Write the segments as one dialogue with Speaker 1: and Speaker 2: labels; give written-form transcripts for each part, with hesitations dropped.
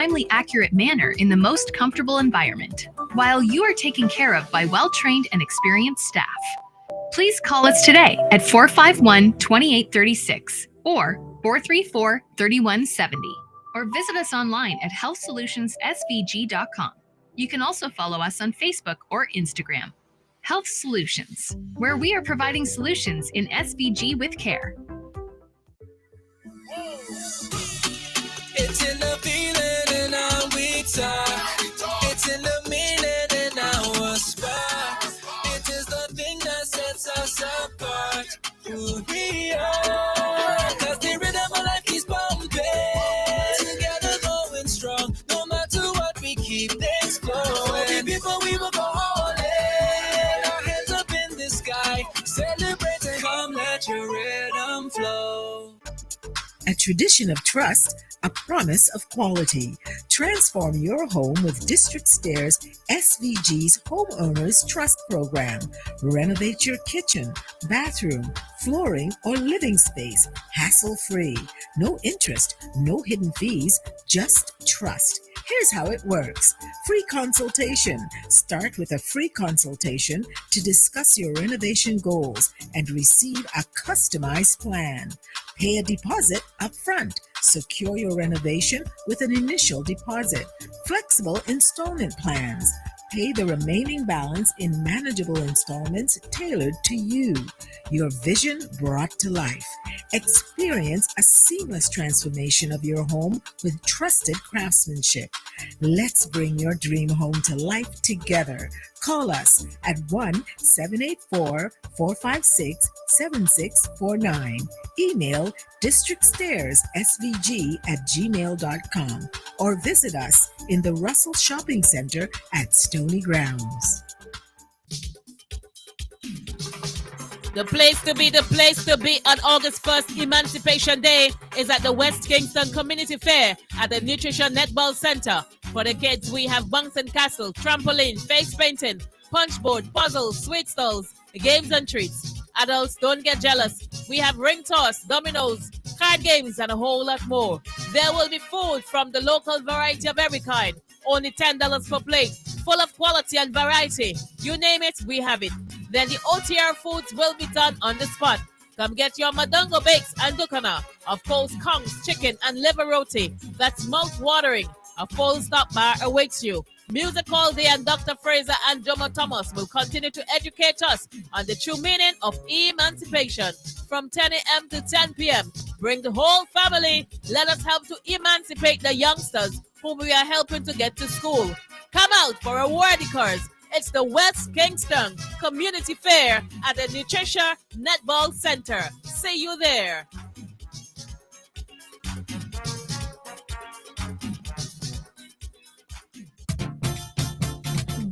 Speaker 1: timely, accurate manner in the most comfortable environment, while you are taken care of by well-trained and experienced staff. Please call us today at 451-2836 or 434-3170, or visit us online at healthsolutionsSVG.com. You can also follow us on Facebook or Instagram. Health Solutions, where we are providing solutions in SVG with care.
Speaker 2: It's in the feeling in our we talk. It's in the meaning in our spot. It is the thing that sets us apart. Who we are. Cause the rhythm of life is pumping. Together going strong. No matter what, we keep things flowing. Before we will go all in. Our hands up in the sky. Celebrating. Come let your rhythm flow.
Speaker 3: A tradition of trust, a promise of quality. Transform your home with District Stairs SVG's Homeowners Trust Program. Renovate your kitchen, bathroom, flooring, or living space, hassle-free. No interest, no hidden fees, just trust. Here's how it works. Free consultation. Start with a free consultation to discuss your renovation goals and receive a customized plan. Pay a deposit up front. Secure your renovation with an initial deposit. Flexible installment plans. Pay the remaining balance in manageable installments tailored to you. Your vision brought to life. Experience a seamless transformation of your home with trusted craftsmanship. Let's bring your dream home to life together. Call us at 1-784-456-7649. Email districtstairs.svg@gmail.com or visit us in the Russell Shopping Center at Stony Grounds.
Speaker 4: The place to be on August 1st, Emancipation Day, is at the West Kingston Community Fair at the Nutrition Netball Center. For the kids, we have bunks and castle, trampoline, face painting, punch board, puzzles, sweet stalls, games and treats. Adults, don't get jealous. We have ring toss, dominoes, card games, and a whole lot more. There will be food from the local variety of every kind. Only $10 per plate, full of quality and variety. You name it, we have it. Then the OTR foods will be done on the spot. Come get your madongo bakes and dukana. Of course, kongs, chicken, and liver roti. That's mouth-watering. A full stop bar awaits you. Music all day, and Dr. Fraser and Jomo Thomas will continue to educate us on the true meaning of emancipation. From 10 a.m. to 10 p.m. Bring the whole family. Let us help to emancipate the youngsters whom we are helping to get to school. Come out for a worthy cause. It's the West Kingston Community Fair at the Nutrition Netball Center. See you there.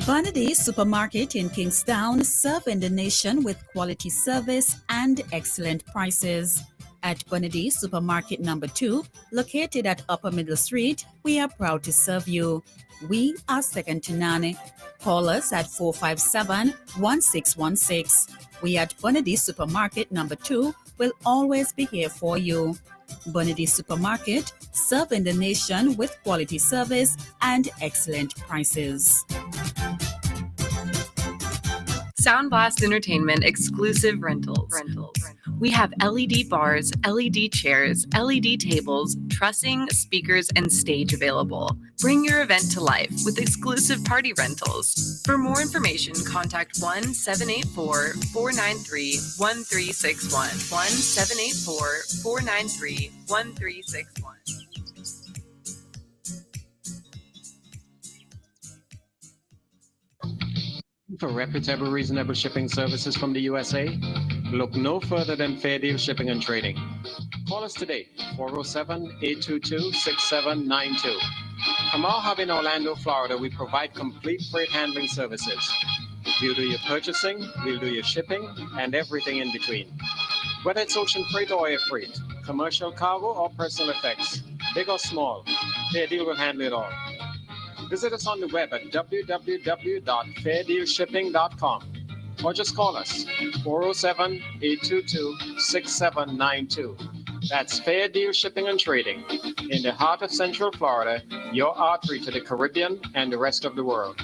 Speaker 5: Bonady Supermarket in Kingstown, serving the nation with quality service and excellent prices. At Bonady Supermarket number 2, located at Upper Middle Street, we are proud to serve you. We are second to none. Call us at 457-1616. We at Bonady Supermarket number 2 will always be here for you. Bonady Supermarket, serving the nation with quality service and excellent prices.
Speaker 6: Soundblast Entertainment exclusive rentals. We have LED bars, LED chairs, LED tables, trussing, speakers, and stage available. Bring your event to life with exclusive party rentals. For more information, contact 1-784-493-1361. 1-784-493-1361.
Speaker 7: For reputable, reasonable shipping services from the USA, look no further than Fair Deal Shipping and Trading. Call us today, 407-822-6792. From our hub in Orlando, Florida, we provide complete freight handling services. We'll do your purchasing, we'll do your shipping, and everything in between. Whether it's ocean freight or air freight, commercial cargo or personal effects, big or small, Fair Deal will handle it all. Visit us on the web at www.fairdealshipping.com or just call us 407-822-6792. That's Fair Deal Shipping and Trading. In the heart of Central Florida, your artery to the Caribbean and the rest of the world.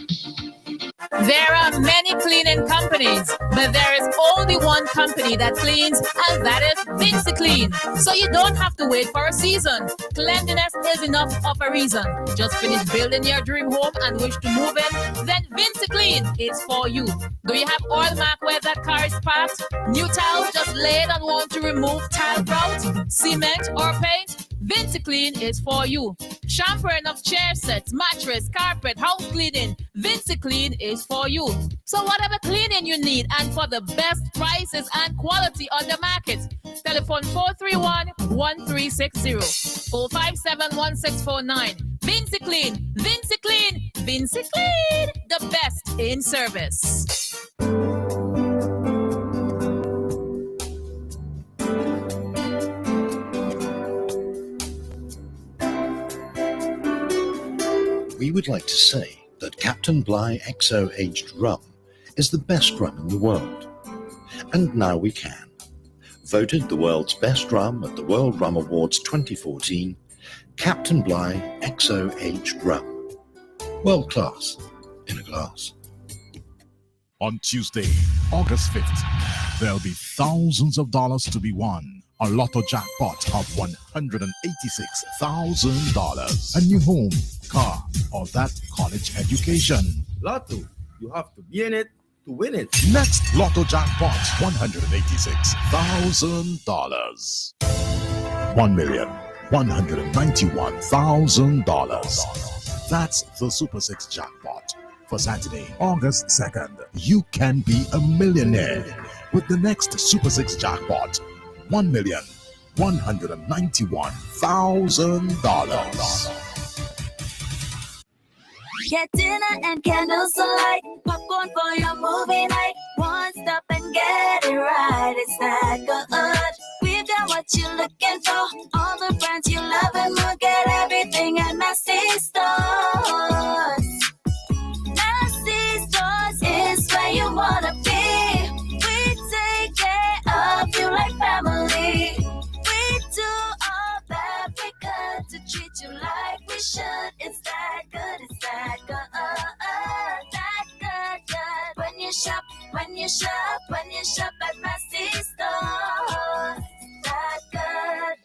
Speaker 4: There are many cleaning companies, but there is only one company that cleans, and that is VinceClean. So you don't have to wait for a season. Cleanliness is enough of a reason. Just finish building your dream home and wish to move in? Then VinceClean is for you. Do you have oil mark where that car is parked? New tiles just laid and want to remove tile grout, cement, or paint? VinceClean is for you. Shampooing of chair sets, mattress, carpet, house cleaning. VinceClean is for you. So whatever cleaning you need and for the best prices and quality on the market, telephone 431-1360, 457-1649. VinceClean, VinceClean, VinceClean, the best in service.
Speaker 8: We would like to say that Captain Bligh XO Aged Rum is the best rum in the world. And now we can. Voted the world's best rum at the World Rum Awards 2014, Captain Bligh XO Aged Rum. World class in a glass.
Speaker 9: On Tuesday, August 5th, there'll be thousands of dollars to be won. A lotto jackpot of $186,000. A new home, car, or that college education.
Speaker 10: Lotto, you have to be in it to win it.
Speaker 9: Next Lotto jackpot, $186,000. $1,191,000. That's the Super 6 jackpot. For Saturday, August 2nd, you can be a millionaire with the next Super 6 jackpot. $1,191,000.
Speaker 11: Get dinner and candles alight, popcorn for your movie night. One stop and get it right. It's that good. We've got what you're looking for. All the brands you love and more. Get everything at Massy Stores. Massy Stores is where you wanna be. We take care of you like family. We do all that we could to treat you like we should. It's that good, it's that good, that good. When you shop at Massy Stores, that good.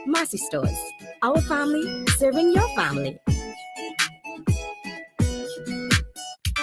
Speaker 12: Massy Stores, our family serving your family.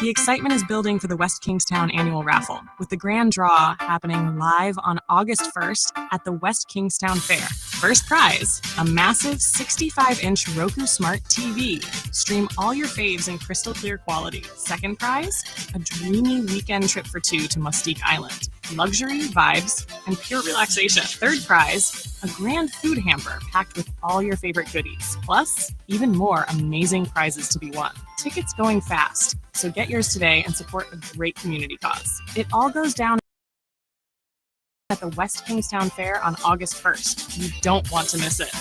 Speaker 13: The excitement is building for the West Kingstown annual raffle, with the grand draw happening live on August 1st at the West Kingstown Fair. First prize, a massive 65-inch Roku Smart TV. Stream all your faves in crystal clear quality. Second prize, a dreamy weekend trip for two to Mustique Island. Luxury, vibes, and pure relaxation. Third prize, a grand food hamper packed with all your favorite goodies. Plus, even more amazing prizes to be won. Tickets going fast, so get yours today and support a great community cause. It all goes down at the West Kingstown Fair on August 1st. You don't want to miss it.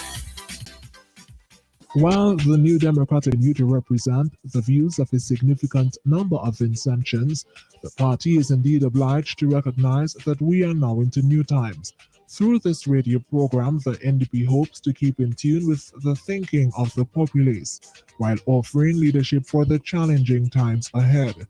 Speaker 14: While the New Democratic Youth represent the views of a significant number of Vincentians, the party is indeed obliged to recognize that we are now into new times. Through this radio program, the NDP hopes to keep in tune with the thinking of the populace, while offering leadership for the challenging times ahead.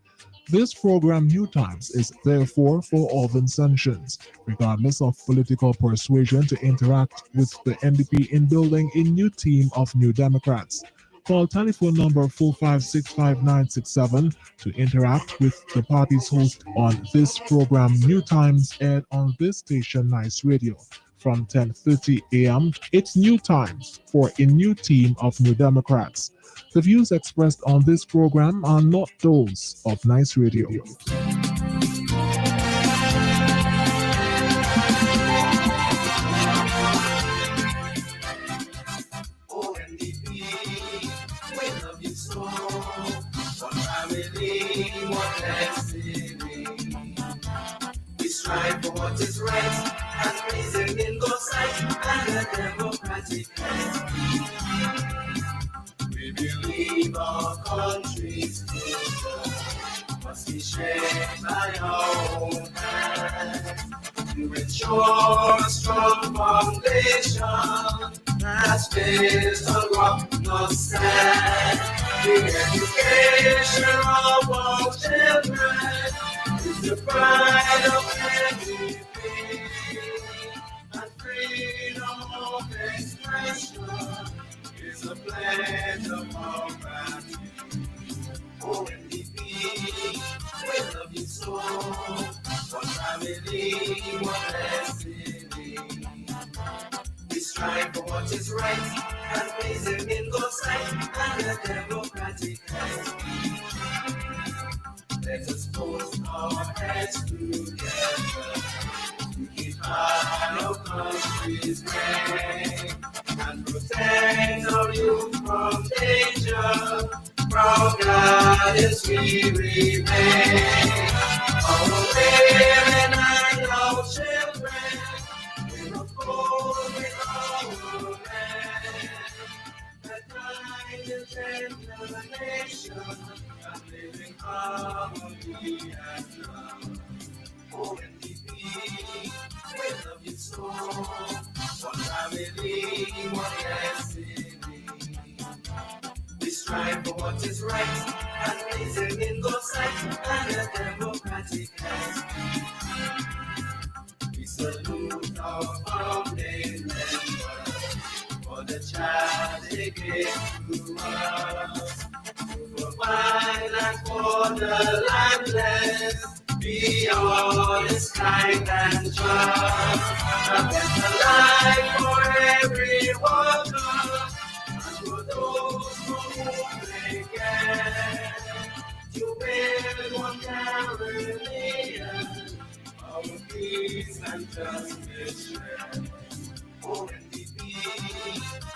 Speaker 14: This program, New Times, is therefore for all Vincentians, regardless of political persuasion, to interact with the NDP in building a new team of New Democrats. Call telephone number 4565967 to interact with the party's host on this program, New Times, aired on this station, Nice Radio. From 10:30 a.m., it's New Times for a new team of New Democrats. The views expressed on this program are not those of Nice Radio.
Speaker 2: We strive for what is right and reason in God's sight and a democratic we believe our country's future must be shaped by our own hands. to ensure a strong foundation that's based on rock, not sand. The education of our children is the pride of NDP, and freedom of expression is a pledge of our gratitude. Oh, NDP, we love you so. One family, one destiny. We strive for what is right and pleasing in God's sight and a democratic country. Let us put our heads together to keep our country's name and protect our youth from danger. Proud guardians we remain. Our women and our children will uphold with our men. That kind of gender nation and living harmony and love. Oh, NDP, we love you so. One family, one destiny. We strive for what is right and pleasing in God's sight and a democratic country. We salute our founding members for the charge they gave to us to provide land for the landless, be honest, kind and just, a better life for every worker. For those who they can, to build one Caribbean, our peace and justice share. Oh, NDP,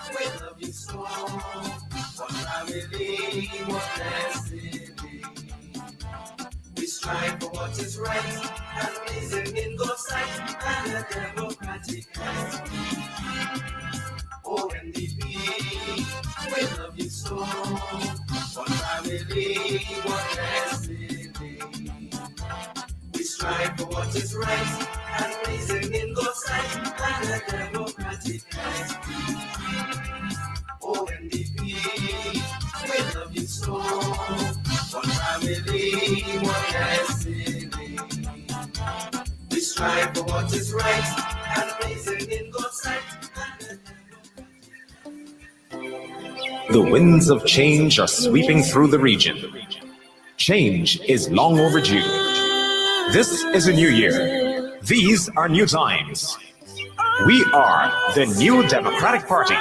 Speaker 2: we love you so. One family, one destiny. We strive for what is right and pleasing in God's sight and a democratic country. Oh, NDP, we love you so. One family, one destiny. We strive for what is right and pleasing in God's sight and a democratic country. Oh, NDP, we love you so. One family, one destiny. We strive for what is right and pleasing in God's sight.
Speaker 15: The winds of change are sweeping through the region. Change is long overdue. This is a new year. These are new times. We are the New Democratic Party.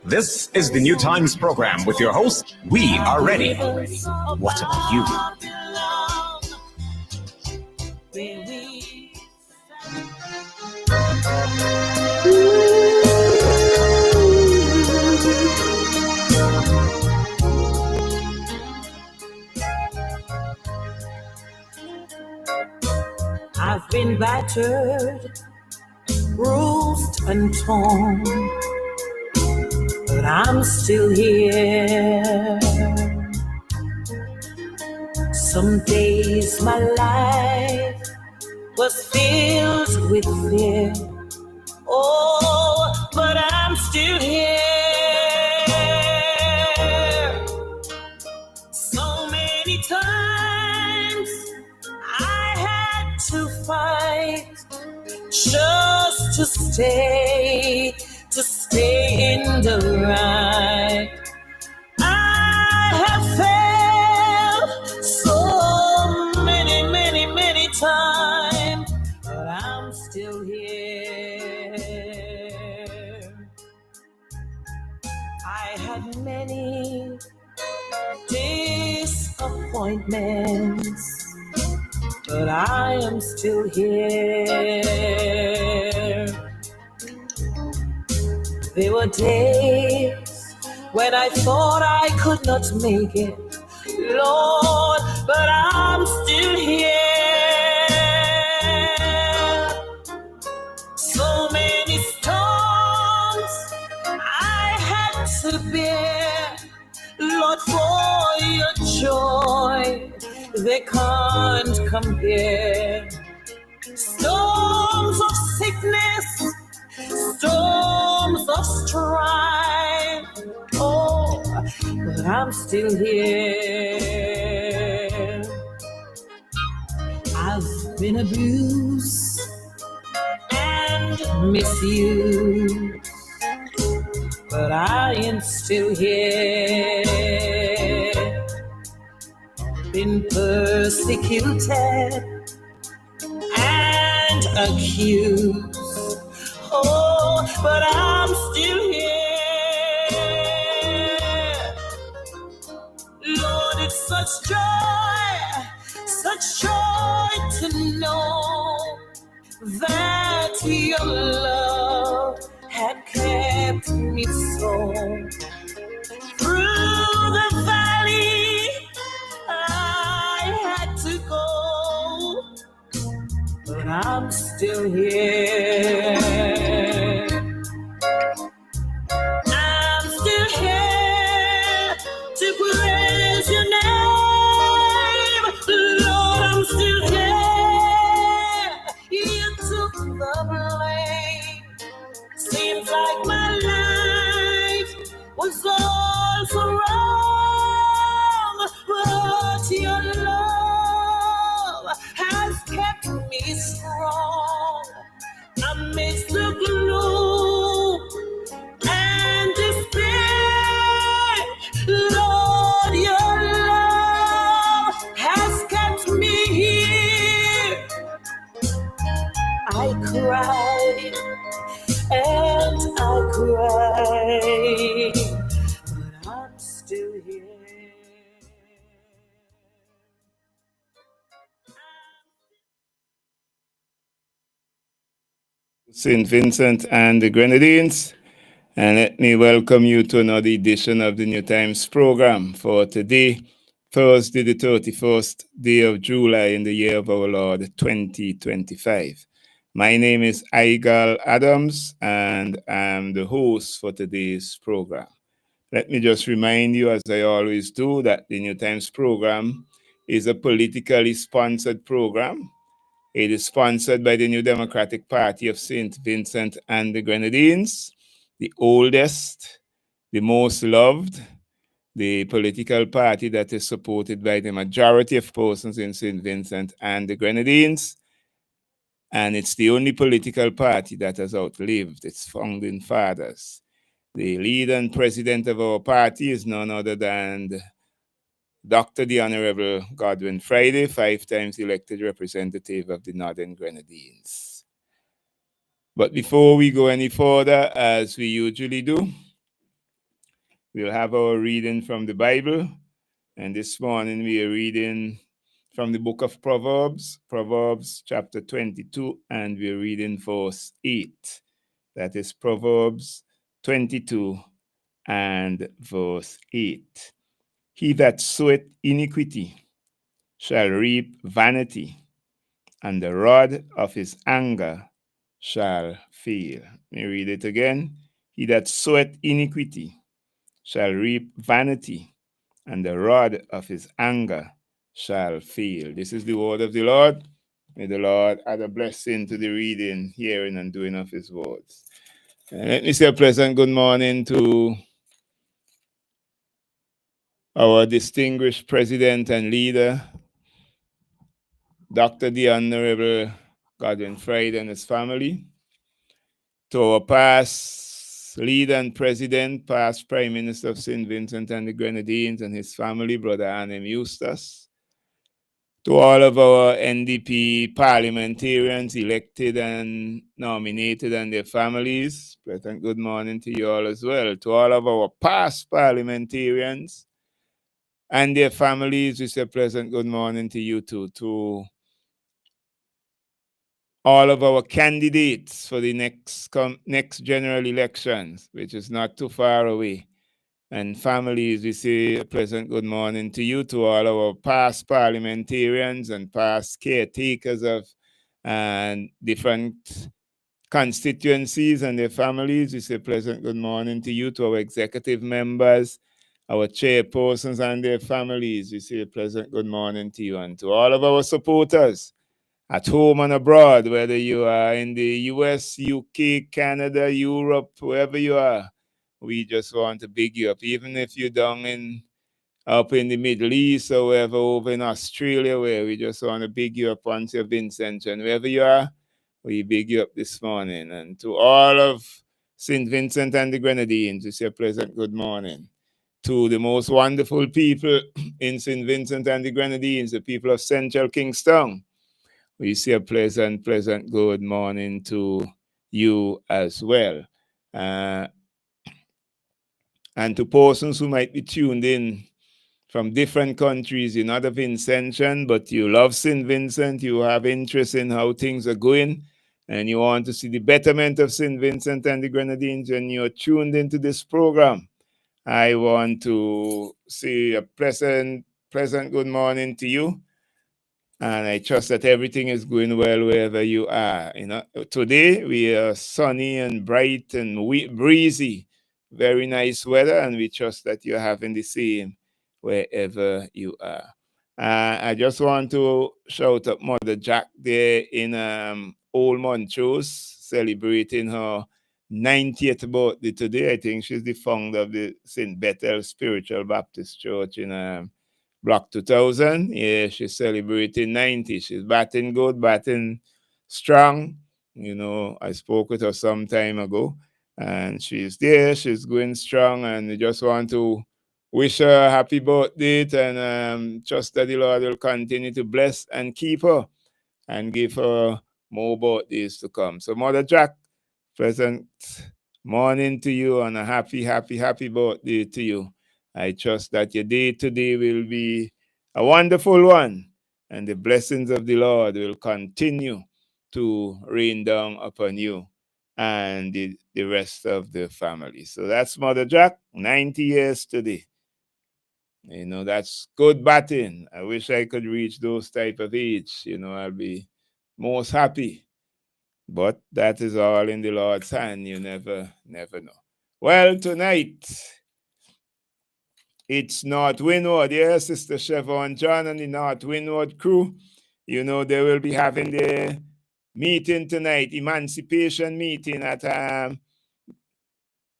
Speaker 15: This is the New Times program with your host. We are ready. What about you?
Speaker 16: I've been battered, bruised and torn, but I'm still here. Some days my life was filled with fear. Oh, but I'm still here. So many times I had to fight just to stay in the right. I have failed so many times, but I'm still here. I had many disappointments, but I am still here. There were days when I thought I could not make it, Lord, but I'm still here. So many storms I had to bear, Lord, for your joy they can't compare. witnessed storms of strife. Oh, but I'm still here. I've been abused and misused, but I am still here. Been persecuted and accused. Oh, but I'm still here. Lord, it's such joy to know that your love had kept me so. Through the valley I had to go, but I'm still here. I'm still here to praise your name. Lord, I'm still here. You took the blame. Seems like my life was all so wrong, but your love has kept me strong amidst the gloom and despair. Lord, your love has kept me here. I cried and I cried, but I'm still here.
Speaker 17: St. Vincent and the Grenadines, and let me welcome you to another edition of the New Times program for today, Thursday, the 31st day of July in the year of our Lord 2025. My name is Igal Adams, and I'm the host for today's program. Let me just remind you, as I always do, that the New Times program is a politically sponsored program. It is sponsored by the New Democratic Party of St. Vincent and the Grenadines, the oldest, the most loved, the political party that is supported by the majority of persons in St. Vincent and the Grenadines. And it's the only political party that has outlived its founding fathers. The leader and president of our party is none other than Dr. the Honorable Godwin Friday, 5 times elected representative of the Northern Grenadines. But before we go any further, as we usually do, we'll have our reading from the Bible. And this morning we are reading from the book of Proverbs, Proverbs chapter 22, and we're reading verse 8. That is Proverbs 22 and verse 8. He that soweth iniquity shall reap vanity, and the rod of his anger shall fail. Let me read it again. He that soweth iniquity shall reap vanity, and the rod of his anger shall fail. This is the word of the Lord. May the Lord add a blessing to the reading, hearing, and doing of his words. And let me say a pleasant good morning to our distinguished president and leader, Dr. the Honorable Godwin Friday and his family, to our past leader and president, past Prime Minister of St. Vincent and the Grenadines and his family, Brother Hanem Eustace, to all of our NDP parliamentarians elected and nominated and their families, pleasant good morning to you all as well. To all of our past parliamentarians and their families, we say pleasant good morning to you too. To all of our candidates for the next general elections, which is not too far away. And families, we say a pleasant good morning to you, to all our past parliamentarians and past caretakers of different constituencies and their families. We say pleasant good morning to you, to our executive members, our chairpersons and their families. We say a pleasant good morning to you, and to all of our supporters at home and abroad, whether you are in the US, UK, Canada, Europe, wherever you are. We just want to big you up. Even if you're down up in the Middle East or wherever, over in Australia, where we just want to big you up on St. Vincent. And wherever you are, we big you up this morning. And to all of St. Vincent and the Grenadines, we say a pleasant good morning. To the most wonderful people in St. Vincent and the Grenadines, the people of Central Kingston, we say a pleasant good morning to you as well. And to persons who might be tuned in from different countries in other Vincentian, but you love St. Vincent, you have interest in how things are going, and you want to see the betterment of St. Vincent and the Grenadines, and you're tuned into this program. I want to say a pleasant good morning to you. And I trust that everything is going well wherever you are. You know, today we are sunny and bright and breezy, very nice weather, and we trust that you're having the same wherever you are. I just want to shout out Mother Jack there in Old Montrose, celebrating her 90th birthday today. I think she's the founder of the St. Bethel Spiritual Baptist Church in Block 2000. Yeah, she's celebrating 90. She's batting good, batting strong. You know, I spoke with her some time ago, and she's there. She's going strong, and we just want to wish her a happy birthday and trust that the Lord will continue to bless and keep her and give her more birthdays to come. So, Mother Jack, pleasant morning to you and a happy birthday to you. I trust that your day today will be a wonderful one, and the blessings of the Lord will continue to rain down upon you and the rest of the family. So that's Mother Jack, 90 years today. You know, that's good batting. I wish I could reach those type of age. You know, I'll be most happy. But that is all in the Lord's hand. You never know. Well, tonight, it's North Windward. Yeah, Sister Chevron John and the North Windward crew. You know, they will be having their meeting tonight, emancipation meeting at the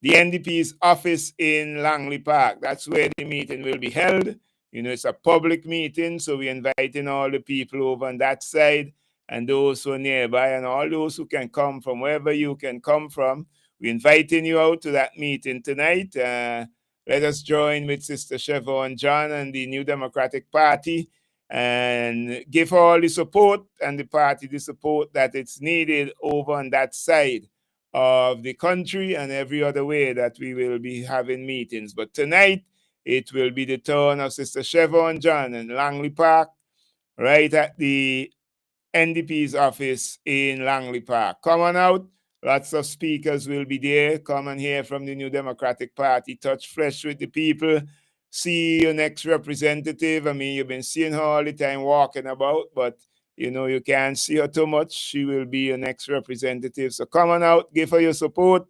Speaker 17: NDP's office in Langley Park. That's where the meeting will be held. You know, it's a public meeting, so we're inviting all the people over on that side and those who are nearby and all those who can come from wherever you can come from. We're inviting you out to that meeting tonight. Let us join with Sister Chevron John and the New Democratic Party and give all the support and the party the support that it's needed over on that side of the country and every other way that we will be having meetings. But tonight, it will be the turn of Sister Chevron John in Langley Park, right at the NDP's office in Langley Park. Come on out. Lots of speakers will be there. Come and hear from the New Democratic Party. Touch flesh with the people. See your next representative. I mean, you've been seeing her all the time walking about, but you know, you can't see her too much. She will be your next representative. So come on out, give her your support,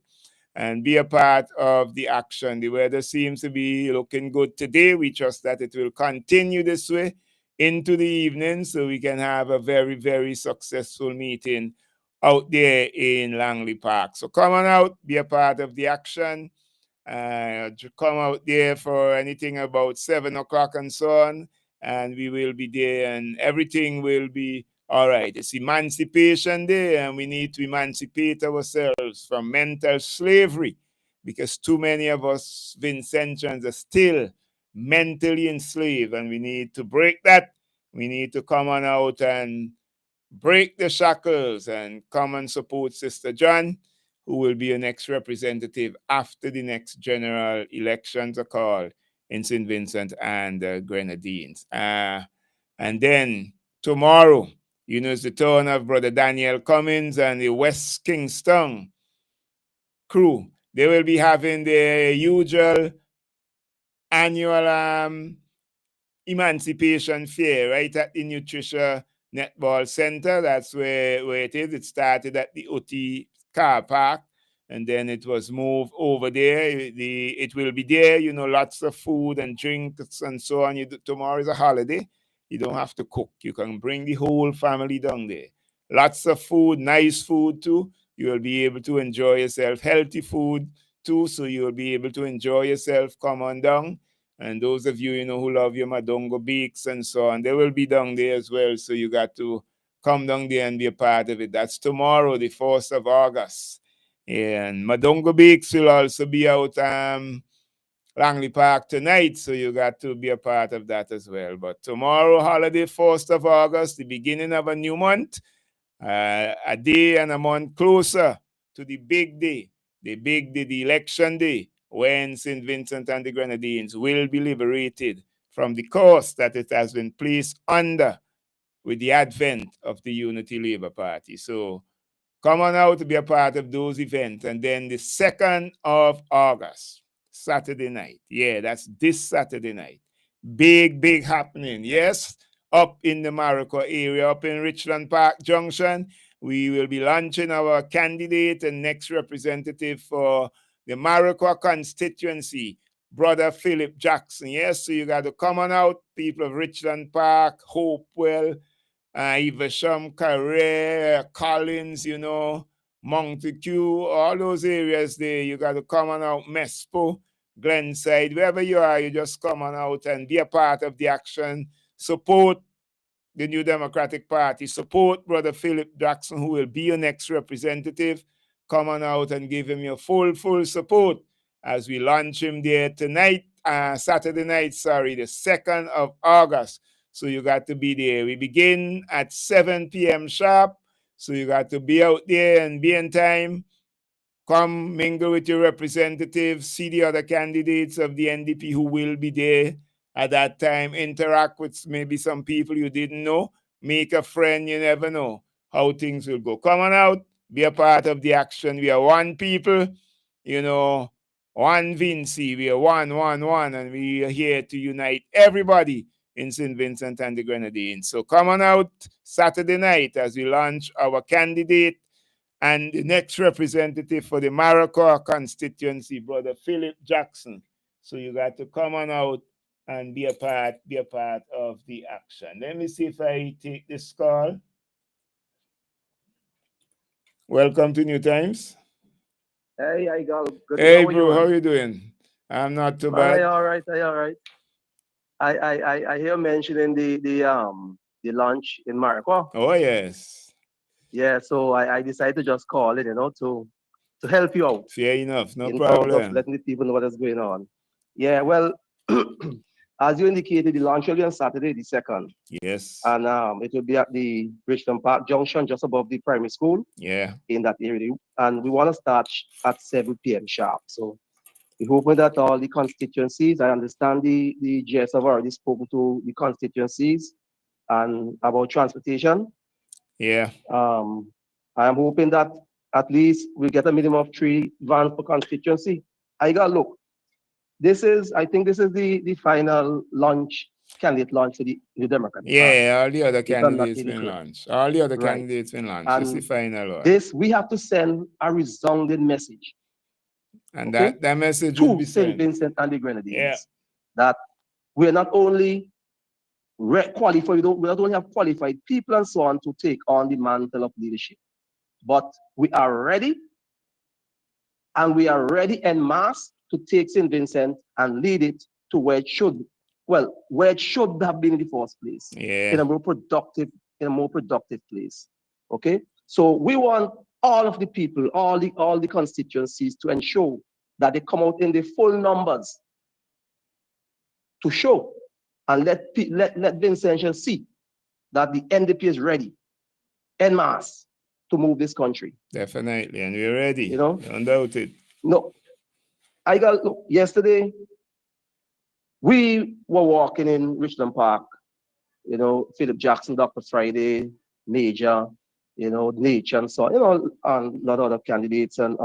Speaker 17: and be a part of the action. The weather seems to be looking good today. We trust that it will continue this way into the evening so we can have a very, very successful meeting out there in Langley Park. So come on out, be a part of the action. Come out there for anything about 7 o'clock and so on, and we will be there and everything will be all right. It's Emancipation Day, and we need to emancipate ourselves from mental slavery because too many of us Vincentians are still mentally enslaved, and we need to break that. We need to come on out and break the shackles and come and support Sister John, who will be your next representative after the next general elections are called in St. Vincent and Grenadines. And then tomorrow, you know, it's the turn of Brother Daniel Cummins and the West Kingston crew. They will be having their usual annual emancipation fair right at the Nutrition Netball Center. That's where it is. It started at the OT car park, and then it was moved over there. It will be there, you know, lots of food and drinks and so on. Tomorrow is a holiday. You don't have to cook. You can bring the whole family down there. Lots of food, nice food too. You will be able to enjoy yourself. Healthy food too, so you will be able to enjoy yourself. Come on down. And those of you, who love your Madongo Beaks and so on, they will be down there as well. So you got to come down there and be a part of it. That's tomorrow, the 4th of August. And Madongo Beaks will also be out Langley Park tonight, so you got to be a part of that as well. But tomorrow, holiday, 4th of August, the beginning of a new month, a day and a month closer to the big day, the election day, when St. Vincent and the Grenadines will be liberated from the curse that it has been placed under with the advent of the Unity Labour Party. So come on out to be a part of those events. And then the 2nd of August, Saturday night. Yeah, that's this Saturday night. Big happening. Yes, up in the Maricoa area, up in Richland Park Junction. We will be launching our candidate and next representative for the Maricoa constituency, Brother Philip Jackson. Yes, so you got to come on out, people of Richland Park, Hopewell, Evesham, Carrere, Collins, Montague, all those areas there. You got to come on out, Mespo, Glenside, wherever you are, you just come on out and be a part of the action. Support the New Democratic Party. Support Brother Philip Jackson, who will be your next representative. Come on out and give him your full support as we launch him there tonight, Saturday night, the 2nd of August. So you got to be there. We begin at 7 p.m. sharp. So you got to be out there and be in time. Come mingle with your representatives, see the other candidates of the NDP who will be there at that time. Interact with maybe some people you didn't know. Make a friend, you never know how things will go. Come on out, be a part of the action. We are one people, one Vinci. We are one, and we are here to unite everybody in St. Vincent and the Grenadines. So come on out Saturday night as we launch our candidate and the next representative for the Maricoa constituency, Brother Philip Jackson. So you got to come on out and be a part of the action. Let me see if I take this call. Welcome to New Times.
Speaker 18: Hey, I got good.
Speaker 17: Hey, bro, how you doing? I'm not too bad.
Speaker 18: All right. I hear mentioning the lunch in Maricoa.
Speaker 17: Oh yes.
Speaker 18: Yeah, so I decided to just call it, to help you out.
Speaker 17: Fair enough, no
Speaker 18: in
Speaker 17: problem.
Speaker 18: terms of letting the people know what is going on. Yeah, well, as you indicated, the launch will be on Saturday, the 2nd.
Speaker 17: Yes.
Speaker 18: And it will be at the Richland Park Junction, just above the primary school.
Speaker 17: Yeah.
Speaker 18: In that area. And we want to start at 7 p.m. sharp. So we're hoping that all the constituencies, I understand the GS have already spoken to the constituencies and about transportation.
Speaker 17: Yeah.
Speaker 18: I am hoping that at least we get a minimum of 3 vans per constituency. I think this is the final candidate launch for the New Democratic Party.
Speaker 17: Yeah, all the other candidates been launched. All the other candidates been launched.
Speaker 18: And
Speaker 17: this is the final one.
Speaker 18: We have to send a resounding message.
Speaker 17: And that message
Speaker 18: to
Speaker 17: will be
Speaker 18: St.
Speaker 17: sent.
Speaker 18: Vincent and the Grenadines.
Speaker 17: Yeah.
Speaker 18: That we are not only qualified, we not only have qualified people and so on to take on the mantle of leadership, but we are ready, and we are ready en masse to take St. Vincent and lead it to where it should have been in the first place.
Speaker 17: Yeah.
Speaker 18: In a more productive place. Okay? So we want all of the people, all the constituencies to ensure that they come out in the full numbers to show and let Vincentians see that the NDP is ready en masse to move this country.
Speaker 17: Definitely, and we're ready. Undoubted.
Speaker 18: No, yesterday we were walking in Richland Park. Philip Jackson, Dr. Friday, Major, Nature, and so on. And a lot of other candidates and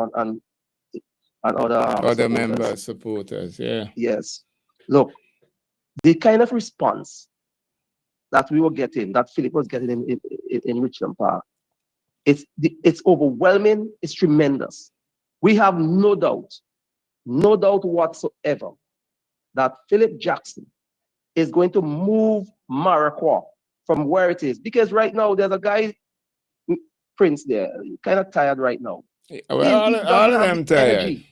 Speaker 18: other
Speaker 17: members, supporters. Yeah.
Speaker 18: Yes. Look, the kind of response that we were getting, that Philip was getting in Richland Park, it's overwhelming. It's tremendous. We have no doubt whatsoever that Philip Jackson is going to move Maracua from where it is. Because right now there's a guy, Prince there, kind of tired right now.
Speaker 17: Well,
Speaker 18: He
Speaker 17: all
Speaker 18: doesn't
Speaker 17: of
Speaker 18: have
Speaker 17: them
Speaker 18: the
Speaker 17: tired.
Speaker 18: energy.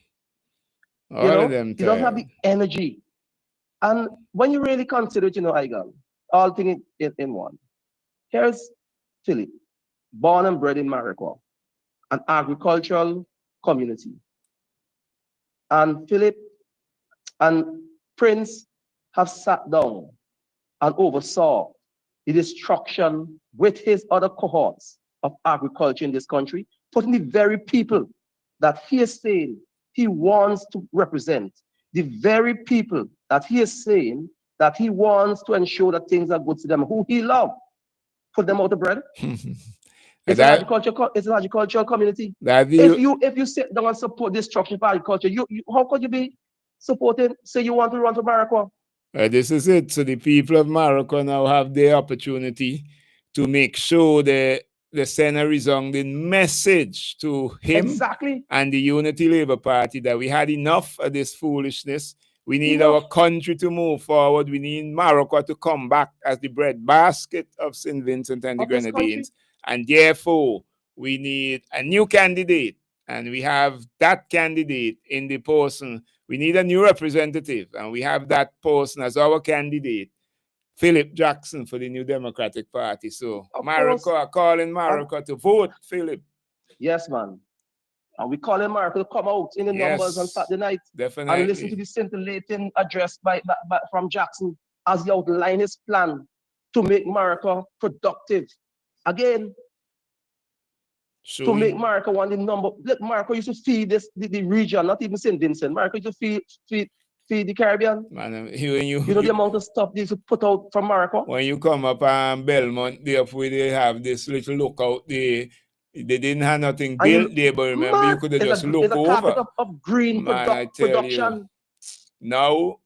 Speaker 17: All of them
Speaker 18: He doesn't have
Speaker 17: tired.
Speaker 18: the energy. And when you really consider it, Igal, all things in one. Here's Philip, born and bred in Maracua, an agricultural community. And Philip and Prince have sat down and oversaw the destruction with his other cohorts of agriculture in this country, putting the very people that he is saying he wants to represent, the very people that he is saying that he wants to ensure that things are good to them, who he loves, put them out of bread. It's an agricultural community. If you sit down and support destruction for agriculture, how could you be supporting, say you want to run for Maracua?
Speaker 17: This is it. So the people of Morocco now have the opportunity to make sure the send a resounding message to him and the Unity Labour Party that we had enough of this foolishness. We need our country to move forward. We need Morocco to come back as the breadbasket of St. Vincent and the Grenadines. And therefore, we need a new candidate. And we have that candidate in the person. We need a new representative. And we have that person as our candidate, Philip Jackson, for the New Democratic Party. So Morocco are calling Morocco to vote, Philip.
Speaker 18: Yes, man. And we calling Morocco to come out in the numbers on Saturday night.
Speaker 17: Definitely.
Speaker 18: And listen to the scintillating address from Jackson as he outlined his plan to make Morocco productive. Again, to make Morocco one of the number. Look, Morocco used to feed the region, not even St. Vincent. Morocco used to feed the Caribbean.
Speaker 17: Man,
Speaker 18: you know the amount of stuff they used to put out from Morocco?
Speaker 17: When you come up on Belmont, therefore they have this little lookout there. They didn't have nothing built there, but remember you could have just looked over.
Speaker 18: It's a carpet of green
Speaker 17: Man, I tell
Speaker 18: production.
Speaker 17: You, now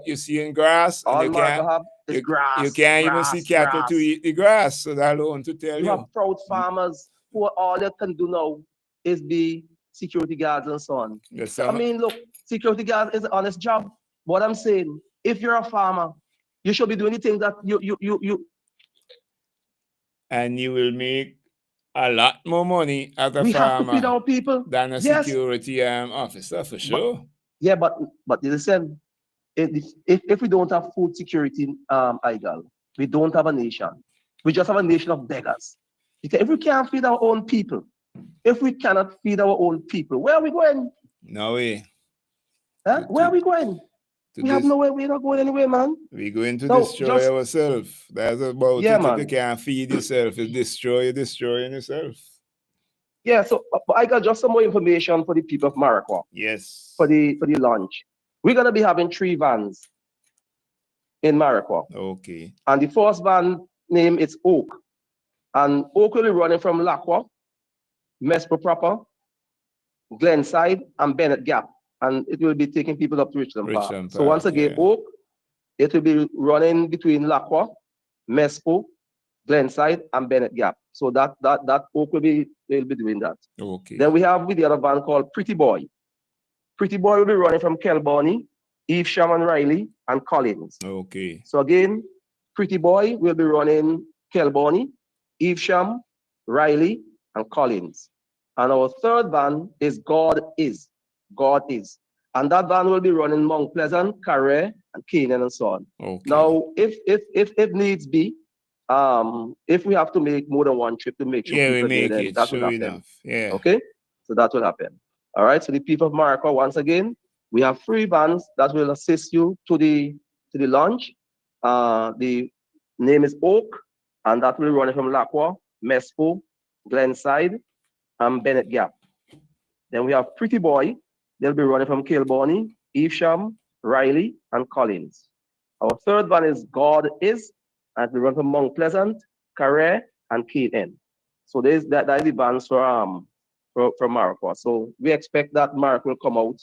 Speaker 17: you see in grass,
Speaker 18: all
Speaker 17: and
Speaker 18: grass.
Speaker 17: You can't even see cattle to eat the grass. So that alone to tell you.
Speaker 18: You have proud farmers who all they can do now is be security guards and so on.
Speaker 17: Yes,
Speaker 18: I mean, look, security guard is an honest job. What I'm saying, if you're a farmer, you should be doing the things that you.
Speaker 17: And you will make a lot more money as a
Speaker 18: farmer. We have to feed our people
Speaker 17: than a security officer for sure.
Speaker 18: But listen, if we don't have food security, Igal, we don't have a nation. We just have a nation of beggars. Because if we can't feed our own people, if we cannot feed our own people, where are we going?
Speaker 17: No way.
Speaker 18: Huh? Where are we going? We have nowhere. We're not going anywhere, man.
Speaker 17: We're going to destroy ourselves. That's about it.
Speaker 18: Man.
Speaker 17: If you can't feed yourself, you're destroying yourself.
Speaker 18: Yeah, so I got just some more information for the people of Maracua.
Speaker 17: Yes.
Speaker 18: For the launch. We're gonna be having 3 vans in Maracua.
Speaker 17: Okay.
Speaker 18: And the first van name is Oak. And Oak will be running from Lacqua, Mespo proper, Glenside, and Bennett Gap. And it will be taking people up to Richland Park. So once again, Oak, it will be running between Lacqua, Mespo, Glenside, and Bennett Gap. So that Oak will be doing that.
Speaker 17: Okay.
Speaker 18: Then we have with the other van called Pretty Boy. Pretty Boy will be running from Kelboni, Evesham and Riley, and Collins.
Speaker 17: Okay.
Speaker 18: So again, Pretty Boy will be running Kelboni, Evesham, Riley, and Collins. And our third van is God Is. And that van will be running Mount Pleasant, Carré, and Canaan, and so on.
Speaker 17: Okay.
Speaker 18: Now, if needs be, if we have to make more than one trip to make sure
Speaker 17: we make it,
Speaker 18: that will happen.
Speaker 17: Enough. Yeah.
Speaker 18: Okay? So that will happen. All right. So the people of Maracua, once again, we have 3 vans that will assist you to the launch. The name is Oak, and that will be running from Lacqua, Mespo, Glenside, and Bennett Gap. Then we have Pretty Boy. They'll be running from Kilburney, Evesham, Riley, and Collins. Our third van is God Is, and we run from Mount Pleasant, Carré, and Keene. So that is the vans from Maracua. So we expect that Maracua will come out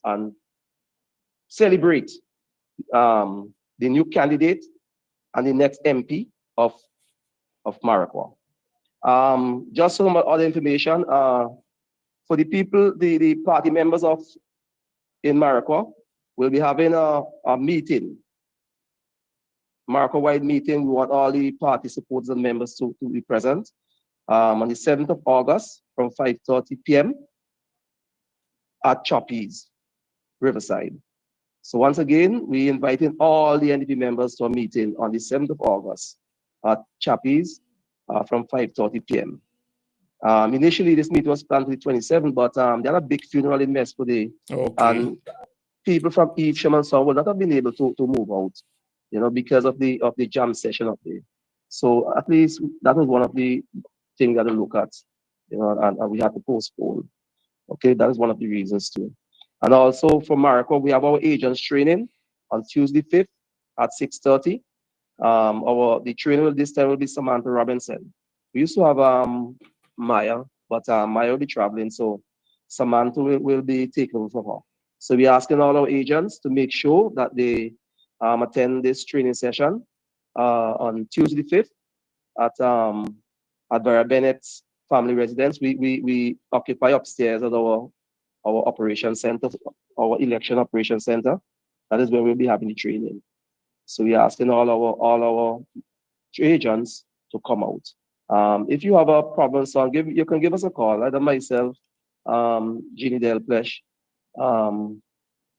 Speaker 18: and celebrate the new candidate and the next MP of Maracua. Just some other information for the people, the party members in Maracua will be having a meeting Marco-wide meeting. We want all the party supporters and members to be present on the 7th of August from 5:30 p.m. at Choppies, Riverside. So once again, we inviting all the NDP members to a meeting on the 7th of August at Choppies from 5:30 p.m. Initially, this meeting was planned to the 27th, but they had a big funeral in Mesco, and people from Evesham and so on will not have been able to move out, because of the jam session up there. So at least that was one of the things that to look at, and we had to postpone. Okay, that is one of the reasons too. And also for Marico, we have our agents training on Tuesday 5th at 6:30. The trainer this time will be Samantha Robinson. We used to have Maya, but Maya will be traveling, so Samantha will be taking over for her. So we're asking all our agents to make sure that they attend this training session on Tuesday 5th at Vera Bennett's family residence. We occupy upstairs at our operation center, our election operation center. That is where we'll be having the training. So we're asking all our agents to come out. If you have a problem, so you can give us a call. Either myself, Jeannie Delplesh,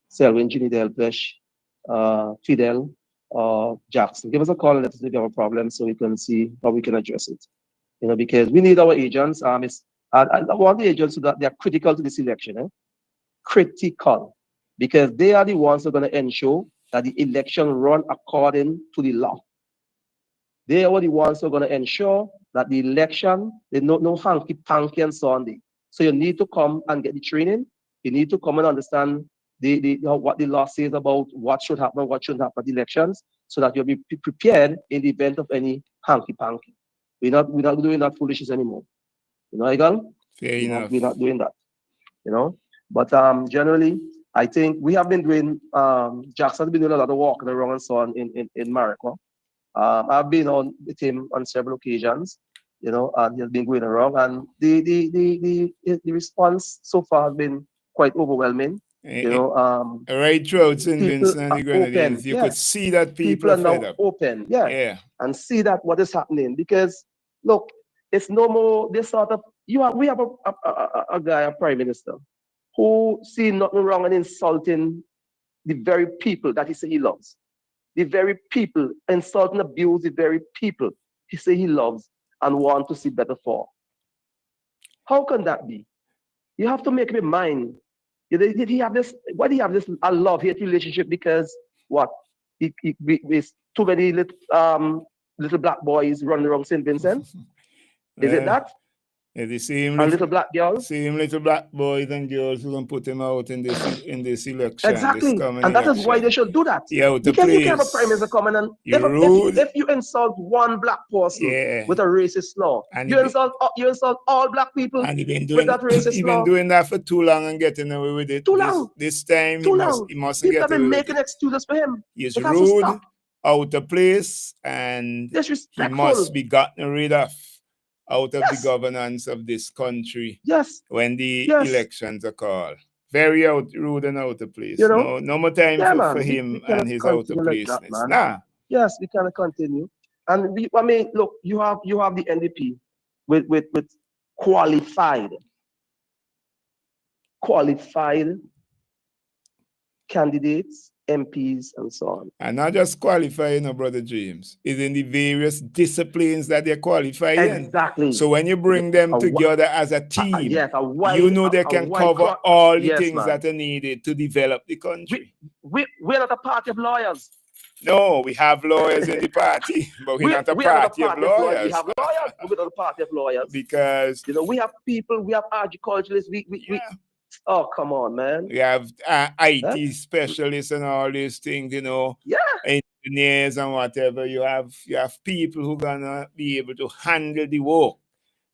Speaker 18: Selwyn Jeannie Delplesh, Fidel, Jackson. Give us a call and let us know if you have a problem so we can see how we can address it. Because we need our agents. I want the agents so that they are critical to this election. Critical, because they are the ones who are going to ensure that the election run according to the law. They are the ones who are going to ensure that the election, there's no hanky-panky and so on. So you need to come and get the training. You need to come and understand what the law says about what should happen, what shouldn't happen at the elections, so that you'll be prepared in the event of any hanky-panky. We're not doing that foolishness anymore. Egal?
Speaker 17: Fair enough.
Speaker 18: We're not doing that. But generally, I think we have been doing, Jackson's been doing a lot of walking around and so on in Marico. I've been on with him on several occasions, and he's been going around, and the response so far has been quite overwhelming.
Speaker 17: Right throughout St. Vincent and the Grenadines, you could see that people are
Speaker 18: now
Speaker 17: fed up.
Speaker 18: open, and see that what is happening, because look, it's no more this sort of we have a guy, a prime minister, who see nothing wrong in insulting the very people that he say he loves. The very people, insult and abuse the very people he say he loves and want to see better for. How can that be? You have to make up your mind. Did he have this? Why do he have this a love-hate relationship? Because what? It's too many little black boys running around St. Vincent. Is it that?
Speaker 17: Yeah, the same
Speaker 18: little black girls,
Speaker 17: same little black boys and girls who can put him out in this election.
Speaker 18: Exactly,
Speaker 17: this coming
Speaker 18: and that
Speaker 17: election.
Speaker 18: is why they should do that. Because you can't have a prime minister coming and if you insult one black person with a racist law, and you insult all black people
Speaker 17: and
Speaker 18: with that racist law.
Speaker 17: Been doing that for too long and getting away with it.
Speaker 18: Too long.
Speaker 17: This time he must
Speaker 18: People
Speaker 17: get
Speaker 18: have been
Speaker 17: away
Speaker 18: making
Speaker 17: with it.
Speaker 18: excuses for him.
Speaker 17: He's rude, out of place, and he must be gotten rid of out of the governance of this country when the elections are called. Very rude and out of place. No more time for him and his out of placeness.
Speaker 18: Yes, we cannot continue. And look, you have the NDP with qualified candidates, MPs, and so on.
Speaker 17: And not just qualifying, Brother James, is in the various disciplines that they're qualifying.
Speaker 18: Exactly.
Speaker 17: So when you bring them together as a team, they can cover all the things that are needed to develop the country.
Speaker 18: We're not a party of lawyers.
Speaker 17: No, we have lawyers in the party, but we're not a party of lawyers.
Speaker 18: We have lawyers, but we're not a party of lawyers.
Speaker 17: Because
Speaker 18: we have people, we have agriculturalists, oh, come on, man.
Speaker 17: We have IT specialists and all these things, engineers and whatever. You have people who are gonna be able to handle the work,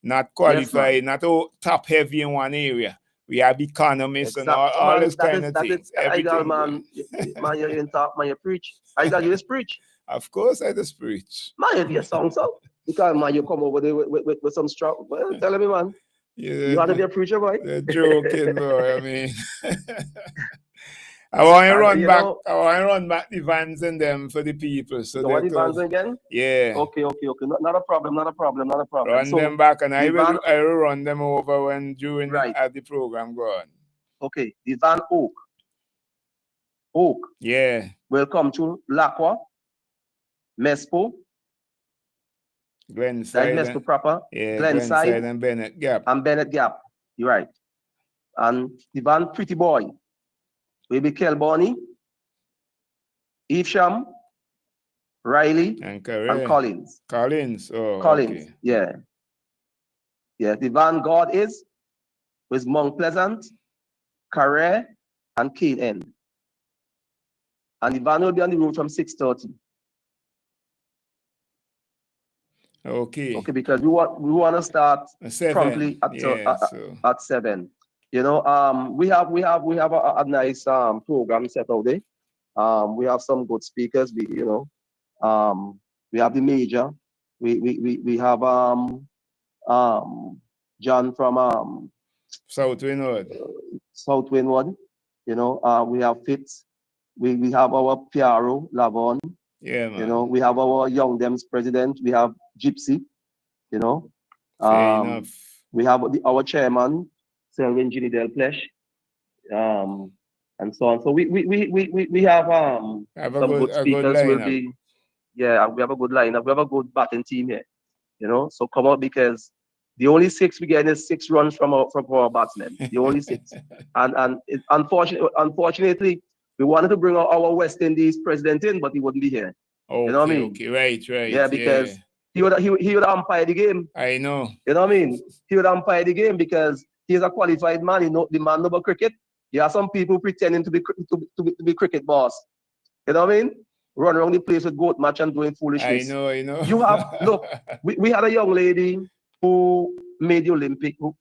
Speaker 17: not qualified, not top heavy in one area. We have economists and all this kind of things.
Speaker 18: Everything, man, you ain't talk, man, you preach. I got you just preach.
Speaker 17: Of course, I just preach.
Speaker 18: Man, you song so because man, you come over there with some strong. Well, tell me, man. You want to be a preacher, boy?
Speaker 17: They're joking, boy. I mean, I want to
Speaker 18: And,
Speaker 17: run
Speaker 18: you
Speaker 17: back.
Speaker 18: know,
Speaker 17: I want to run back the vans and them for the people. So
Speaker 18: you
Speaker 17: they
Speaker 18: want the
Speaker 17: could,
Speaker 18: vans again?
Speaker 17: yeah,
Speaker 18: Okay. Not a problem. Not a problem. Not a problem.
Speaker 17: run them
Speaker 18: So
Speaker 17: back, and
Speaker 18: the van,
Speaker 17: I will run them over when during
Speaker 18: right?
Speaker 17: at the program go on.
Speaker 18: Okay. The van Oak
Speaker 17: Yeah,
Speaker 18: will come to Lacqua, Mespo, that is
Speaker 17: Glenside.
Speaker 18: Mespo proper,
Speaker 17: Yeah,
Speaker 18: Glenside,
Speaker 17: Glenside and Bennett Gap.
Speaker 18: and Bennett Gap. You're right. And the van Pretty Boy will be Kelboni, Evesham, Riley,
Speaker 17: And
Speaker 18: Collins.
Speaker 17: Collins. Oh,
Speaker 18: Collins.
Speaker 17: okay.
Speaker 18: Yeah. Yeah. The van God is with Mount Pleasant, Carré, and Cane End. And the van will be on the road from 6:30.
Speaker 17: Okay.
Speaker 18: Okay, because we want to start
Speaker 17: 7.
Speaker 18: promptly
Speaker 17: Yeah, so.
Speaker 18: at 7. You know, we have a nice program set out there. We have some good speakers. We have the major. We have John from
Speaker 17: South Windward.
Speaker 18: South Windward. You know, we have Fitz. We have our PRO Lavon.
Speaker 17: Yeah, man.
Speaker 18: You know, we have our Young Dems president. We have Gypsy. You know,
Speaker 17: Fair enough.
Speaker 18: we have our chairman, Selwyn Ginny Del Plesh, and so on. So we have some good speakers. Will be, yeah, we have a good lineup. We have a good batting team here. You know, so come out, because the only 6 we get is 6 runs from our batsmen. The only 6, and unfortunately, we wanted to bring our West Indies president in, but he wouldn't be here.
Speaker 17: Okay,
Speaker 18: you know what I mean?
Speaker 17: Okay, right.
Speaker 18: Yeah, because he would umpire the game.
Speaker 17: I know.
Speaker 18: You know what I mean? He would umpire the game because he's a qualified man. The man know about cricket. You have some people pretending to be cricket boss. You know what I mean? Run around the place with goat match and doing foolishness.
Speaker 17: I know.
Speaker 18: You have, look, we had a young lady who made the Olympics. Who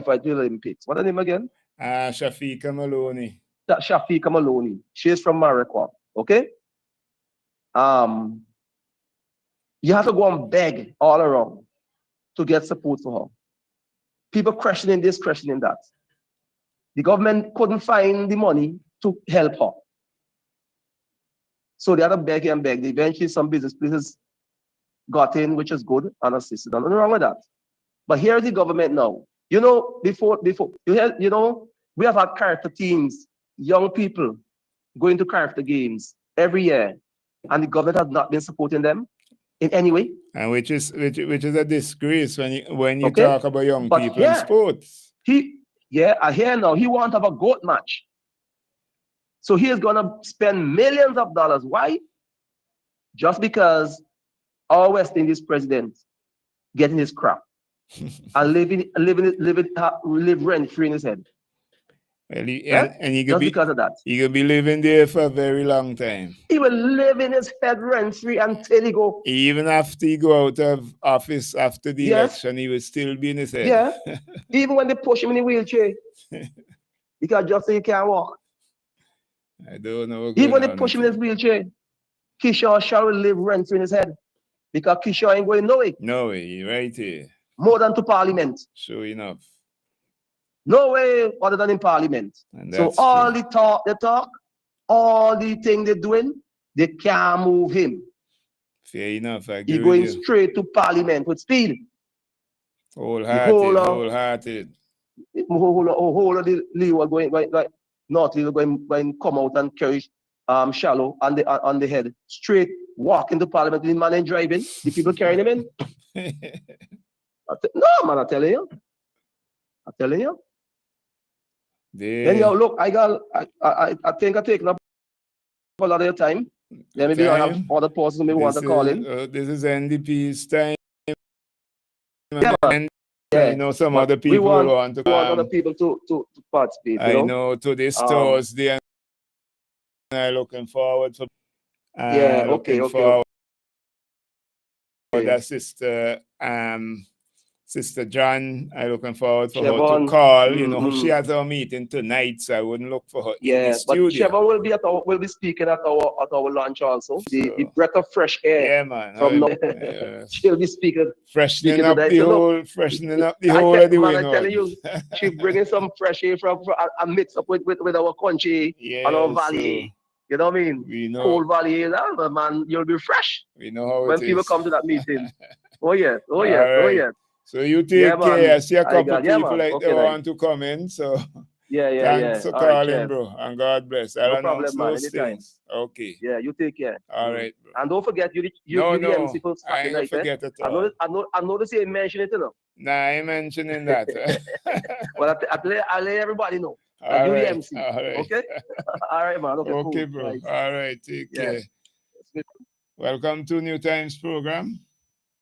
Speaker 18: qualified the Olympics. What's her name again?
Speaker 17: Shafika Maloney.
Speaker 18: Shafika Maloney. She is from Marikwa. Okay. You have to go and beg all around to get support for her. People questioning this, questioning that. The government couldn't find the money to help her. So they had to beg and beg. Eventually, some business places got in, which is good, and assisted. Nothing wrong with that. But here's the government now. You know, you know, we have had character teams, young people going to character games every year, and the government has not been supporting them in any way.
Speaker 17: And which is a disgrace when you talk about young people in sports.
Speaker 18: I hear now he wants to have a goat match. So he is gonna spend millions of dollars. Why? Just because our West Indies president getting his crap and live rent free in his head.
Speaker 17: Well, and he could
Speaker 18: just
Speaker 17: be,
Speaker 18: because of that.
Speaker 17: He could be living there for a very long time.
Speaker 18: He will live in his head rent free until he go.
Speaker 17: Even after he go out of office after the election, he will still be in his head.
Speaker 18: Yeah. Even when they push him in the wheelchair. Because just so he can't walk.
Speaker 17: I don't know.
Speaker 18: Even when they push him in his wheelchair, Kishore shall live rent free in his head. Because Kishore ain't going nowhere.
Speaker 17: No way, you're right here.
Speaker 18: More than to Parliament.
Speaker 17: Sure enough.
Speaker 18: No way other than in Parliament. So all the talk they talk, all the thing they're doing, they can't move him.
Speaker 17: Fair enough, I agree.
Speaker 18: He's going straight to Parliament with speed.
Speaker 17: Wholehearted.
Speaker 18: Whole of the Leo going North Leo going come out and carry shallow on the head. Straight walk into Parliament. The man ain't driving. The people carrying him in. No, man, I'm telling you. Then you look, I think I take up a lot of your time. Then maybe I have other persons who want to call in.
Speaker 17: This is NDP's time.
Speaker 18: Yeah,
Speaker 17: I know some other people want to come.
Speaker 18: We want other people to participate.
Speaker 17: I know to this Thursday, and I'm looking forward to. Looking forward. That sister Sister John, I'm looking forward for her
Speaker 18: Chevon,
Speaker 17: to call. You know, she has our meeting tonight, so I wouldn't look for her in the
Speaker 18: but
Speaker 17: studio.
Speaker 18: Chevon will be speaking at our lunch also. The breath of fresh air.
Speaker 17: Yeah, man.
Speaker 18: From now, she'll be speaking.
Speaker 17: Freshening up
Speaker 18: tonight.
Speaker 17: the
Speaker 18: So
Speaker 17: whole,
Speaker 18: look,
Speaker 17: freshening up the whole of the way.
Speaker 18: I'm telling you, she bringing some fresh air from and mix up with our country and our valley. You know what I mean?
Speaker 17: We know.
Speaker 18: Cold valley, man, you'll be fresh.
Speaker 17: We know how
Speaker 18: when
Speaker 17: it
Speaker 18: people
Speaker 17: is.
Speaker 18: come to that meeting. Oh yes,
Speaker 17: All right. So you take care. I see a couple people like they want to come in. So thanks for calling, bro. And God bless. I'll announce those things. Okay.
Speaker 18: Yeah, you take care.
Speaker 17: All right, bro.
Speaker 18: And don't forget, you the MC for Saturday night.
Speaker 17: Forget it all.
Speaker 18: I noticed you mention it, you know.
Speaker 17: Nah, I ain't mentioning that.
Speaker 18: Well, I'll let everybody know.
Speaker 17: All
Speaker 18: do
Speaker 17: right.
Speaker 18: the MC.
Speaker 17: All right.
Speaker 18: Okay? All right, man. Okay,
Speaker 17: okay,
Speaker 18: cool.
Speaker 17: bro.
Speaker 18: Nice.
Speaker 17: All right. Take care. Welcome to New Times program.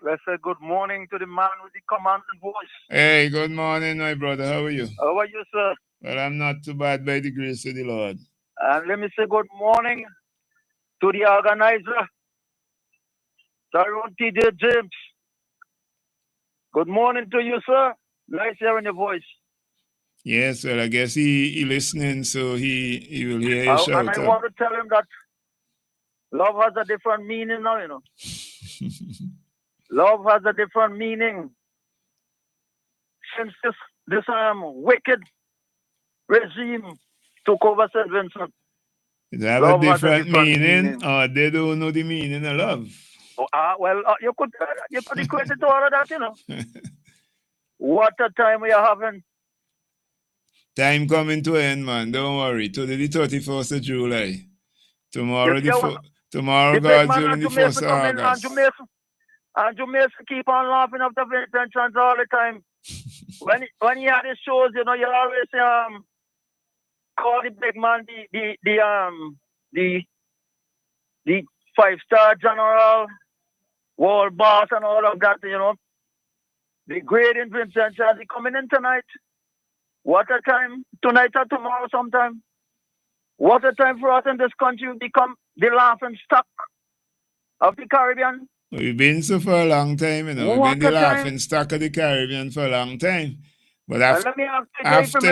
Speaker 19: Blessed good morning to the man with the commanding voice.
Speaker 17: Hey, good morning, my brother. How are you?
Speaker 19: How are you, sir?
Speaker 17: Well, I'm not too bad by the grace of the Lord.
Speaker 19: And let me say good morning to the organizer, Tyrone T.J. James. Good morning to you, sir. Nice hearing your voice.
Speaker 17: Yes, well, I guess he listening, so he will hear you shout
Speaker 19: And I want to tell him that love has a different meaning now, you know. Love has a different meaning. Since this wicked regime took over St. Vincent.
Speaker 17: It have a different meaning, or they don't know the meaning of love.
Speaker 19: You could equate it to all of that, you know. What a time we are having.
Speaker 17: Time coming to end, man. Don't worry. Today the 31st of July. Tomorrow tomorrow God's willing the 1st of August.
Speaker 19: Andrew Mason keep on laughing after intentions all the time. when he had his shows, you know, you always call the big man the 5-star general, world boss and all of that, you know. The great Vincent Chazzy coming in tonight. What a time. Tonight or tomorrow sometime. What a time for us in this country to become the laughing stock of the Caribbean.
Speaker 17: We've been so for a long time, you know. We've been the laughing stock of the Caribbean for a long time. But
Speaker 19: let me ask you,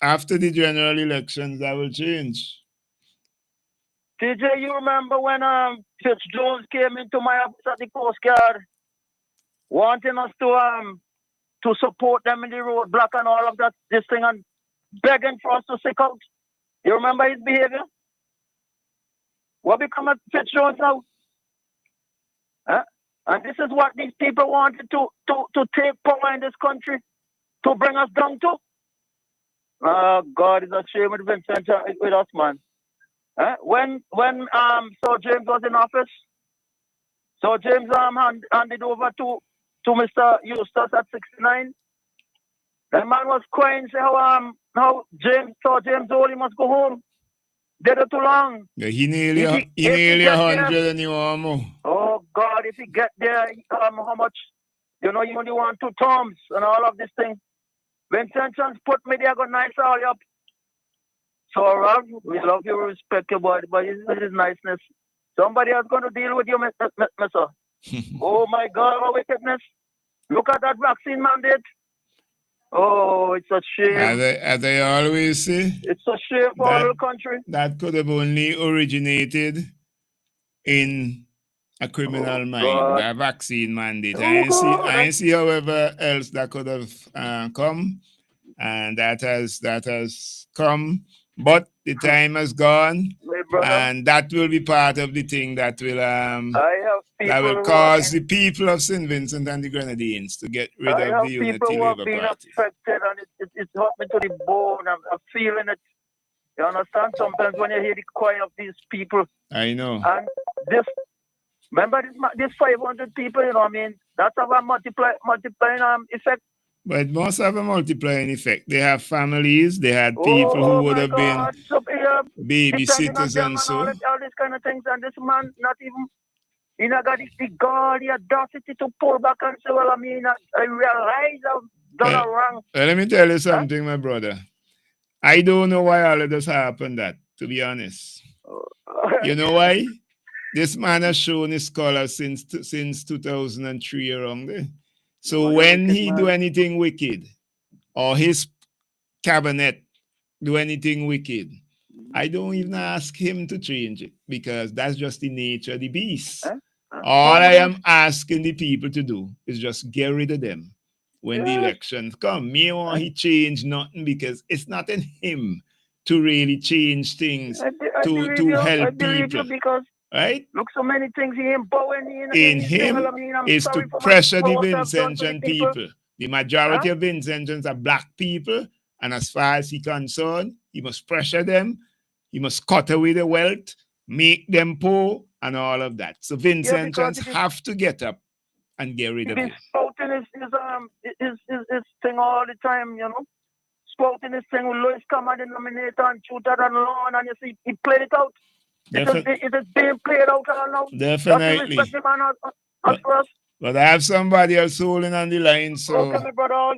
Speaker 17: after the general elections, that will change.
Speaker 19: TJ, you remember when Fitz Jones came into my office at the Coast Guard, wanting us to support them in the roadblock and all of that, this thing, and begging for us to stick out? You remember his behavior? What become of Fitz Jones now? Huh? And this is what these people wanted to take power in this country, to bring us down to. God is ashamed with Vincent with us, man. When Sir James was in office, Sir James handed over to Mr. Eustace at 69. The man was crying, say how Sir James told he must go home. Did it too long.
Speaker 17: Yeah, he nearly 100 and you want more.
Speaker 19: Oh God, if he get there, how much? You know, you only want 2 terms and all of this thing. Vincent Chance put me there, got nice all up. So Rob, we love you, respect you, but this is niceness. Somebody else going to deal with you, Mr. Oh my God, our wickedness. Look at that vaccine mandate. Oh, it's a shame.
Speaker 17: As I always say,
Speaker 19: it's a shame for our country.
Speaker 17: That could have only originated in a criminal mind, that vaccine mandate. I see however else that could have come, and that has come, but the time has gone, and that will be part of the thing that will cause the people of St. Vincent and the Grenadines to get rid of the Unity Labour Party.
Speaker 19: Affected, and it's hurt me to the bone. I'm feeling it. You understand? Sometimes when you hear the cry of these people,
Speaker 17: I know.
Speaker 19: And remember this 500 people, you know what I mean? That's have a multiplying effect.
Speaker 17: But it must have a multiplying effect. They have families, they had people who would have been babysitters and so.
Speaker 19: All these kind of things, and this man not even, he not got the gall, the audacity to pull back and say, well, I mean, I realize I've done a wrong.
Speaker 17: Let me tell you something, my brother. I don't know why all of this happened, to be honest. You know why? This man has shown his color since 2003 around there. So when he do anything wicked, or his cabinet do anything wicked, I don't even ask him to change it, because that's just the nature of the beast. All I am asking the people to do is just get rid of them when the elections come. Me want he change nothing, because it's not in him to really change things to help people.
Speaker 19: Because
Speaker 17: right?
Speaker 19: Look, so many things he empowering
Speaker 17: In him is to pressure the Vincentian people. The majority of Vincentians are black people, and as far as he's concerned, he must pressure them, he must cut away the wealth, make them poor, and all of that. So Vincentians have to get up and get rid of him.
Speaker 19: Spouting his thing all the time, you know. Spouting his thing with Louis Common, the denominator, and Shooter and Lawn, and you see, he played it out. It is being played out now.
Speaker 17: Definitely. But I have somebody else holding on the line, so
Speaker 19: okay, my brother,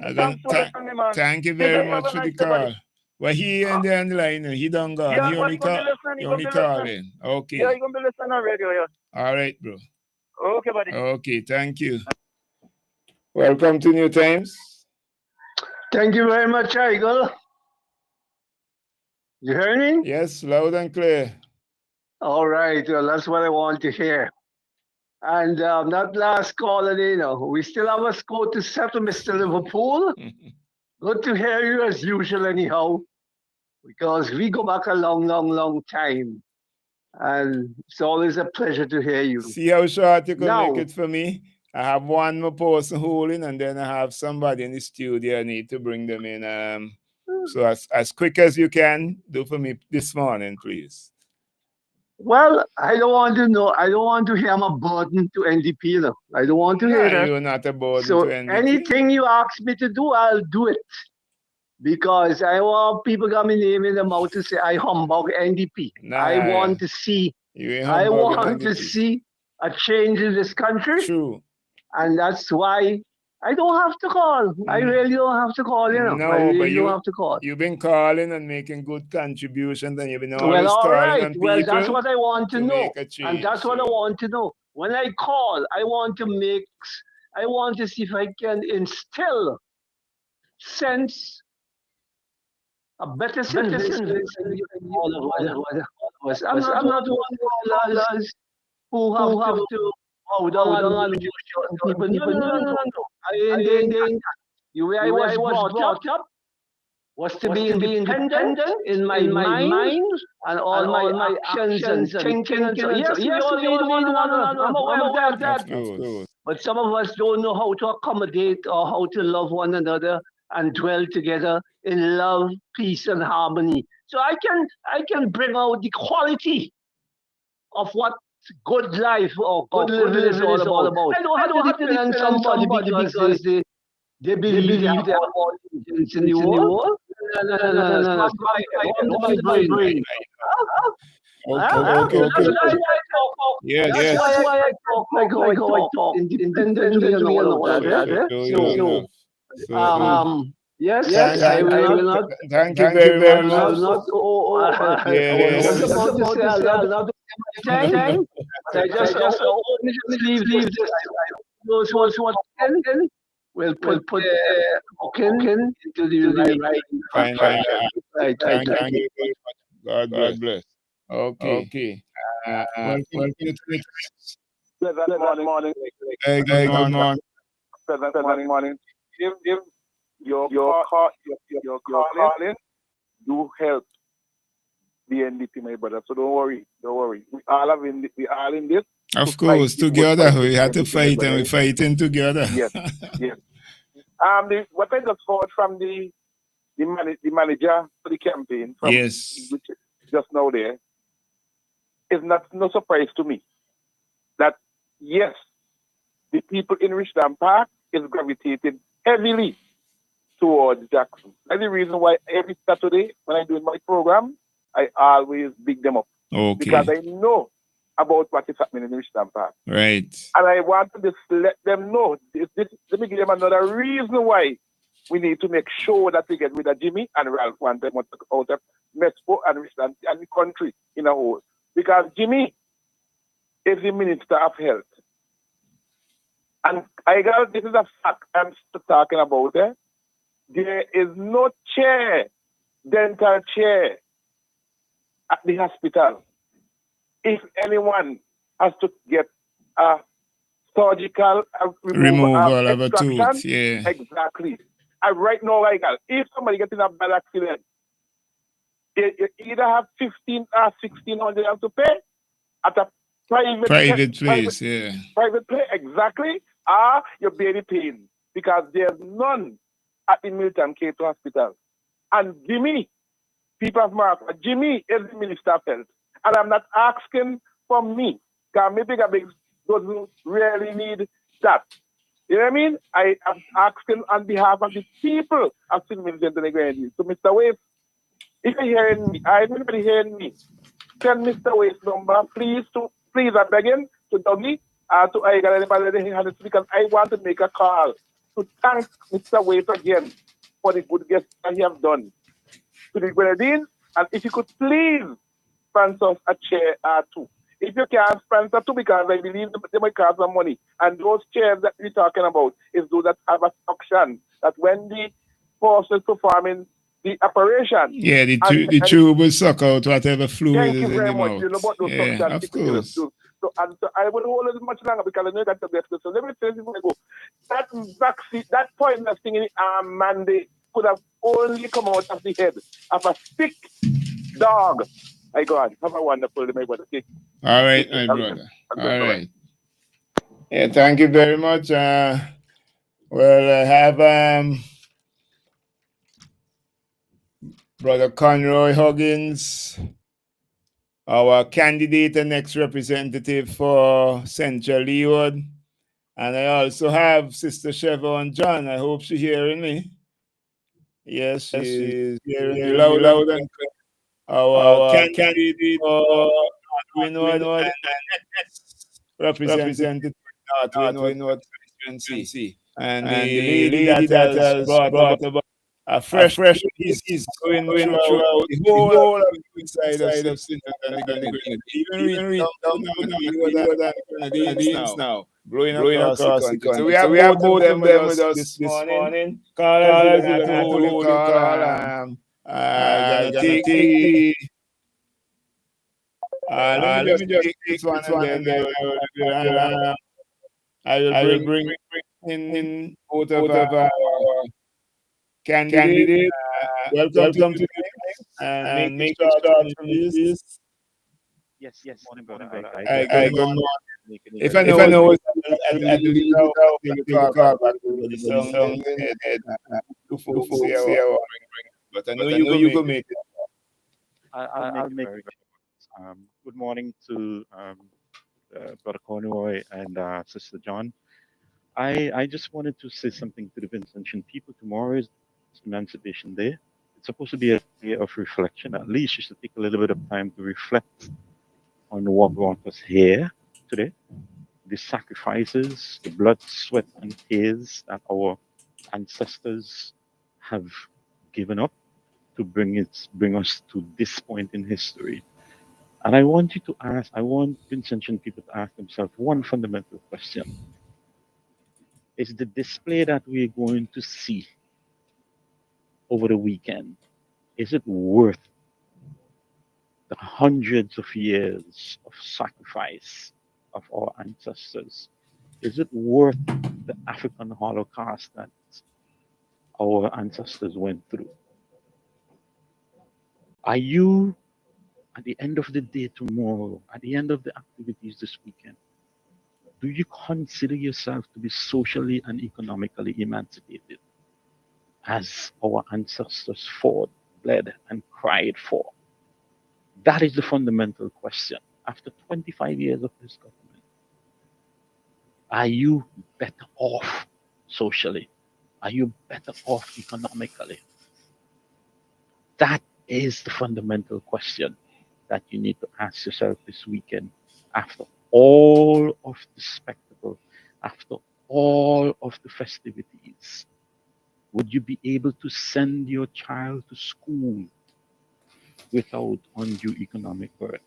Speaker 17: thank you very much for the call. Well, he on the line, he done gone.
Speaker 19: Yeah,
Speaker 17: he only calling. Okay.
Speaker 19: Yeah, you're going to be listening on radio, yeah.
Speaker 17: All right, bro.
Speaker 19: Okay, buddy.
Speaker 17: Okay, thank you. Welcome to New Times.
Speaker 20: Thank you very much, Eagle. You hear me?
Speaker 17: Yes, loud and clear.
Speaker 20: All right, well, that's what I want to hear. And that last call, you know, we still have a score to settle, Mr. Liverpool. Good to hear you as usual, anyhow, because we go back a long, long, long time. And it's always a pleasure to hear you.
Speaker 17: See how short you can make it for me? I have one more person holding, and then I have somebody in the studio. I need to bring them in. So as quick as you can, do for me this morning, please.
Speaker 20: Well, I don't want to know. I don't want to hear I'm a burden to NDP. You know. I don't want to hear that.
Speaker 17: You're not a burden
Speaker 20: so
Speaker 17: to NDP.
Speaker 20: Anything you ask me to do, I'll do it. Because I want people got me name in the mouth to say I humbug NDP. I want to see. I want to see a change in this country.
Speaker 17: True.
Speaker 20: And that's why I don't have to call. I really don't have to call, you know.
Speaker 17: No,
Speaker 20: I really
Speaker 17: but you
Speaker 20: don't have to call.
Speaker 17: You've been calling and making good contributions, and you've been always
Speaker 20: well, all
Speaker 17: calling
Speaker 20: right.
Speaker 17: on people.
Speaker 20: Well, that's what I want to know.
Speaker 17: And
Speaker 20: that's what I want to know. When I call, I want to see if I can instill sense, a better sense in all of us. I'm not one of those who have to people. No. The way I was brought up was to be independent in my mind and all my actions and thinking. Yes, we all need one another. I'm aware of that. But some of us don't know how to accommodate or how to love one another and dwell together in love, peace, and harmony. So I can bring out the quality of what good life or good living is all about. I don't have to depend on somebody because they believe they have all the intelligence in the world. No. My brain.
Speaker 17: Okay.
Speaker 20: That's why I talk like how I talk, independently and all of that. Yes, I will not.
Speaker 17: Thank you very much.
Speaker 20: I was about to say I will not time. I just leave this. Those who want to will put into the right.
Speaker 17: Thank you very much. God bless. Okay. Welcome to the
Speaker 19: Good morning.
Speaker 17: Good morning.
Speaker 19: If your calling do help the NDP, my brother. So don't worry. We all in this.
Speaker 17: Of course, together we have to fight, and we're fighting together.
Speaker 19: Yes. What I just heard from the manager for the campaign, which is just now there, is no surprise to me. That yes, the people in Richland Park is gravitating heavily towards Jackson. That's the reason why every Saturday when I do my program, I always big them up.
Speaker 17: Okay.
Speaker 19: Because I know about what is happening in Richland Park.
Speaker 17: Right.
Speaker 19: And I want to just let them know. Let me give them another reason why we need to make sure that we get rid of Jimmy and Ralph want them out of Mespo and Richland and the country in a whole. Because Jimmy is the Minister of Health.
Speaker 21: And I got this is a fact I'm talking about. There is no chair, dental chair at the hospital. If anyone has to get a surgical
Speaker 17: removal of a
Speaker 21: extraction,
Speaker 17: tooth, yeah.
Speaker 21: Exactly. And right now, like, if somebody gets in a bad accident, you either have 15 or 1,600 to pay at a private
Speaker 17: place, yeah.
Speaker 21: Private place, exactly. Or you're barely paying because there's none at the Milton K2 Hospital. And Jimmy, people of Martha, Jimmy is the Minister of Health. And I'm not asking for me, because maybe doesn't really need that. You know what I mean? I am asking on behalf of the people of St. Vincent and the Grenadines. So, Mr. Waste, if you're hearing me, anybody hearing me, send Mr. Waste number, please, I'm begging, to Dougie, to anybody that has it, because I want to make a call to thank Mr. Waste again for the good guest that he has done to the Grenadines. And if you could please sponsor a chair or two. If you can't sponsor two, because I believe they might cost some money. And those chairs that we're talking about is those that have a suction, that when the force is performing the operation.
Speaker 17: Yeah, the tube will suck out whatever fluid is in the mouth.
Speaker 21: Thank you very much. You know about those suction.
Speaker 17: Of course.
Speaker 21: So I would hold it much longer because I know that the best. So let me tell you before I go. That vaccine, that poisonous thing in the arm mandate could have only come out of the head of a sick dog. My God, have a wonderful day, my brother.
Speaker 17: All right, my brother. All right. Yeah, thank you very much. Well, I have Brother Conroy Huggins, our candidate and next representative for Central Leeward. And I also have Sister Chevron John. I hope she's hearing me. Yes, she's hearing me loud and clear. Our candidate for North Windward and representative North Windward constituency. And the lady that has brought about a fresh is going through the whole of the side of Simpson and the Grenadines. Even reach down to the Grenadines now, blowing across the country. So we have both of them with us this morning. Carl, as you hold your call, gonna take the let me just take this one and then I will bring in both of our candidates. Welcome to the and make sure that please.
Speaker 22: Yes, morning, brother.
Speaker 17: Good morning. If I know it, I'll leave it out. Take a call back to the song. Two folks here. But I know you go make it.
Speaker 22: I'll make it. Good morning to Brother Conroy and Sister John. I just wanted to say something to the Vincentian people. Tomorrow is Emancipation Day. It's supposed to be a day of reflection. At least you should take a little bit of time to reflect on what brought us here today, the sacrifices, the blood, sweat, and tears that our ancestors have given up to bring us to this point in history. And I want Vincentian people to ask themselves one fundamental question. Is the display that we're going to see over the weekend, is it worth the hundreds of years of sacrifice of our ancestors? Is it worth the African Holocaust that our ancestors went through? Are you, at the end of the day tomorrow, at the end of the activities this weekend, do you consider yourself to be socially and economically emancipated as our ancestors fought, bled, and cried for? That is the fundamental question. After 25 years of this government, are you better off socially? Are you better off economically? That is the fundamental question that you need to ask yourself this weekend. After all of the spectacle, after all of the festivities, would you be able to send your child to school without undue economic burden?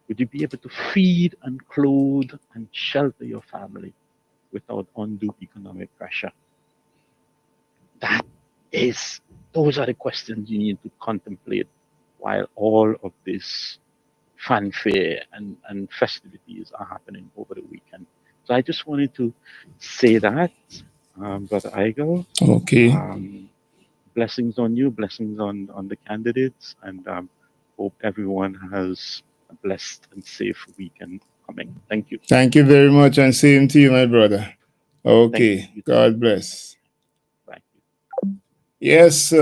Speaker 22: Would you be able to feed and clothe and shelter your family without undue economic pressure? Those are the questions you need to contemplate while all of this fanfare and festivities are happening over the weekend. So I just wanted to say that, Brother Igel.
Speaker 17: Okay.
Speaker 22: Blessings on you, blessings on the candidates, and hope everyone has a blessed and safe weekend coming. Thank you.
Speaker 17: Thank you very much, and same to you, my brother. Okay. God bless.
Speaker 22: Bye.
Speaker 17: Yes,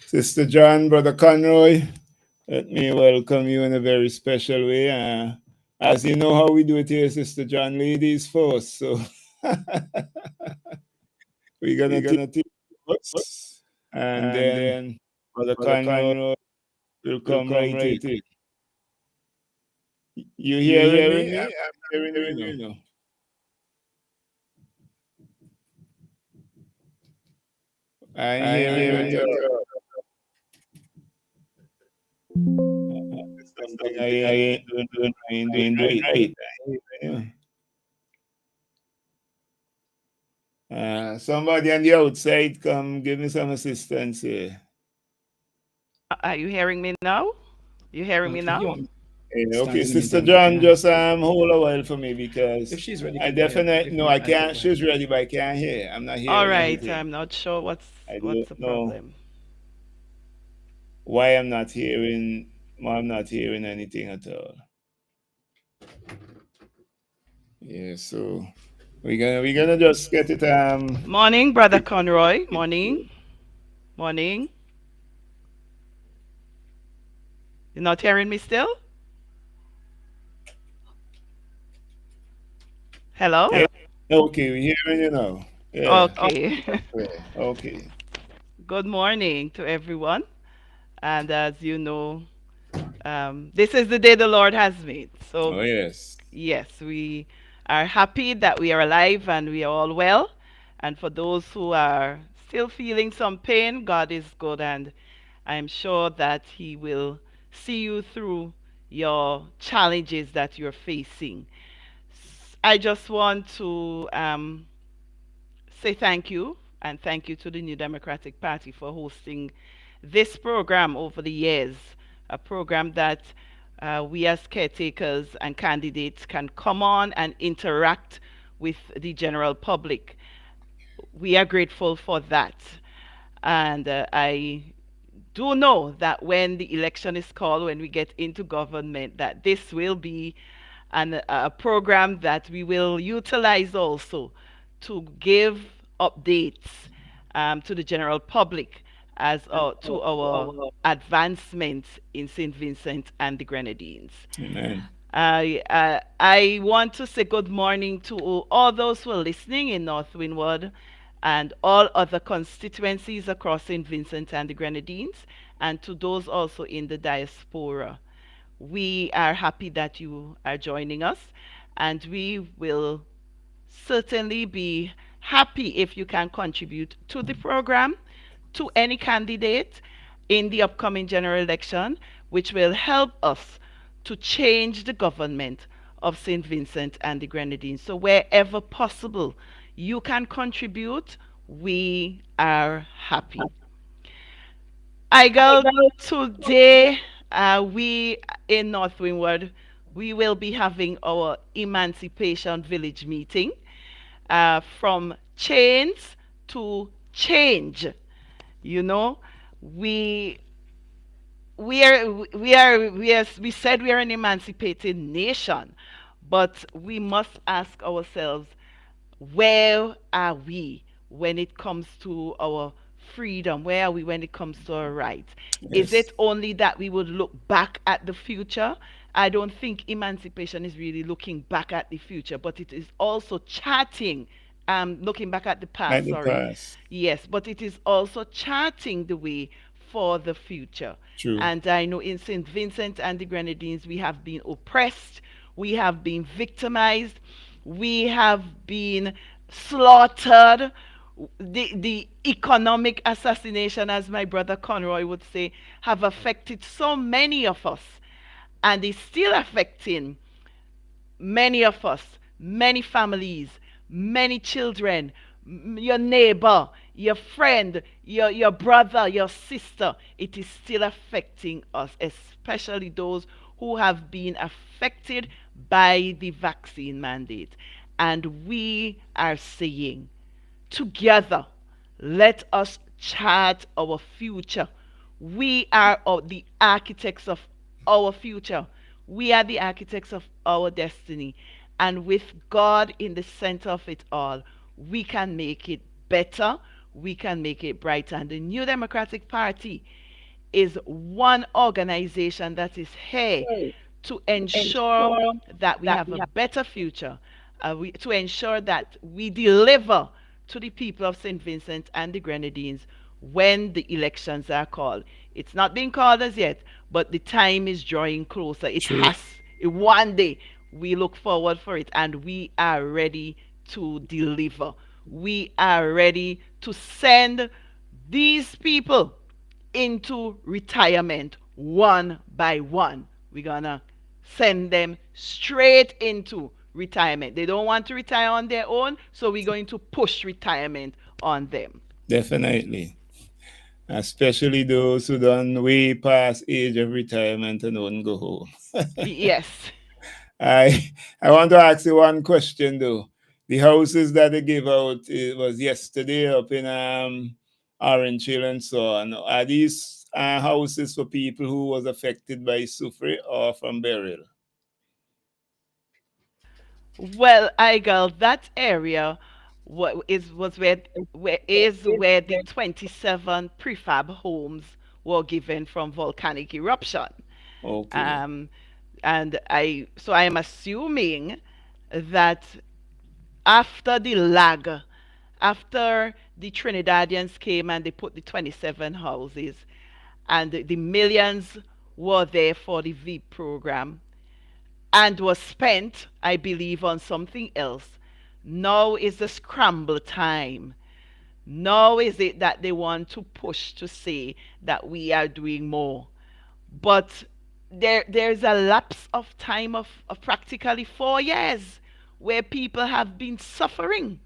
Speaker 17: Sister John, Brother Conroy, let me welcome you in a very special way. As you know how we do it here, Sister John, ladies first. So we're going to take first, and then Brother Conroy will come right in. You hearing me? I'm hearing you now. I'm hearing you. Something I ain't doing right. Somebody on the outside, come give me some assistance here.
Speaker 1: Are you hearing me now? You hearing me now?
Speaker 17: Okay, Sister John, just hold a while for me because
Speaker 3: if she's ready,
Speaker 17: I definitely I can't. She's ready, but I can't hear. I'm not hearing.
Speaker 1: All right,
Speaker 17: anything.
Speaker 1: I'm not sure what's the problem.
Speaker 17: Why I'm not hearing? I'm not hearing anything at all. Yeah, so we're gonna just get it.
Speaker 1: Morning, Brother Conroy. Morning. You're not hearing me still? Hello?
Speaker 17: Yeah. Okay, we're hearing you now. Yeah.
Speaker 1: Okay.
Speaker 17: Okay.
Speaker 1: Good morning to everyone. And as you know, this is the day the Lord has made. So, yes, we are happy that we are alive and we are all well. And for those who are still feeling some pain, God is good, and I'm sure that He will see you through your challenges that you're facing. I just want to say thank you, and thank you to the New Democratic Party for hosting this program over the years, a program that we as caretakers and candidates can come on and interact with the general public. We are grateful for that. And I do know that when the election is called, when we get into government, that this will be a program that we will utilize also to give updates to the general public as to our advancements in St. Vincent and the Grenadines.
Speaker 17: Amen.
Speaker 1: I want to say good morning to all those who are listening in North Windward and all other constituencies across St. Vincent and the Grenadines, and to those also in the diaspora. We are happy that you are joining us, and we will certainly be happy if you can contribute to the program, to any candidate in the upcoming general election, which will help us to change the government of St. Vincent and the Grenadines. So wherever possible, you can contribute. We are happy. Today, we in North Windward, we will be having our Emancipation Village meeting from chains to change. You know, we said we are an emancipated nation, but we must ask ourselves, where are we when it comes to our freedom? Where are we when it comes to our rights? Is it only that we would look back at the future? I don't think emancipation is really looking back at the future, but it is also charting, looking back at the past, Yes, but it is also charting the way for the future.
Speaker 17: True.
Speaker 1: And I know in St. Vincent and the Grenadines, we have been oppressed, we have been victimized, we have been slaughtered. The economic assassination, as my brother Conroy would say, have affected so many of us, and is still affecting many of us, many families, many children, your neighbor, your friend, your brother, your sister, it is still affecting us, especially those who have been affected by the vaccine mandate. And we are saying, together, let us chart our future. We are the architects of our future. We are the architects of our destiny. And with God in the center of it all, we can make it better. We can make it brighter. And the New Democratic Party is one organization that is here to ensure that we have a better future, to ensure that we deliver to the people of St. Vincent and the Grenadines when the elections are called. It's not being called as yet, but the time is drawing closer. It
Speaker 17: True.
Speaker 1: has. One day we look forward for it, and we are ready to deliver. We are ready to send these people into retirement one by one. We're gonna send them straight into retirement. They don't want to retire on their own, so we're going to push retirement on them.
Speaker 17: Definitely. Especially those who done way past age of retirement and won't go home.
Speaker 1: Yes.
Speaker 17: I want to ask you one question though. The houses that they gave out, it was yesterday up in Orange Hill and so on. Are these houses for people who was affected by Sufre or from burial?
Speaker 1: Well, Igel, that area was where the 27 prefab homes were given from volcanic eruption.
Speaker 17: Okay.
Speaker 1: And I am assuming that after the lag, after the Trinidadians came and they put the 27 houses, and the millions were there for the VEEP program, and was spent, I believe, on something else. Now is the scramble time. Now is it that they want to push to say that we are doing more. But there's a lapse of time of practically 4 years where people have been suffering.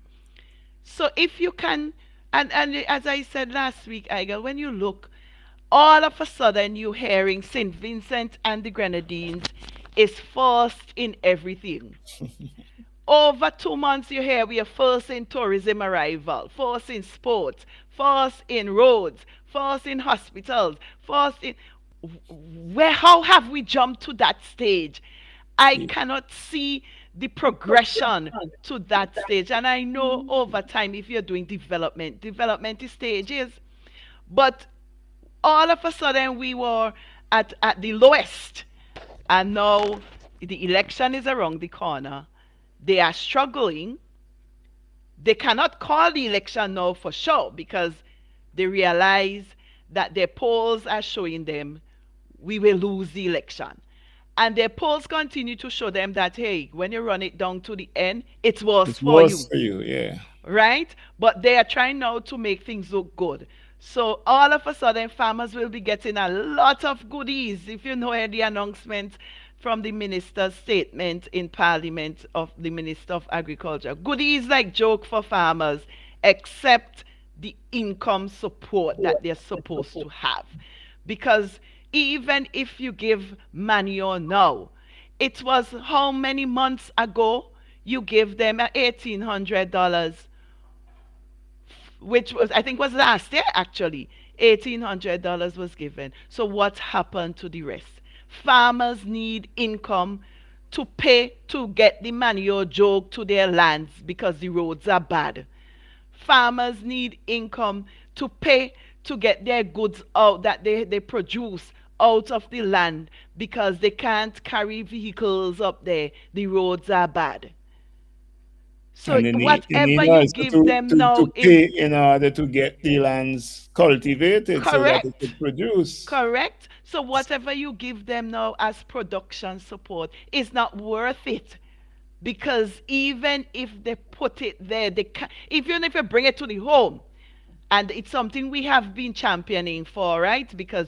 Speaker 1: So if you can, and as I said last week, Igel, when you look, all of a sudden you're hearing St. Vincent and the Grenadines is first in everything. Over 2 months you hear we are first in tourism arrival, first in sports, first in roads, first in hospitals, first in how have we jumped to that stage? I cannot see the progression to that stage. And I know over time, if you're doing development is stages. But all of a sudden we were at the lowest. And now the election is around the corner. They are struggling. They cannot call the election now for sure because they realize that their polls are showing them we will lose the election. And their polls continue to show them that, hey, when you run it down to the end, it's worse for you.
Speaker 17: For you, yeah.
Speaker 1: Right? But they are trying now to make things look good. So all of a sudden, farmers will be getting a lot of goodies. If you know the announcement from the minister's statement in Parliament of the Minister of Agriculture, goodies like joke for farmers, except the income support that they're supposed to have. Because even if you give manure now, it was how many months ago you give them $1,800, which was, I think was last year actually. $1,800 was given. So what happened to the rest? Farmers need income to pay to get the manure joke to their lands because the roads are bad. Farmers need income to pay to get their goods out that they produce out of the land because they can't carry vehicles up there. The roads are bad. So whatever you give them now
Speaker 17: to pay in order to get the lands cultivated so that it could produce.
Speaker 1: Correct. So whatever you give them now as production support is not worth it. Because even if they put it there, even if you bring it to the home, and it's something we have been championing for, right? Because,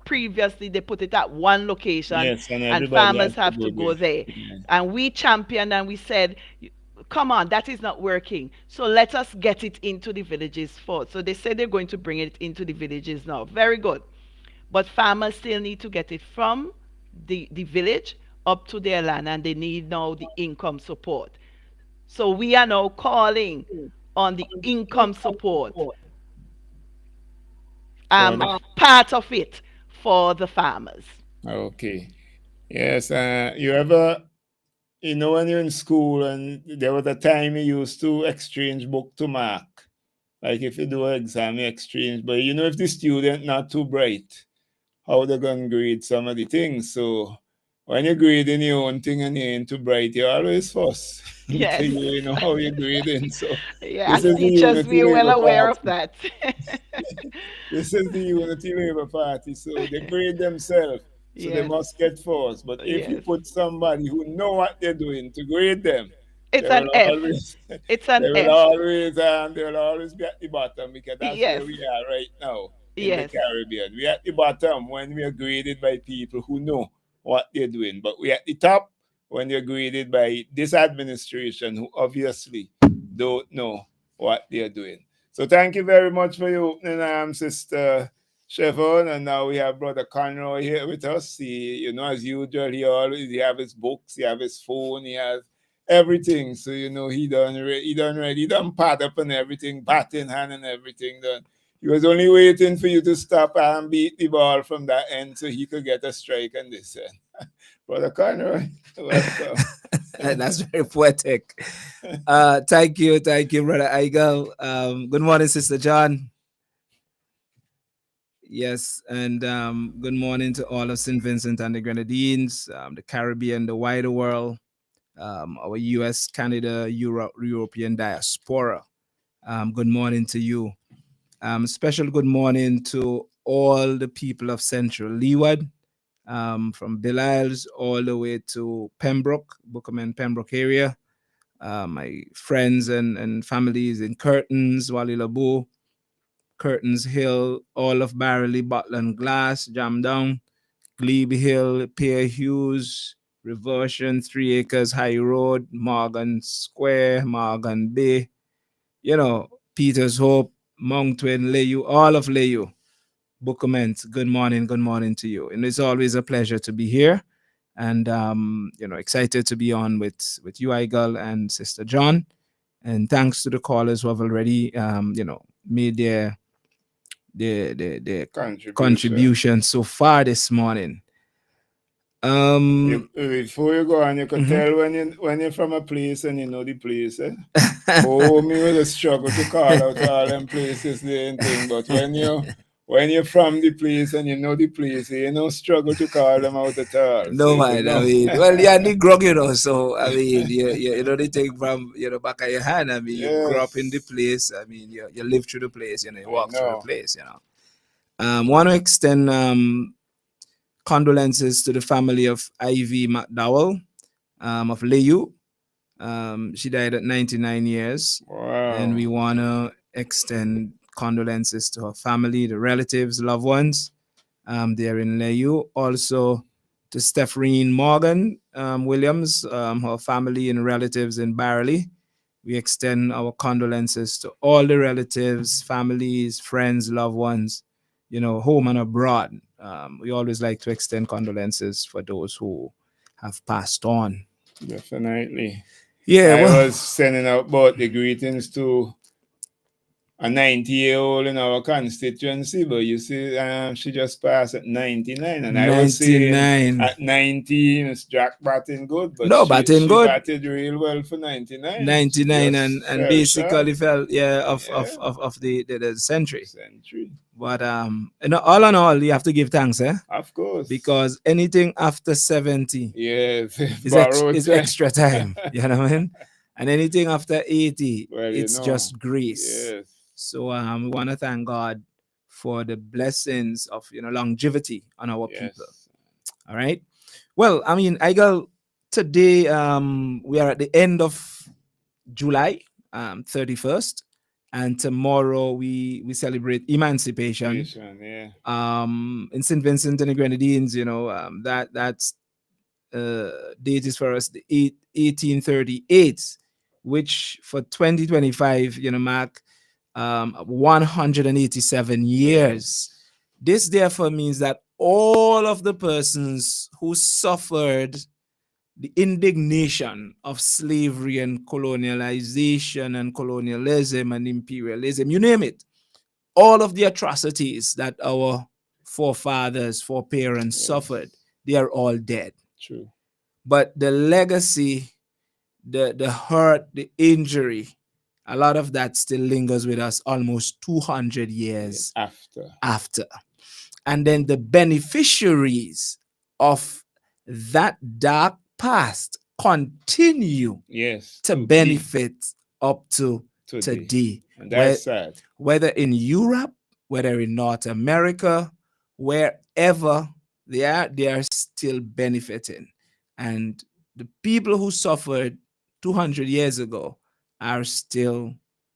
Speaker 1: previously they put it at one location,
Speaker 17: yes,
Speaker 1: and farmers have to go there. Yeah. And we championed and we said, come on, that is not working. So let us get it into the villages first. So they say they're going to bring it into the villages now. Very good. But farmers still need to get it from the village up to their land, and they need now the income support. So we are now calling on the income support, part of it for the farmers.
Speaker 17: Okay. Yes. You ever, when you're in school and there was a time you used to exchange book to mark. Like if you do an exam, you exchange. But if the student not too bright, how they going to grade some of the things. So when you're grading your own thing and you ain't too bright, you always fuss.
Speaker 1: Yes.
Speaker 17: Because you know how you're grading. So
Speaker 1: yeah,
Speaker 17: this
Speaker 1: as
Speaker 17: is the
Speaker 1: teachers,
Speaker 17: Unity
Speaker 1: we're well
Speaker 17: Labour
Speaker 1: aware of
Speaker 17: Party.
Speaker 1: that.
Speaker 17: This is the Unity Labour Party. So they grade themselves. So they
Speaker 1: Yes.
Speaker 17: must get first. But if you
Speaker 1: Yes.
Speaker 17: put somebody who know what they're doing to grade them,
Speaker 1: It's
Speaker 17: they
Speaker 1: an
Speaker 17: will
Speaker 1: F.
Speaker 17: always
Speaker 1: It's an
Speaker 17: they will
Speaker 1: F.
Speaker 17: always be at the bottom, because that's
Speaker 1: Yes.
Speaker 17: where we are right now in the
Speaker 1: Yes.
Speaker 17: Caribbean. We're at the bottom when we are graded by people who know what they're doing. But we're at the top when you're graded by this administration, who obviously don't know what they're doing. So thank you very much for your opening, Sister Chevron. And now we have Brother Conroy here with us. He, as usual, he have his books, he have his phone, he has everything. So he done pat up and everything, bat in hand and everything done. He was only waiting for you to stop and beat the ball from that end so he could get a strike on this end. Brother Conroy, welcome.
Speaker 3: That's very poetic. Thank you, Brother Eigel. Good morning, Sister John. Yes, and good morning to all of St. Vincent and the Grenadines, the Caribbean, the wider world, our U.S., Canada, European diaspora. Good morning to you. Special good morning to all the people of Central Leeward, from Bill Isles all the way to Pembroke, Bookham and Pembroke area. My friends and families in Curtains, Walilabu, Curtains Hill, all of Barley, Butland Glass, Jam Down, Glebe Hill, Pierre Hughes, Reversion, 3 Acres High Road, Morgan Square, Morgan Bay, Peters Hope, Mount Twin, Layu, all of Layu. Bookament, good morning to you. And it's always a pleasure to be here. And excited to be on with you, Igel, and Sister John. And thanks to the callers who have already made their contribution so far this morning.
Speaker 17: Before you go on, you could tell when you're from a place and you know the place. Oh, me with a struggle to call out all them places there and thing. But when you're from the place and you know the place, you no struggle to call them out at all.
Speaker 3: No, man. I mean, well, you're the grog, so I mean, you know the thing from back of your hand. I mean, you grew up in the place. I mean, you live through the place. You walk through the place. Want to extend condolences to the family of Ivy McDowell of Layu. She died at 99 years.
Speaker 17: Wow.
Speaker 3: And we want to extend condolences to her family, the relatives, loved ones there in Layu. Also to Stephanie Morgan Williams, her family and relatives in Barley. We extend our condolences to all the relatives, families, friends, loved ones, home and abroad. We always like to extend condolences for those who have passed on.
Speaker 17: Definitely.
Speaker 3: Yeah,
Speaker 17: I was sending out both the greetings to a 90-year-old in our constituency, but you see, she just passed at 99, and 99. I was saying at 90, Miss Jack batting good, but she batted real well for 99.
Speaker 3: 99 and basically felt of the century. But all in all, you have to give thanks,
Speaker 17: Of course.
Speaker 3: Because anything after 70 is extra time. You know what I mean? And anything after 80, it's just grace.
Speaker 17: Yes.
Speaker 3: So we want to thank God for the blessings of longevity on our people. All right. Well, I mean, today we are at the end of July 31st, and tomorrow we celebrate Emancipation. In St. Vincent and the Grenadines, that's date is for us the 1838. which for 2025, mark 187 years. This therefore means that all of the persons who suffered the indignation of slavery and colonialization and colonialism and imperialism, you name it, all of the atrocities that our forefathers, foreparents suffered, they are all dead.
Speaker 17: True.
Speaker 3: But the legacy, the hurt, the injury, a lot of that still lingers with us almost 200 years after. And then the beneficiaries of that dark past continue to benefit up to today.
Speaker 17: And that's sad.
Speaker 3: Whether in Europe, whether in North America, wherever they are still benefiting. And the people who suffered 200 years ago are still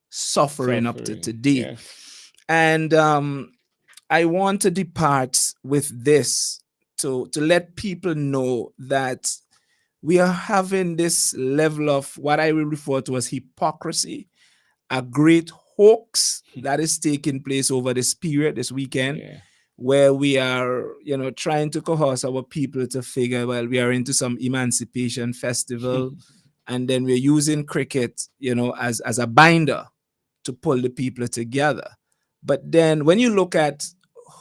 Speaker 3: suffering up to today.
Speaker 17: Yes.
Speaker 3: And I want to depart with this to let people know that we are having this level of what I will refer to as hypocrisy, a great hoax that is taking place over this period, this weekend, where we are, trying to coerce our people to figure, well, we are into some emancipation festival, and then we're using cricket, as a binder to pull the people together. But then when you look at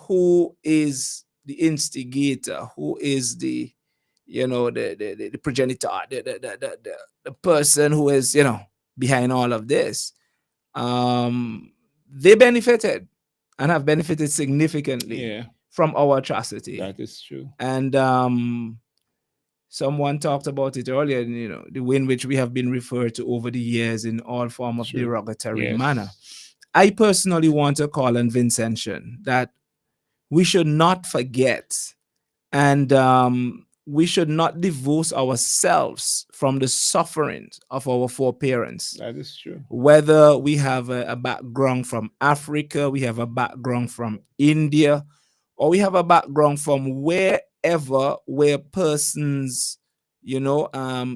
Speaker 3: who is the instigator, who is the progenitor, the person who is, behind all of this, they benefited and have benefited significantly from our atrocity.
Speaker 17: That is true.
Speaker 3: And someone talked about it earlier, the way in which we have been referred to over the years in all form of derogatory manner. I personally want to call on Vincentian that we should not forget, and we should not divorce ourselves from the sufferings of our foreparents.
Speaker 17: That is true.
Speaker 3: Whether we have a background from Africa, we have a background from India, or we have a background from wherever where persons,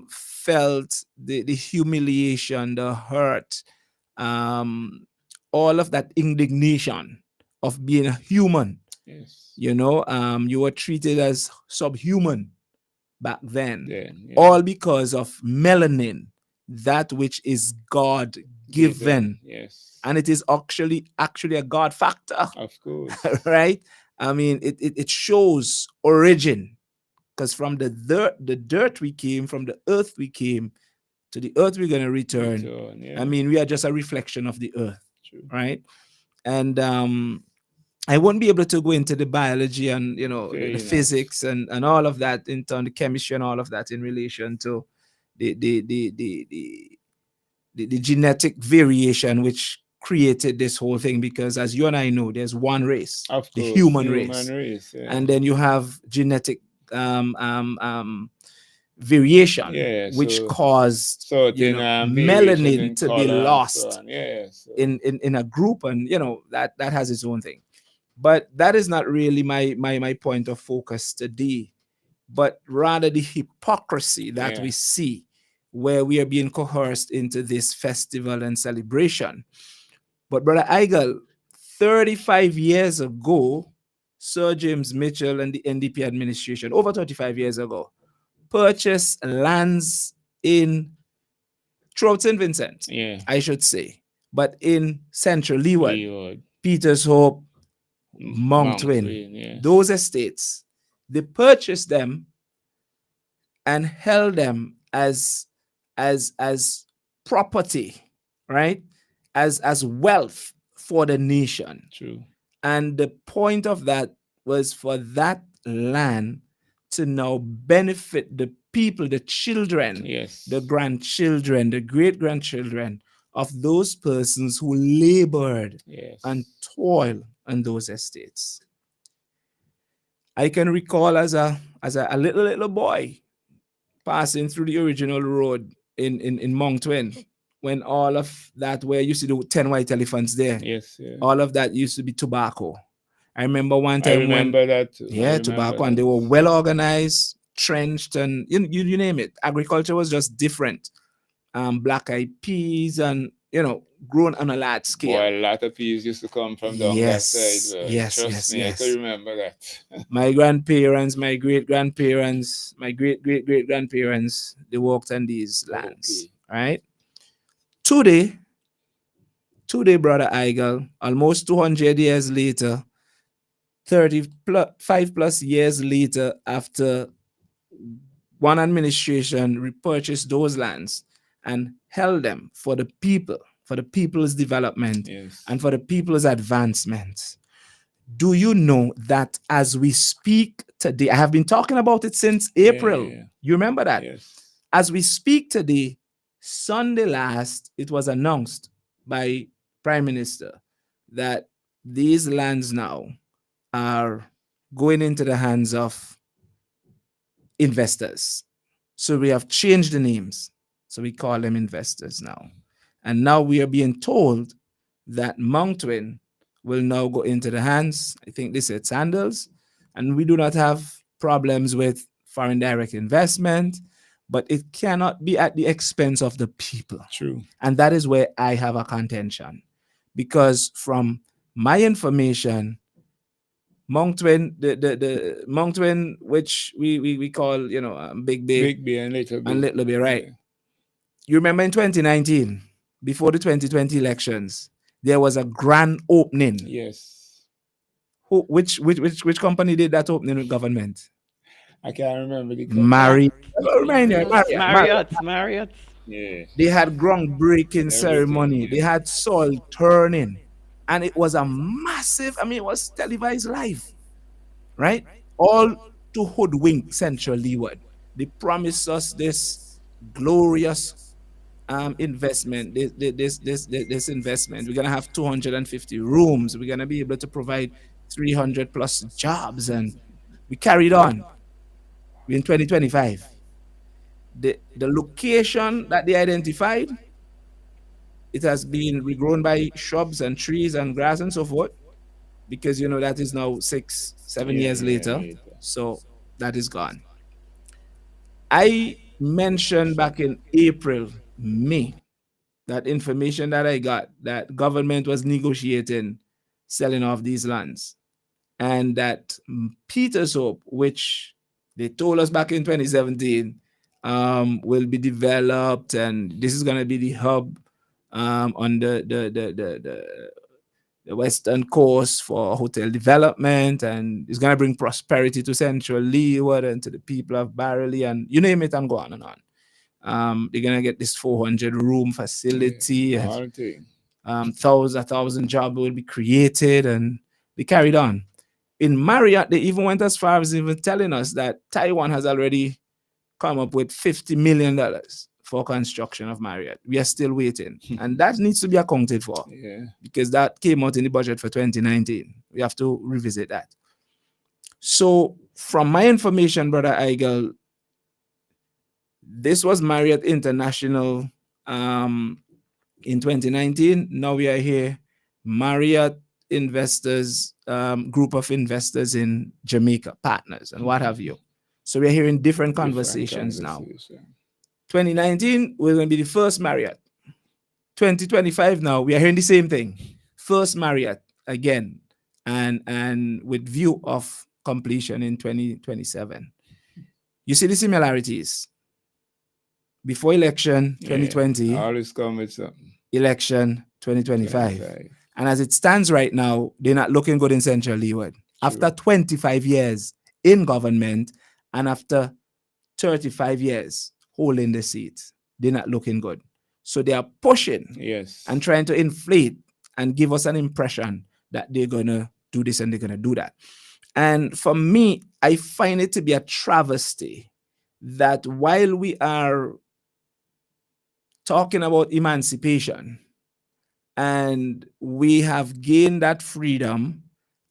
Speaker 3: felt the humiliation, the hurt, all of that indignation of being a human.
Speaker 17: Yes.
Speaker 3: You were treated as subhuman back then, all because of melanin, that which is God given.
Speaker 17: Yes.
Speaker 3: And it is actually a God factor.
Speaker 17: Of course.
Speaker 3: Right? I mean, it shows origin, because from the dirt we came, from the earth we came, to the earth we're going to return. I mean, we are just a reflection of the earth.
Speaker 17: True.
Speaker 3: Right? And I won't be able to go into the biology and the physics and all of that, into the chemistry and all of that in relation to the genetic variation which created this whole thing, because as you and I know, there's one race, the human race. And then you have genetic variation, which caused melanin to be lost in a group, and that has its own thing. But that is not really my point of focus today, but rather the hypocrisy that we see, where we are being coerced into this festival and celebration. But Brother Eigel, 35 years ago, Sir James Mitchell and the NDP administration, over 35 years ago, purchased lands throughout St. Vincent, I should say, but in Central Leeward, Peters Hope, Mount Twin, those estates, they purchased them and held them as property, right? As wealth for the nation.
Speaker 17: True.
Speaker 3: And the point of that was for that land to now benefit the people, the children, the grandchildren, the great-grandchildren of those persons who labored and toiled on those estates. I can recall as a little boy passing through the original road in Mount Twin, when all of that, where you see the 10 white elephants there, all of that used to be tobacco. I remember one time
Speaker 17: that too.
Speaker 3: Tobacco, and they were well organized, trenched, and you name it. Agriculture was just different. black eyed peas, and grown on a large scale.
Speaker 17: Boy, a lot of peas used to come from down that side. Trust me, I can remember that.
Speaker 3: My grandparents, my great grandparents, my great great great grandparents, they worked on these lands. Right? Today, Brother Eigel, almost 200 years later, 35 plus years later, after one administration repurchased those lands and held them for the people, for the people's development, and for the people's advancement. Do you know that as we speak today, I have been talking about it since April. You remember that? As we speak today, Sunday last, it was announced by Prime Minister that these lands now are going into the hands of investors. So we have changed the names. So we call them investors now. And now we are being told that Mountain will now go into the hands, I think they said Sandals, and we do not have problems with foreign direct investment, but it cannot be at the expense of the people.
Speaker 17: True.
Speaker 3: And that is where I have a contention. Because from my information, Mountain, the Mountain, which we call, Big Bay
Speaker 17: and Little Bay.
Speaker 3: Right? Yeah. You remember in 2019, before the 2020 elections, there was a grand opening.
Speaker 17: Yes.
Speaker 3: Which company did that opening with government?
Speaker 17: I can't remember the company.
Speaker 1: Marriott.
Speaker 17: Yeah.
Speaker 3: They had groundbreaking ceremony. They had soil turning. And it was a massive, it was televised live. Right? All to hoodwink Central Leeward. They promised us this glorious investment, this investment. We're gonna have 250 rooms. We're gonna be able to provide 300 plus jobs, and we carried on. We're in 2025. The location that they identified, it has been regrown by shrubs and trees and grass and so forth, because that is now 6-7 years later. So that is gone. I mentioned back in April, May, that information that I got, that government was negotiating selling off these lands, and that Peters Hope, which they told us back in 2017, will be developed, and this is going to be the hub on the western coast for hotel development, and it's going to bring prosperity to Central Leeward and to the people of Barely, and you name it, and go on and on. They're going to get this 400 room facility, and 1,000 jobs will be created, and they carried on. In Marriott, they even went as far as even telling us that Taiwan has already come up with $50 million for construction of Marriott. We are still waiting. And that needs to be accounted for.
Speaker 17: Yeah.
Speaker 3: Because that came out in the budget for 2019. We have to revisit that. So from my information, Brother Eigel, this was Marriott International in 2019. Now we are here. Marriott investors, group of investors in Jamaica, partners, and what have you. So we're hearing different conversations now. 2019, we're going to be the first Marriott. 2025 now, we are hearing the same thing. First Marriott again, and with view of completion in 2027. You see the similarities. Before election, 2020.
Speaker 17: Always come with something.
Speaker 3: Election, 2025. And as it stands right now, they're not looking good in Central Leeward. After 25 years in government and after 35 years holding the seat, they're not looking good. So they are pushing and trying to inflate and give us an impression that they're going to do this and they're going to do that. And for me, I find it to be a travesty that while we are talking about emancipation and we have gained that freedom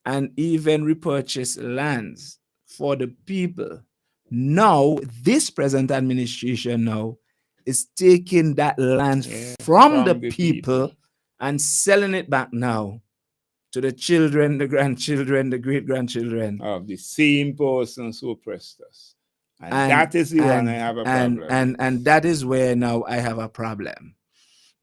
Speaker 3: and even repurchased lands for the people, now this present administration now is taking that land from the people and selling it back now to the children, the grandchildren, the great-grandchildren
Speaker 17: of the same persons who oppressed us. And that is the one I have a problem with.
Speaker 3: And that is where now I have a problem.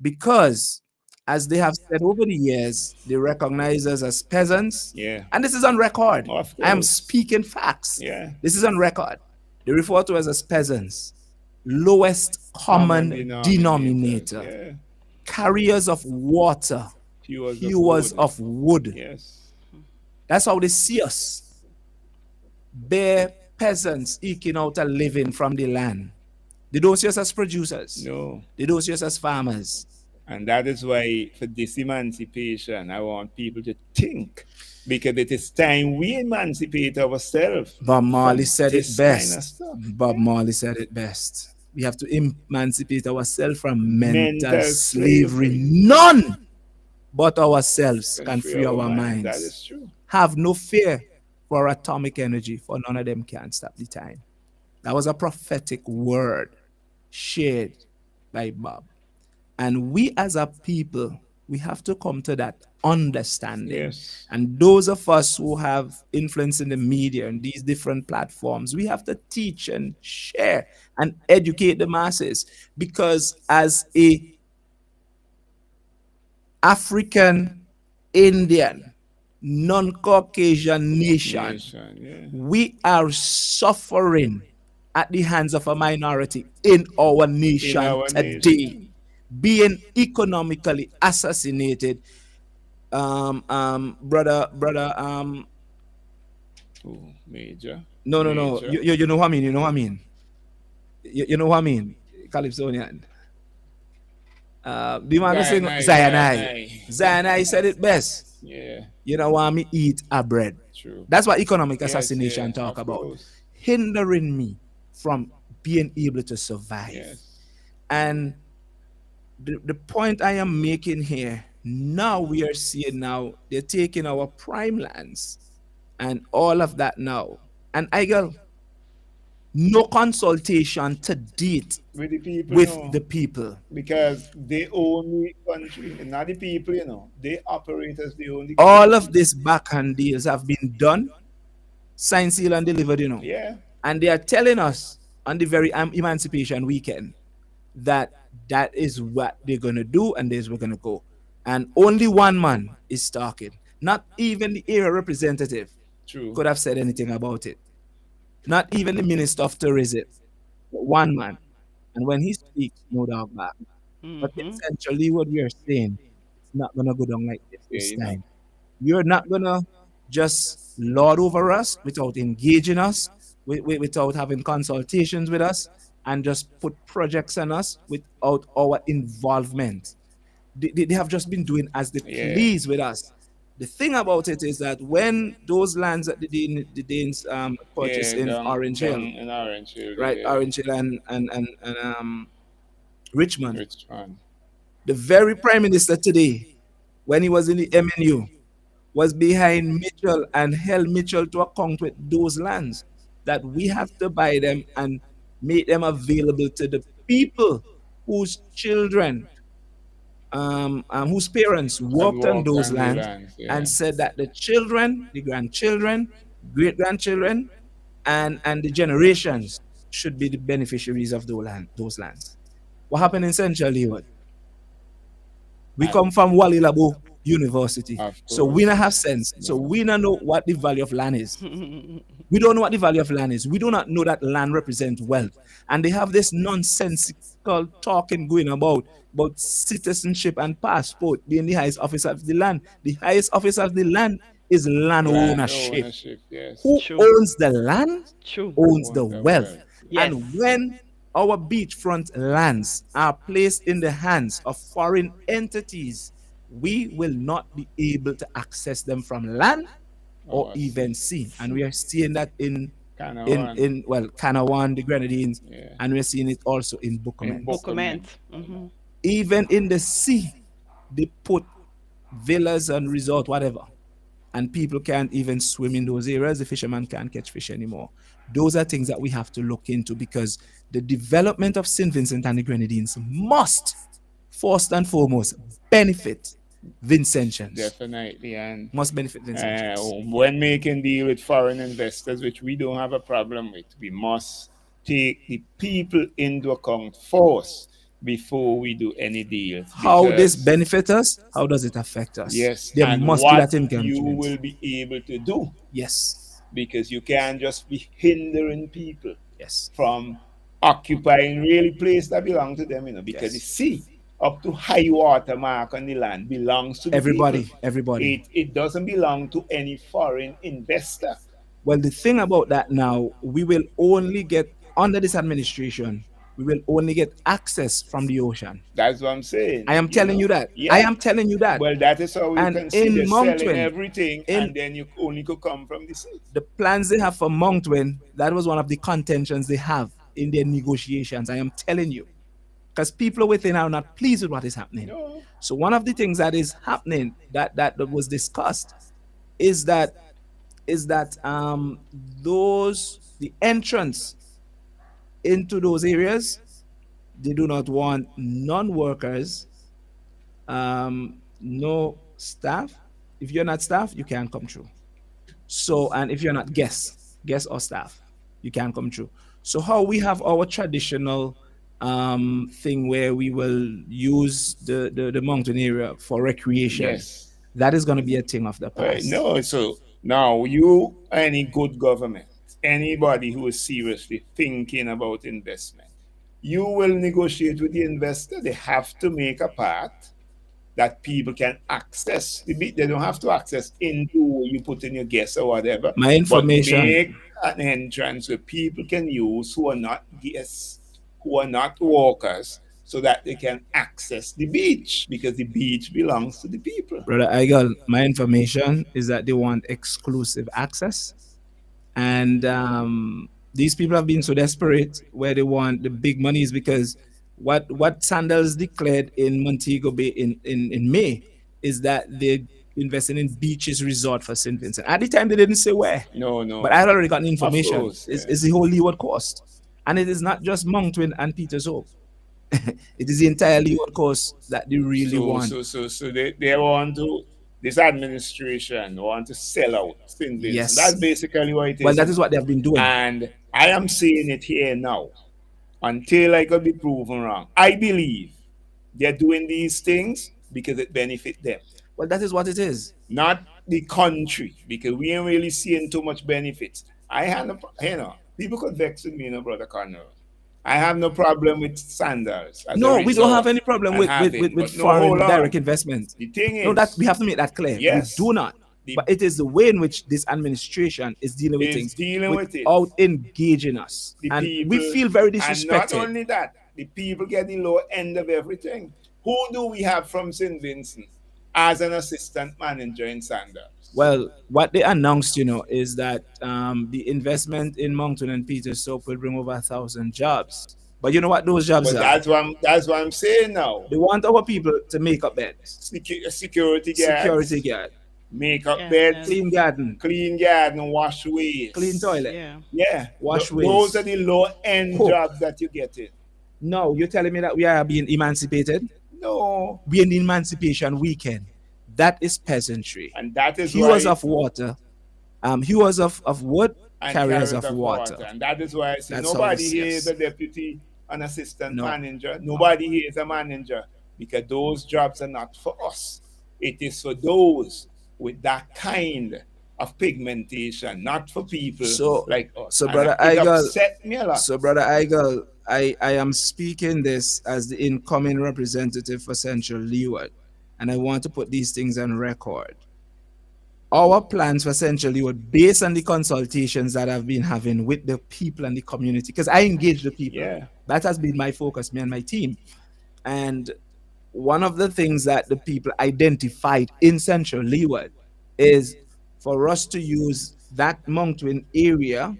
Speaker 3: Because as they have said over the years, they recognize us as peasants.
Speaker 17: Yeah.
Speaker 3: And this is on record.
Speaker 17: Of
Speaker 3: I am
Speaker 17: course.
Speaker 3: speaking facts.
Speaker 17: Yeah.
Speaker 3: This is on record. They refer to us as peasants. Lowest common denominator.
Speaker 17: Yeah.
Speaker 3: Carriers of water. Hewers of wood.
Speaker 17: Yes.
Speaker 3: That's how they see us. Bare peasants eking out a living from the land. They don't see us as producers.
Speaker 17: No.
Speaker 3: They don't see us as farmers.
Speaker 17: And that is why for this emancipation, I want people to think, because it is time we emancipate ourselves.
Speaker 3: Bob Marley said it best.
Speaker 17: Kind of stuff.
Speaker 3: Bob Marley said it best. We have to emancipate ourselves from mental slavery. None but ourselves can free our minds.
Speaker 17: That is true.
Speaker 3: Have no fear for atomic energy, for none of them can stop the time. That was a prophetic word shared by Bob. And we as a people, we have to come to that understanding.
Speaker 17: Yes.
Speaker 3: And those of us who have influence in the media and these different platforms, we have to teach and share and educate the masses. Because as a African, Indian, non-Caucasian nation, we are suffering at the hands of a minority in our nation today. Being economically assassinated, brother.
Speaker 17: Major.
Speaker 3: No. You know what I mean. You know what I mean. You know what I mean. Calypsonian. The man is saying Zion said it best.
Speaker 17: Yeah.
Speaker 3: You know what I mean? Eat a bread.
Speaker 17: True.
Speaker 3: That's what economic assassination talk about.
Speaker 17: Course.
Speaker 3: Hindering me from being able to survive.
Speaker 17: Yes.
Speaker 3: And the point I am making here, now we are seeing now they're taking our prime lands and all of that now. And I go, no consultation to date
Speaker 17: with the people. Because they own the country, not the people, They operate as the only country.
Speaker 3: All of these backhand deals have been done, signed, sealed, and delivered,
Speaker 17: Yeah.
Speaker 3: And they are telling us on the very emancipation weekend that is what they're going to do and this we're going to go. And only one man is talking. Not even the area representative could have said anything about it. Not even the Minister of Tourism. One man. And when he speaks, no doubt back. But essentially what we are saying, it's not going to go down like this time. You're not going to just lord over us without engaging us, without having consultations with us, and just put projects on us without our involvement. They have just been doing as they please with us. The thing about it is that when those lands that the Danes purchased in Orange Hill, right,
Speaker 17: yeah.
Speaker 3: Orange Hill and Richmond, the very Prime Minister today, when he was in the MNU, was behind Mitchell and held Mitchell to account with those lands, that we have to buy them and make them available to the people whose children, whose parents worked on those lands, and said that the children, the grandchildren, great-grandchildren, and the generations should be the beneficiaries of those lands. What happened in Central Leeward? We come from Walilabo University, so we don't have sense. So we don't know what the value of land is. We don't know what the value of land is. We do not know that land represents wealth. And they have this nonsensical talking going about citizenship and passport being the highest office of the land. The highest office of the land is land ownership.
Speaker 17: Yes.
Speaker 3: Who owns the land owns the wealth.
Speaker 1: Yes.
Speaker 3: And when our beachfront lands are placed in the hands of foreign entities, we will not be able to access them from land or even sea. And we are seeing that in Canawan, the Grenadines, and we're seeing it also in Bucament. Even in the sea, they put villas and resort, whatever, and people can't even swim in those areas. The fishermen can't catch fish anymore. Those are things that we have to look into, because the development of St. Vincent and the Grenadines must, first and foremost, benefit Vincentians.
Speaker 17: Definitely, and
Speaker 3: must benefit Vincentians.
Speaker 17: When making deal with foreign investors, which we don't have a problem with, we must take the people into account first before we do any deals.
Speaker 3: How this
Speaker 17: Because,
Speaker 3: benefit us? How does it affect us?
Speaker 17: yes,
Speaker 3: There
Speaker 17: and
Speaker 3: must be
Speaker 17: what
Speaker 3: that
Speaker 17: you
Speaker 3: engagement.
Speaker 17: will be able to do.
Speaker 3: Yes.
Speaker 17: Because you can't just be hindering people
Speaker 3: Yes.
Speaker 17: from occupying really place that belong to them, because the
Speaker 3: Yes.
Speaker 17: sea up to high water mark on the land belongs to the people.
Speaker 3: Everybody.
Speaker 17: It doesn't belong to any foreign investor.
Speaker 3: Well, the thing about that now, we will only get, under this administration, we will only get access from the ocean.
Speaker 17: That's what I'm saying.
Speaker 3: I am telling you that. I
Speaker 17: Yeah.
Speaker 3: am telling you that.
Speaker 17: Well, that is how you
Speaker 3: And
Speaker 17: can see
Speaker 3: in
Speaker 17: they're selling
Speaker 3: Moncton,
Speaker 17: everything,
Speaker 3: in
Speaker 17: and then you only could come from the sea.
Speaker 3: the plans they have for Moncton, that was one of the contentions they have in their negotiations. I am telling you. Because people within are not pleased with what is happening.
Speaker 17: No.
Speaker 3: So one of the things that is happening that was discussed is that those the entrance into those areas, they do not want non-workers, no staff. If you're not staff, you can't come through. So, and if you're not guests or staff, you can't come through. So how we have our traditional thing where we will use the mountain area for recreation,
Speaker 17: Yes.
Speaker 3: that is going to be a thing of the
Speaker 17: Right.
Speaker 3: past.
Speaker 17: No, so now you, any good government, anybody who is seriously thinking about investment, you will negotiate with the investor. They have to make a path that people can access. They don't have to access into where you put in your guests or whatever,
Speaker 3: My
Speaker 17: but
Speaker 3: information,
Speaker 17: make an entrance where people can use who are not guests, who are not walkers, so that they can access the beach because the beach belongs to the people.
Speaker 3: brother Igel, my information is that they want exclusive access. And these people have been so desperate where they want the big monies because what Sandals declared in Montego Bay in May is that they're investing in beaches resort for St. Vincent. At the time, they didn't say where,
Speaker 17: No, no.
Speaker 3: but I had already gotten
Speaker 17: Of
Speaker 3: information.
Speaker 17: course.
Speaker 3: It's the whole Leeward Coast. And it is not just Moncton and Peters Hope. It is the entire Leeward Coast that they really want.
Speaker 17: So they want to, this administration want to sell out St. Vincent. That's
Speaker 3: Yes.
Speaker 17: basically what it
Speaker 3: Well,
Speaker 17: is.
Speaker 3: that is what they have been doing.
Speaker 17: And I am saying it here now until I could be proven wrong. I believe they're doing these things because it benefit them.
Speaker 3: Well, that is what it is.
Speaker 17: Not the country, because we ain't really seeing too much benefits. I have no, people could vex with me, brother Connor. I have no problem with sandals as a
Speaker 3: No, we don't have
Speaker 17: resort
Speaker 3: any problem
Speaker 17: and
Speaker 3: with
Speaker 17: having,
Speaker 3: with
Speaker 17: but no, hold
Speaker 3: foreign direct
Speaker 17: on.
Speaker 3: investment.
Speaker 17: The thing
Speaker 3: No, that
Speaker 17: is,
Speaker 3: we have to make that clear.
Speaker 17: yes,
Speaker 3: We do not. But it is the way in which this administration is dealing with
Speaker 17: is
Speaker 3: things
Speaker 17: dealing with it.
Speaker 3: without engaging us.
Speaker 17: The
Speaker 3: And
Speaker 17: people,
Speaker 3: we feel very
Speaker 17: and not
Speaker 3: disrespected.
Speaker 17: only that, the people get the lower end of everything. Who do we have from St. Vincent as an assistant manager in Sandals?
Speaker 3: Well, what they announced, is that the investment in Moncton and Peters Soap will bring over 1,000 jobs. But you know what those jobs
Speaker 17: But
Speaker 3: are?
Speaker 17: that's what I'm saying now.
Speaker 3: They want our people to make up beds.
Speaker 17: Security guards,
Speaker 3: Security guard.
Speaker 17: make up
Speaker 1: Yeah,
Speaker 17: beds,
Speaker 3: Clean garden.
Speaker 17: wash ways,
Speaker 3: Clean toilet.
Speaker 1: Yeah.
Speaker 17: Yeah,
Speaker 3: Wash
Speaker 17: those
Speaker 3: ways.
Speaker 17: are the low end
Speaker 3: Cook.
Speaker 17: jobs that you get in.
Speaker 3: No, you're telling me that we are being emancipated?
Speaker 17: No,
Speaker 3: We in the Emancipation Weekend. That is peasantry.
Speaker 17: and that is
Speaker 3: Hewers
Speaker 17: why
Speaker 3: of water, hewers of wood,
Speaker 17: and
Speaker 3: carriers of water.
Speaker 17: and that is why I say
Speaker 3: That's how
Speaker 17: nobody
Speaker 3: this-
Speaker 17: here
Speaker 3: yes.
Speaker 17: is a deputy, an assistant
Speaker 3: No.
Speaker 17: manager. Nobody here is a manager because those jobs are not for us. It is for those with that kind of pigmentation, not for people
Speaker 3: So,
Speaker 17: like us.
Speaker 3: so
Speaker 17: And
Speaker 3: brother
Speaker 17: it
Speaker 3: Igel,
Speaker 17: upset me a lot.
Speaker 3: so brother Igel, I am speaking this as the incoming representative for Central Leeward, and I want to put these things on record. Our plans for Central Leeward, based on the consultations that I've been having with the people and the community, because I engage the people.
Speaker 17: Yeah.
Speaker 3: That has been my focus, me and my team. And one of the things that the people identified in Central Leeward is for us to use that Moncton area.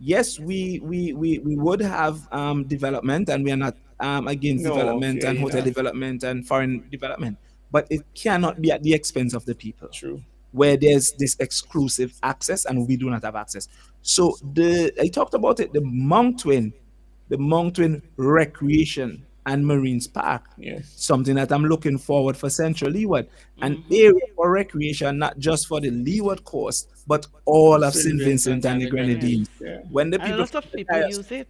Speaker 3: Yes, we would have development, and we are not against
Speaker 17: No,
Speaker 3: development
Speaker 17: fair
Speaker 3: and hotel
Speaker 17: enough.
Speaker 3: development and foreign development, but it cannot be at the expense of the people.
Speaker 17: True.
Speaker 3: Where there's this exclusive access and we do not have access. So I talked about it, the Moncton Recreation and Marines Park.
Speaker 17: Yes.
Speaker 3: Something that I'm looking forward for Central Leeward. An area for recreation, not just for the Leeward Coast, but all of St. Vincent and the Grenadines.
Speaker 17: Yeah.
Speaker 3: When the
Speaker 1: And a
Speaker 3: people
Speaker 1: lot of people use it.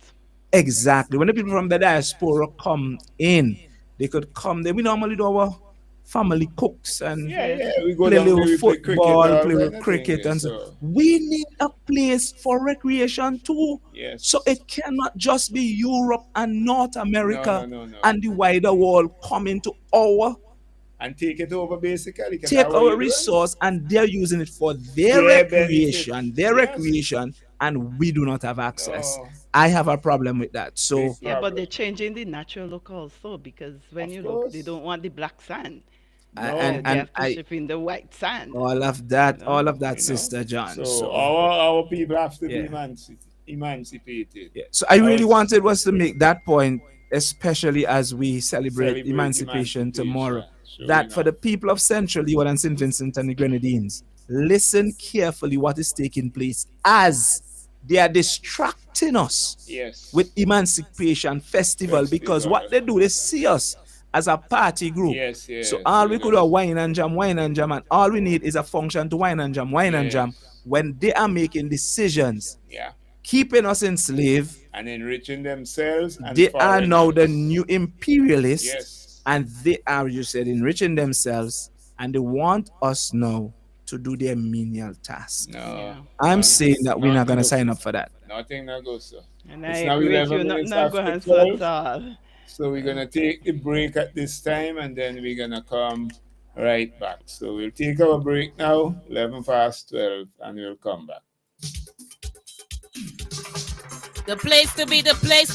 Speaker 3: Exactly. When the people from the diaspora come in, they could come there. We normally do our family cooks and
Speaker 1: Yes.
Speaker 17: We go
Speaker 3: play a
Speaker 17: down
Speaker 3: little
Speaker 17: there, we play cricket,
Speaker 3: football,
Speaker 17: all
Speaker 3: play
Speaker 17: kind
Speaker 3: with
Speaker 17: of thing
Speaker 3: cricket,
Speaker 17: there.
Speaker 3: and so
Speaker 17: So
Speaker 3: we need a place for recreation too. So
Speaker 17: yes.
Speaker 3: it cannot just be Europe and North
Speaker 17: No,
Speaker 3: America
Speaker 17: no, no, no.
Speaker 3: and the wider world coming to our
Speaker 17: And take it over basically, because
Speaker 3: take
Speaker 17: that's what
Speaker 3: our
Speaker 17: you're doing.
Speaker 3: resource and they're using it for
Speaker 17: Their benefit.
Speaker 3: their
Speaker 17: Yes.
Speaker 3: recreation, and we do not have access.
Speaker 17: No.
Speaker 3: I have a problem with that. So
Speaker 1: Yeah, but they're changing the natural look also because when
Speaker 17: Of
Speaker 1: you look, they
Speaker 17: course.
Speaker 1: don't want the black sand.
Speaker 3: and
Speaker 1: They
Speaker 3: and
Speaker 1: have to
Speaker 3: I
Speaker 1: ship in the white sand.
Speaker 3: all of that,
Speaker 17: You know.
Speaker 3: Sister John.
Speaker 17: So
Speaker 3: So
Speaker 17: our people have to be
Speaker 3: yeah.
Speaker 17: emancipated.
Speaker 3: So I really
Speaker 17: Else
Speaker 3: wanted was to make that point, especially as we celebrate
Speaker 17: celebrate
Speaker 3: emancipation tomorrow,
Speaker 17: emancipation. Sure
Speaker 3: that for the
Speaker 17: enough.
Speaker 3: people of Central Leeward and St. Vincent and the Grenadines, listen carefully what is taking place as they are distracting us with
Speaker 17: Yes.
Speaker 3: Emancipation Festival, because
Speaker 17: Festival.
Speaker 3: what they see us as a party group.
Speaker 17: Yes,
Speaker 3: So
Speaker 17: yes.
Speaker 3: all
Speaker 17: So
Speaker 3: we
Speaker 17: we
Speaker 3: could do
Speaker 17: just
Speaker 3: wine and jam, and all we need is a function to wine and jam
Speaker 17: yes.
Speaker 3: when they are making decisions,
Speaker 17: Yeah.
Speaker 3: keeping us enslaved.
Speaker 17: And enriching themselves and
Speaker 3: They are now the
Speaker 17: foreigners.
Speaker 3: new imperialists,
Speaker 17: Yes.
Speaker 3: and they are, you said, enriching themselves, and they want us now to do their menial task.
Speaker 17: No.
Speaker 3: I'm saying that we're not
Speaker 17: Nothing
Speaker 3: going to
Speaker 17: goes.
Speaker 3: sign up for that.
Speaker 17: Nothing not goes, sir.
Speaker 1: And I
Speaker 17: It's now
Speaker 1: agree with
Speaker 17: 11
Speaker 1: you,
Speaker 17: minutes
Speaker 1: not
Speaker 17: after
Speaker 1: going to
Speaker 17: 12.
Speaker 1: at all.
Speaker 17: So we're gonna take the break at this time, and then we're gonna come right back. So we'll take our break now, 11 past 12, and we'll come back.
Speaker 4: The place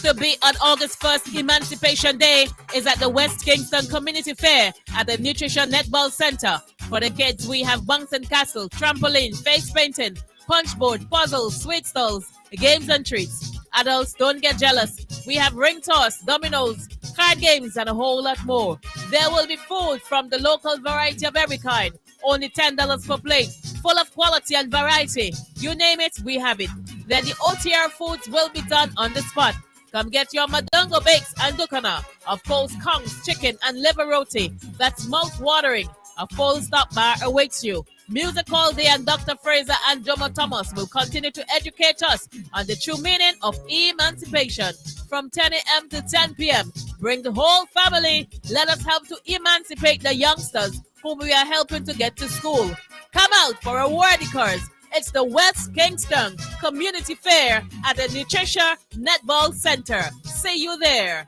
Speaker 4: to be on August 1st, Emancipation Day, is at the West Kingston Community Fair at the Nutrition Netball Center. For the kids, we have bunks and castle, trampoline, face painting, punchboard, puzzles, sweet stalls, games and treats. Adults, don't get jealous. We have ring toss, dominoes, card games, and a whole lot more. There will be food from the local variety of every kind. Only $10 per plate, full of quality and variety. You name it, we have it. Then the OTR foods will be done on the spot. Come get your madongo bakes and dukana. Of course, kongs, chicken, and liver roti. That's mouth-watering. A full stop bar awaits you. Music all day, and Dr. Fraser and Jomo Thomas will continue to educate us on the true meaning of emancipation. From 10 a.m. to 10 p.m., bring the whole family. Let us help to emancipate the youngsters whom we are helping to get to school. Come out for a worthy cause. It's the West Kingston Community Fair at the Nutrition Netball Center. See you there.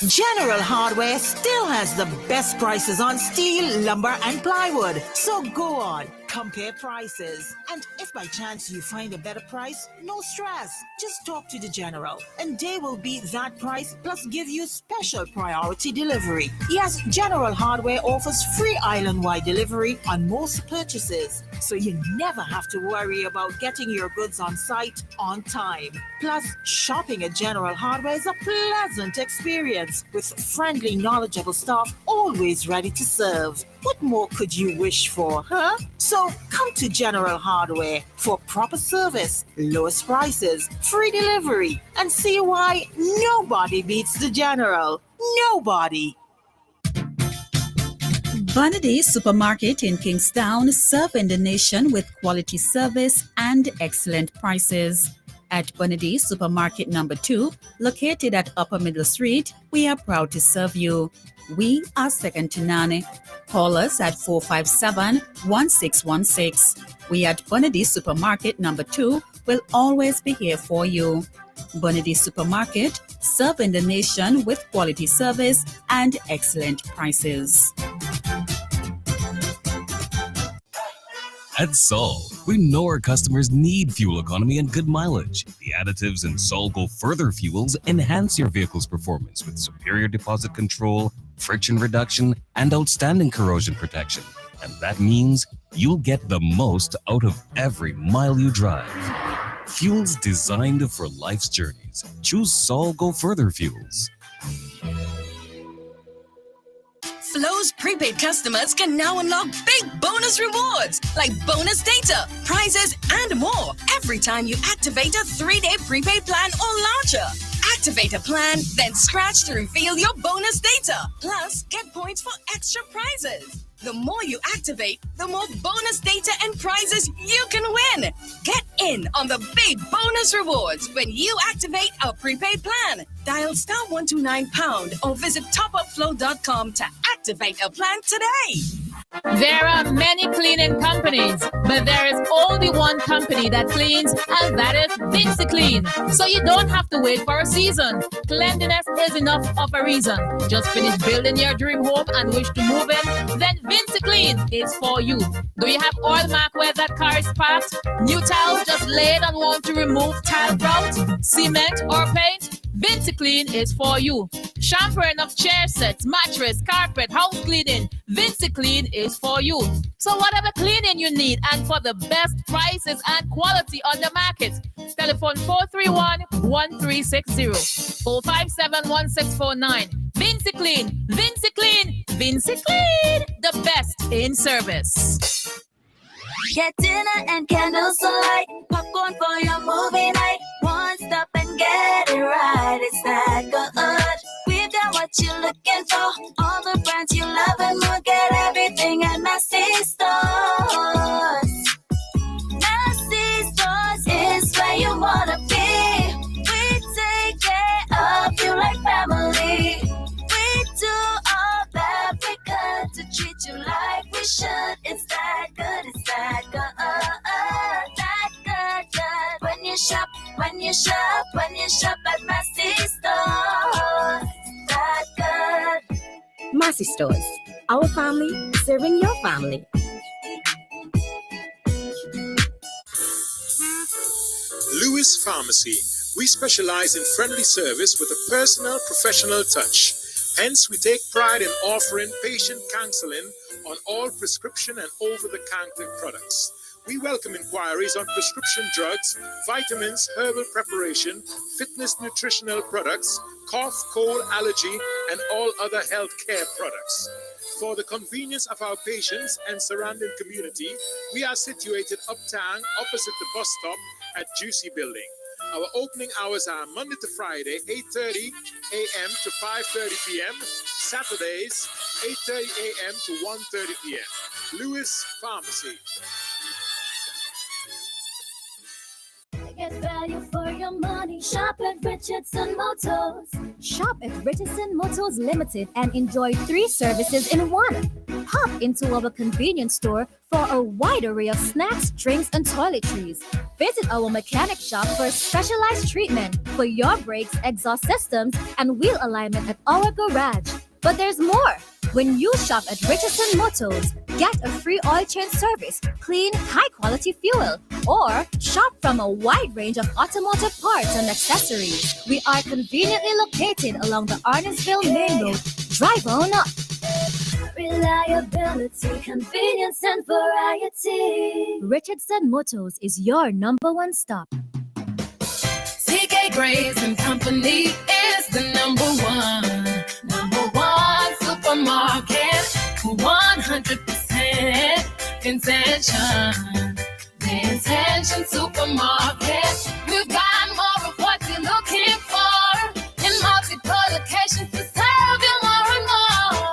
Speaker 5: General Hardware still has the best prices on steel, lumber, and plywood. So go on, compare prices. And if by chance you find a better price, no stress. Just talk to the General, and they will beat that price plus give you special priority delivery. Yes, General Hardware offers free island-wide delivery on most purchases, so you never have to worry about getting your goods on site on time. Plus, shopping at General Hardware is a pleasant experience with friendly, knowledgeable staff always ready to serve. What more could you wish for, huh? So come to General Hardware for proper service, lowest prices, free delivery, and see why nobody beats the General. Nobody.
Speaker 6: Bonady Supermarket in Kingstown, serving the nation with quality service and excellent prices. At Bonady Supermarket number 2, located at Upper Middle Street, we are proud to serve you. We are second to none. Call us at 457-1616. We at Bonady Supermarket number 2 will always be here for you. Bonady Supermarket, serving the nation with quality service and excellent prices.
Speaker 23: At Sol, we know our customers need fuel economy and good mileage. The additives in Sol Go Further fuels enhance your vehicle's performance with superior deposit control, friction reduction, and outstanding corrosion protection. And that means you'll get the most out of every mile you drive. Fuels designed for life's journeys. Choose Sol Go Further fuels.
Speaker 24: Flow's prepaid customers can now unlock big bonus rewards like bonus data, prizes, and more every time you activate a 3-day prepaid plan or launcher. Activate a plan, then scratch to reveal your bonus data. Plus, get points for extra prizes. The more you activate, the more bonus data and prizes you can win. Get in on the big bonus rewards when you activate a prepaid plan. Dial *129# or visit topupflow.com to activate a plan today.
Speaker 4: There are many cleaning companies, but there is only one company that cleans, and that is VinceClean. So you don't have to wait for a season. Cleanliness is enough of a reason. Just finish building your dream home and wish to move in? Then VinceClean is for you. Do you have oil mark where that car is parked? New tiles just laid and want to remove tile grout, cement, or paint? VinceClean is for you. Shampooing of chair sets, mattress, carpet, house cleaning. VinceClean is for you. So whatever cleaning you need and for the best prices and quality on the market, telephone 431-1360, 457-1649. VinceClean, VinceClean, VinceClean, the best in service.
Speaker 11: Get dinner and candles alight, popcorn for your movie night. One stop and get it right. It's that good. We've got what you're looking for. All the brands you love and more. Get everything at Massy Stores. Massy Stores is where you wanna be. We take care of you like family. We do all that we could to treat you like we should. It's that good, it's that good. That good. When you shop at Massy Stores. That good.
Speaker 12: Massy Stores, our family serving your family.
Speaker 7: Lewis Pharmacy. We specialize in friendly service with a personal, professional touch. Hence, we take pride in offering patient counseling on all prescription and over-the-counter products. We welcome inquiries on prescription drugs, vitamins, herbal preparation, fitness nutritional products, cough, cold, allergy, and all other health care products. For the convenience of our patients and surrounding community, we are situated uptown opposite the bus stop at Juicy Building. Our opening hours are Monday to Friday, 8:30 a.m. to 5:30 p.m. Saturdays, 8:30 a.m. to 1:30 p.m. Lewis Pharmacy.
Speaker 11: Get value for your money. Shop at Richardson Motors.
Speaker 12: Shop at Richardson Motors Limited and enjoy 3 services in one. Hop into our convenience store for a wide array of snacks, drinks, and toiletries. Visit our mechanic shop for specialized treatment for your brakes, exhaust systems, and wheel alignment at our garage. But there's more. When you shop at Richardson Motors, get a free oil change service, clean, high-quality fuel, or shop from a wide range of automotive parts and accessories. We are conveniently located along the Arnesville Main Road. Drive on up.
Speaker 11: Reliability, convenience, and variety.
Speaker 12: Richardson Motors is your number 1 stop.
Speaker 4: CK Grace and Company is the number one supermarket, 100% intention. The Intention Supermarket. We've got more of what you're looking for in multiple locations to serve you more and more.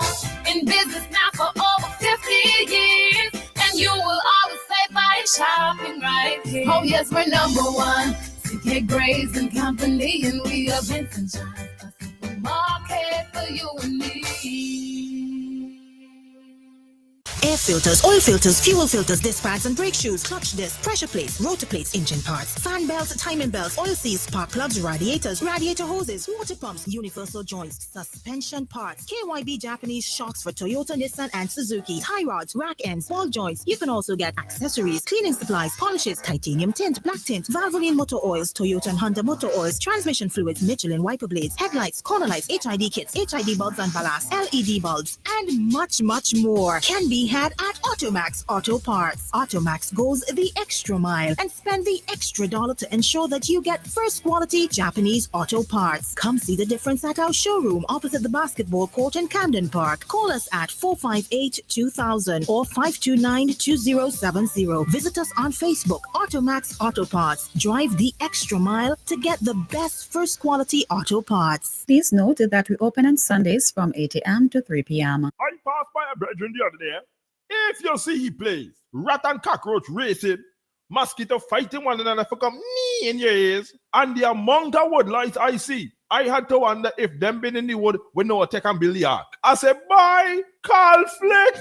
Speaker 4: In business now for over 50 years, and you will always say by shopping right here. Oh yes, we're number one. CK Grace and Company, and we are Vincent John, a supermarket for you and me.
Speaker 5: Air filters, oil filters, fuel filters, disc pads and brake shoes, clutch discs, pressure plates, rotor plates, engine parts, fan belts, timing belts, oil seals, spark plugs, radiators, radiator hoses, water pumps, universal joints, suspension parts, KYB Japanese shocks for Toyota, Nissan and Suzuki, tie rods, rack ends, ball joints. You can also get accessories, cleaning supplies, polishes, titanium tint, black tint, Valvoline motor oils, Toyota and Honda motor oils, transmission fluids, Michelin wiper blades, headlights, corner lights, HID kits, HID bulbs and ballast, LED bulbs, and much, much more can be had at Automax Auto Parts. Automax goes the extra mile and spend the extra dollar to ensure that you get first quality Japanese auto parts. Come see the difference at our showroom opposite the basketball court in Camden Park. Call us at 458-2000 or 529-2070. Visit us on Facebook, Automax Auto Parts. Drive the extra mile to get the best first quality auto parts.
Speaker 6: Please note that we open on Sundays from 8 a.m. to 3 p.m.
Speaker 8: I passed by a brethren the other day, If you see he plays, rat and cockroach racing, mosquito fighting one another for come knee in your ears, and the amount of woodlights I see, I had to wonder if them been in the wood with no attack and build the ark. I said, bye, call Flick.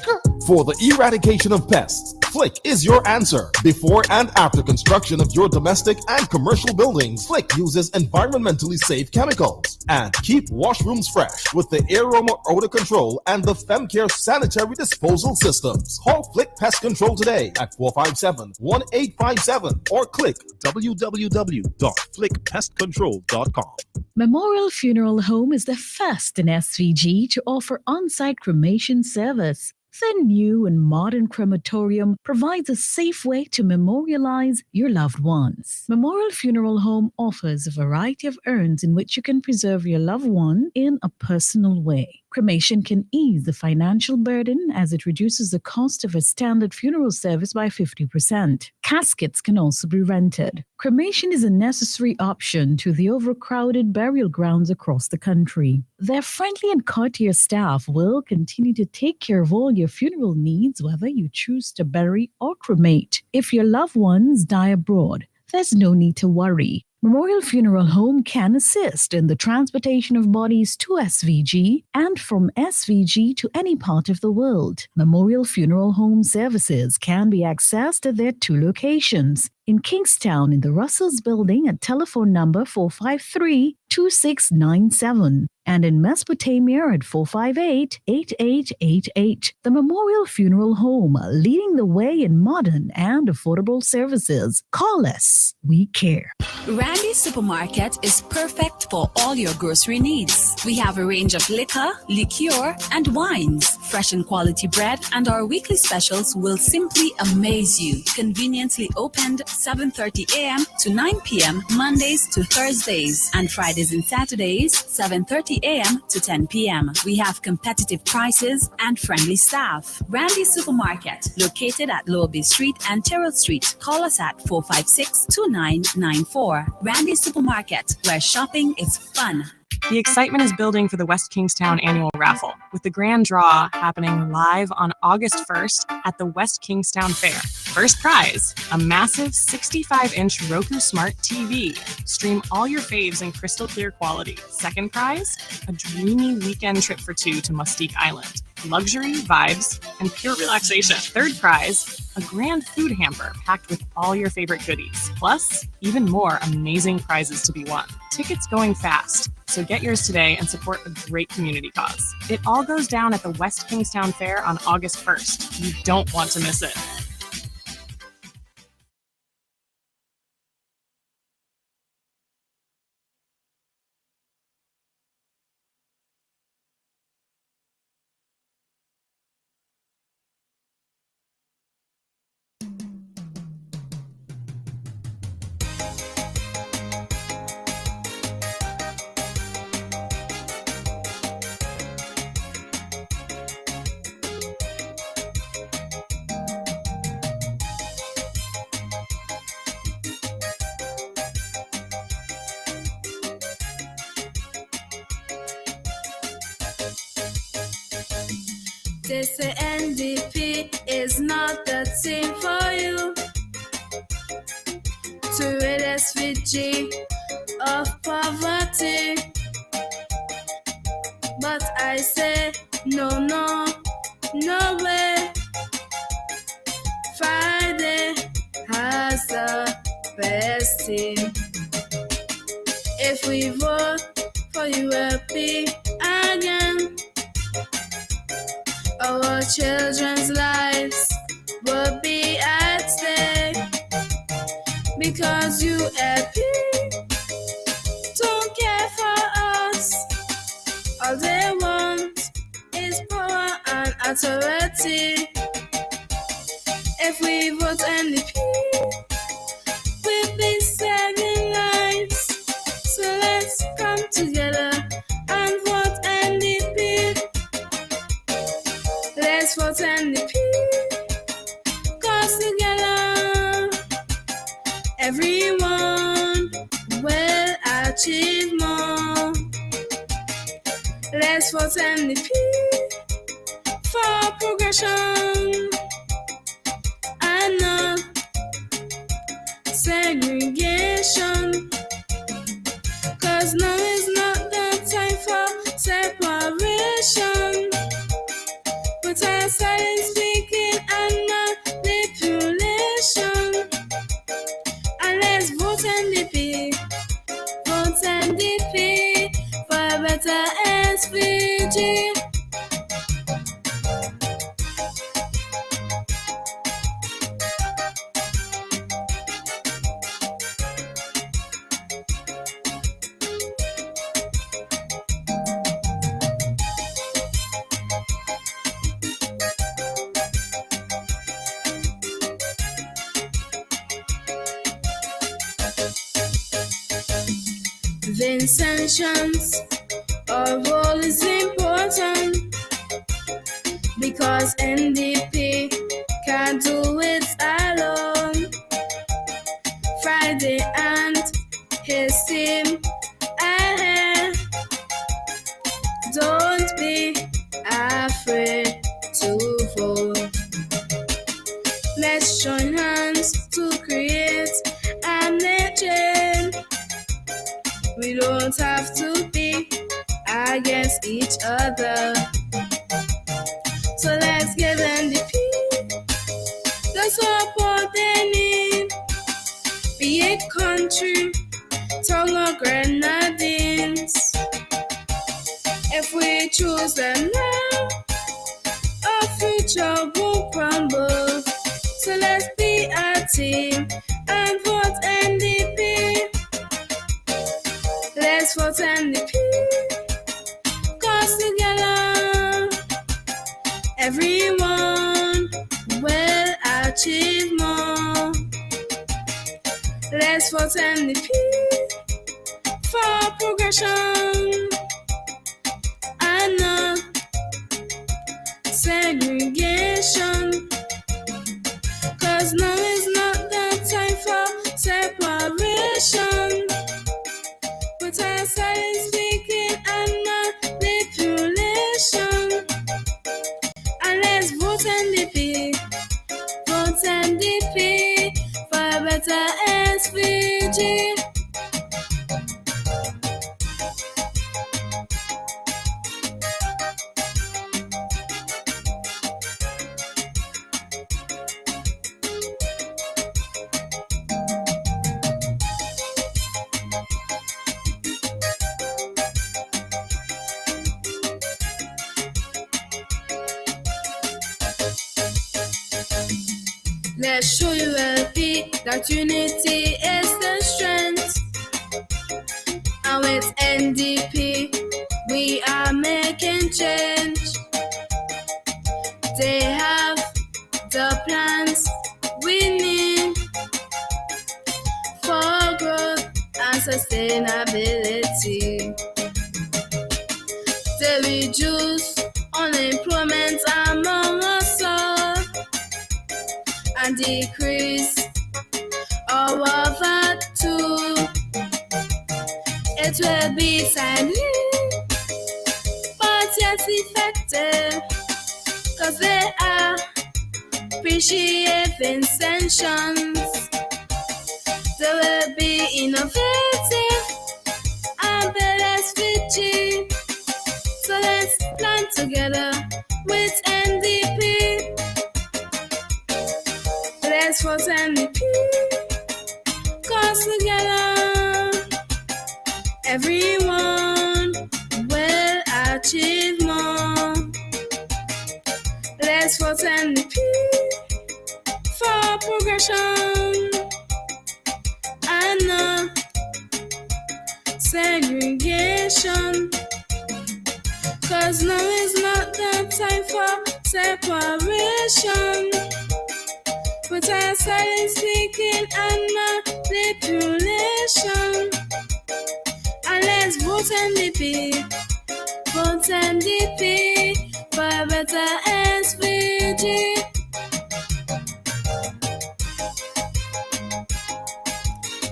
Speaker 9: For the eradication of pests, Flick is your answer. Before and after construction of your domestic and commercial buildings, Flick uses environmentally safe chemicals and keep washrooms fresh with the Aroma Odor Control and the FemCare Sanitary Disposal Systems. Call Flick Pest Control today at 457-1857 or click www.flickpestcontrol.com.
Speaker 10: Memorial Funeral Home is the first in SVG to offer on-site cremation service. The new and modern crematorium provides a safe way to memorialize your loved ones. Memorial Funeral Home offers a variety of urns in which you can preserve your loved one in a personal way. Cremation can ease the financial burden as it reduces the cost of a standard funeral service by 50%. Caskets can also be rented. Cremation is a necessary option to the overcrowded burial grounds across the country. Their friendly and courteous staff will continue to take care of all your funeral needs, whether you choose to bury or cremate. If your loved ones die abroad, there's no need to worry. Memorial Funeral Home can assist in the transportation of bodies to SVG and from SVG to any part of the world. Memorial Funeral Home services can be accessed at their two locations. In Kingstown in the Russells Building at telephone number 453-2697 and in Mesopotamia at 458-8888. The Memorial Funeral Home, leading the way in modern and affordable services. Call us. We care.
Speaker 24: Randy's Supermarket is perfect for all your grocery needs. We have a range of liquor, liqueur, and wines, fresh and quality bread, and our weekly specials will simply amaze you. Conveniently opened 7:30 a.m. to 9 p.m. Mondays to Thursdays, and Fridays and Saturdays 7:30 a.m. to 10 p.m. We have competitive prices and friendly staff. Randy's Supermarket, located at Lower Bay Street and Terrell Street. Call us at 456-2994. Randy's Supermarket, where shopping is fun.
Speaker 13: The excitement is building for the West Kingstown annual raffle, with the grand draw happening live on August 1st at the West Kingstown Fair. First prize, a massive 65-inch Roku Smart TV. Stream all your faves in crystal clear quality. Second prize, a dreamy weekend trip for two to Mustique Island. Luxury, vibes, and pure relaxation. Third prize, a grand food hamper packed with all your favorite goodies. Plus, even more amazing prizes to be won. Tickets going fast, so get yours today and support a great community cause. It all goes down at the West Kingstown Fair on August 1st. You don't want to miss it.
Speaker 25: They say NDP is not the team for you. To rid SVG of poverty. But I say no, no, no way. Friday has the best team. If we vote for ULP again, our children's lives will be at stake. Because ULP don't care for us. All they want is power and authority. If we vote NDP, we'll be saving lives. So let's come together and vote NDP. Let's vote NDP. Cause together, everyone will achieve more. Let's vote NDP for progression. separation. Cause now is not the time for separation. But I silent speaking and manipulation. And let's vote NDP. Vote NDP for a better SVG. Vincentians, our role is important because NDP can't do it alone. Friday and his team ahead. Don't be afraid to vote. Let's join hands to create a nation. We don't have to be against each other. So let's give NDP the support they need. Be it country, tongue or grenadines. If we choose them now, our future won't crumble. So let's be a team and vote NDP. Let's vote NDP. Cause together, everyone will achieve more. Let's vote NDP for progression and not segregation. Cause now is not the time for separation. But I started speaking and manipulation. And let's vote NDP. Vote NDP for a better SVG. Let's show you LP that unity is the strength. And with NDP, we are making change. They have the plans we need for growth and sustainability. They reduce unemployment among us all and decrease our VAT too. It will be silent, but yet effective, cause they are appreciate intentions. They will be innovative and better switching. So let's plan together with NDP. Let's vote NDP. Cause together, everyone will achieve more. Let's vote NDP for progression and not segregation. Cause now is not the time for separation. But I started speaking and manipulation. And let's vote NDP. Vote NDP for a better SVG.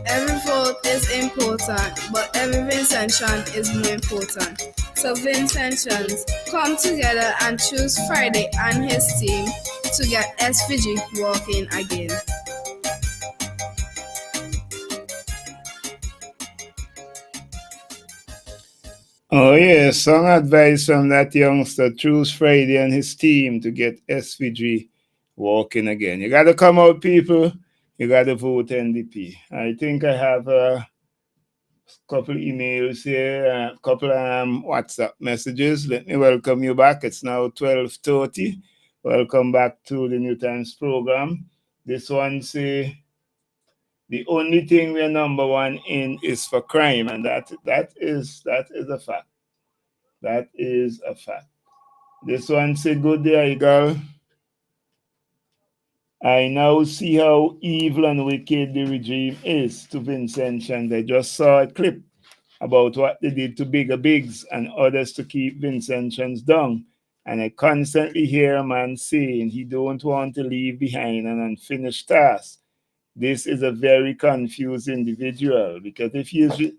Speaker 25: Every vote is important, but every Vincentian is more important. So Vincentians, come together and choose Friday and his team to get SVG working again.
Speaker 17: Oh, yes. Some advice from that youngster. Choose Friday and his team to get SVG walking again. You got to come out, people. You got to vote NDP. I think I have a couple emails here, a couple WhatsApp messages. Let me welcome you back. It's now 12:30. Welcome back to the New Times program. This one say, the only thing we're number one in is for crime, and that is a fact. That is a fact. This one said, good day, Eagle. I now see how evil and wicked the regime is to Vincent Chand. I just saw a clip about what they did to Bigger Bigs and others to keep Vincent Chand down. And I constantly hear a man saying he don't want to leave behind an unfinished task. This is a very confused individual, because if he is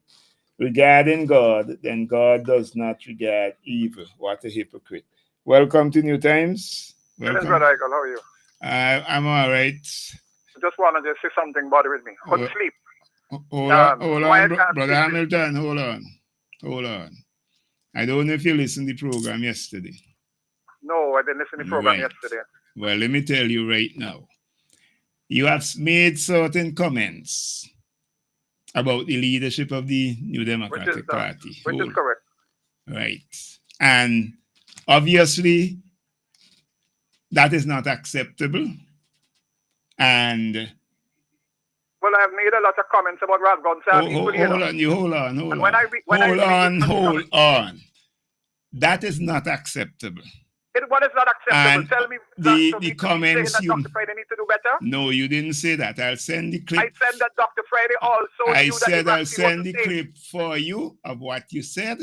Speaker 17: regarding God, then God does not regard evil. What a hypocrite. Welcome to New Times. Welcome.
Speaker 2: Brother Michael, how are you?
Speaker 17: I'm all right.
Speaker 2: Just want to say something body with me. Good sleep.
Speaker 17: Hold on, Brother Hamilton, hold on. I don't know if you listened to the program yesterday.
Speaker 2: No, I didn't listen to the program yesterday.
Speaker 17: Well, let me tell you right now. You have made certain comments about the leadership of the New Democratic Party.
Speaker 2: Which is correct.
Speaker 17: Right. And obviously, that is not acceptable. And
Speaker 2: well, I have made a lot of comments about Ralph Gonsalves.
Speaker 17: Hold on. That is not acceptable.
Speaker 2: What is not acceptable?
Speaker 17: And
Speaker 2: tell me
Speaker 17: the comments
Speaker 2: that Dr. Friday needs to do better?
Speaker 17: No, you didn't say that. I'll send the clip.
Speaker 2: I said that Dr. Friday also
Speaker 17: I said I'll send the clip for you of what you said,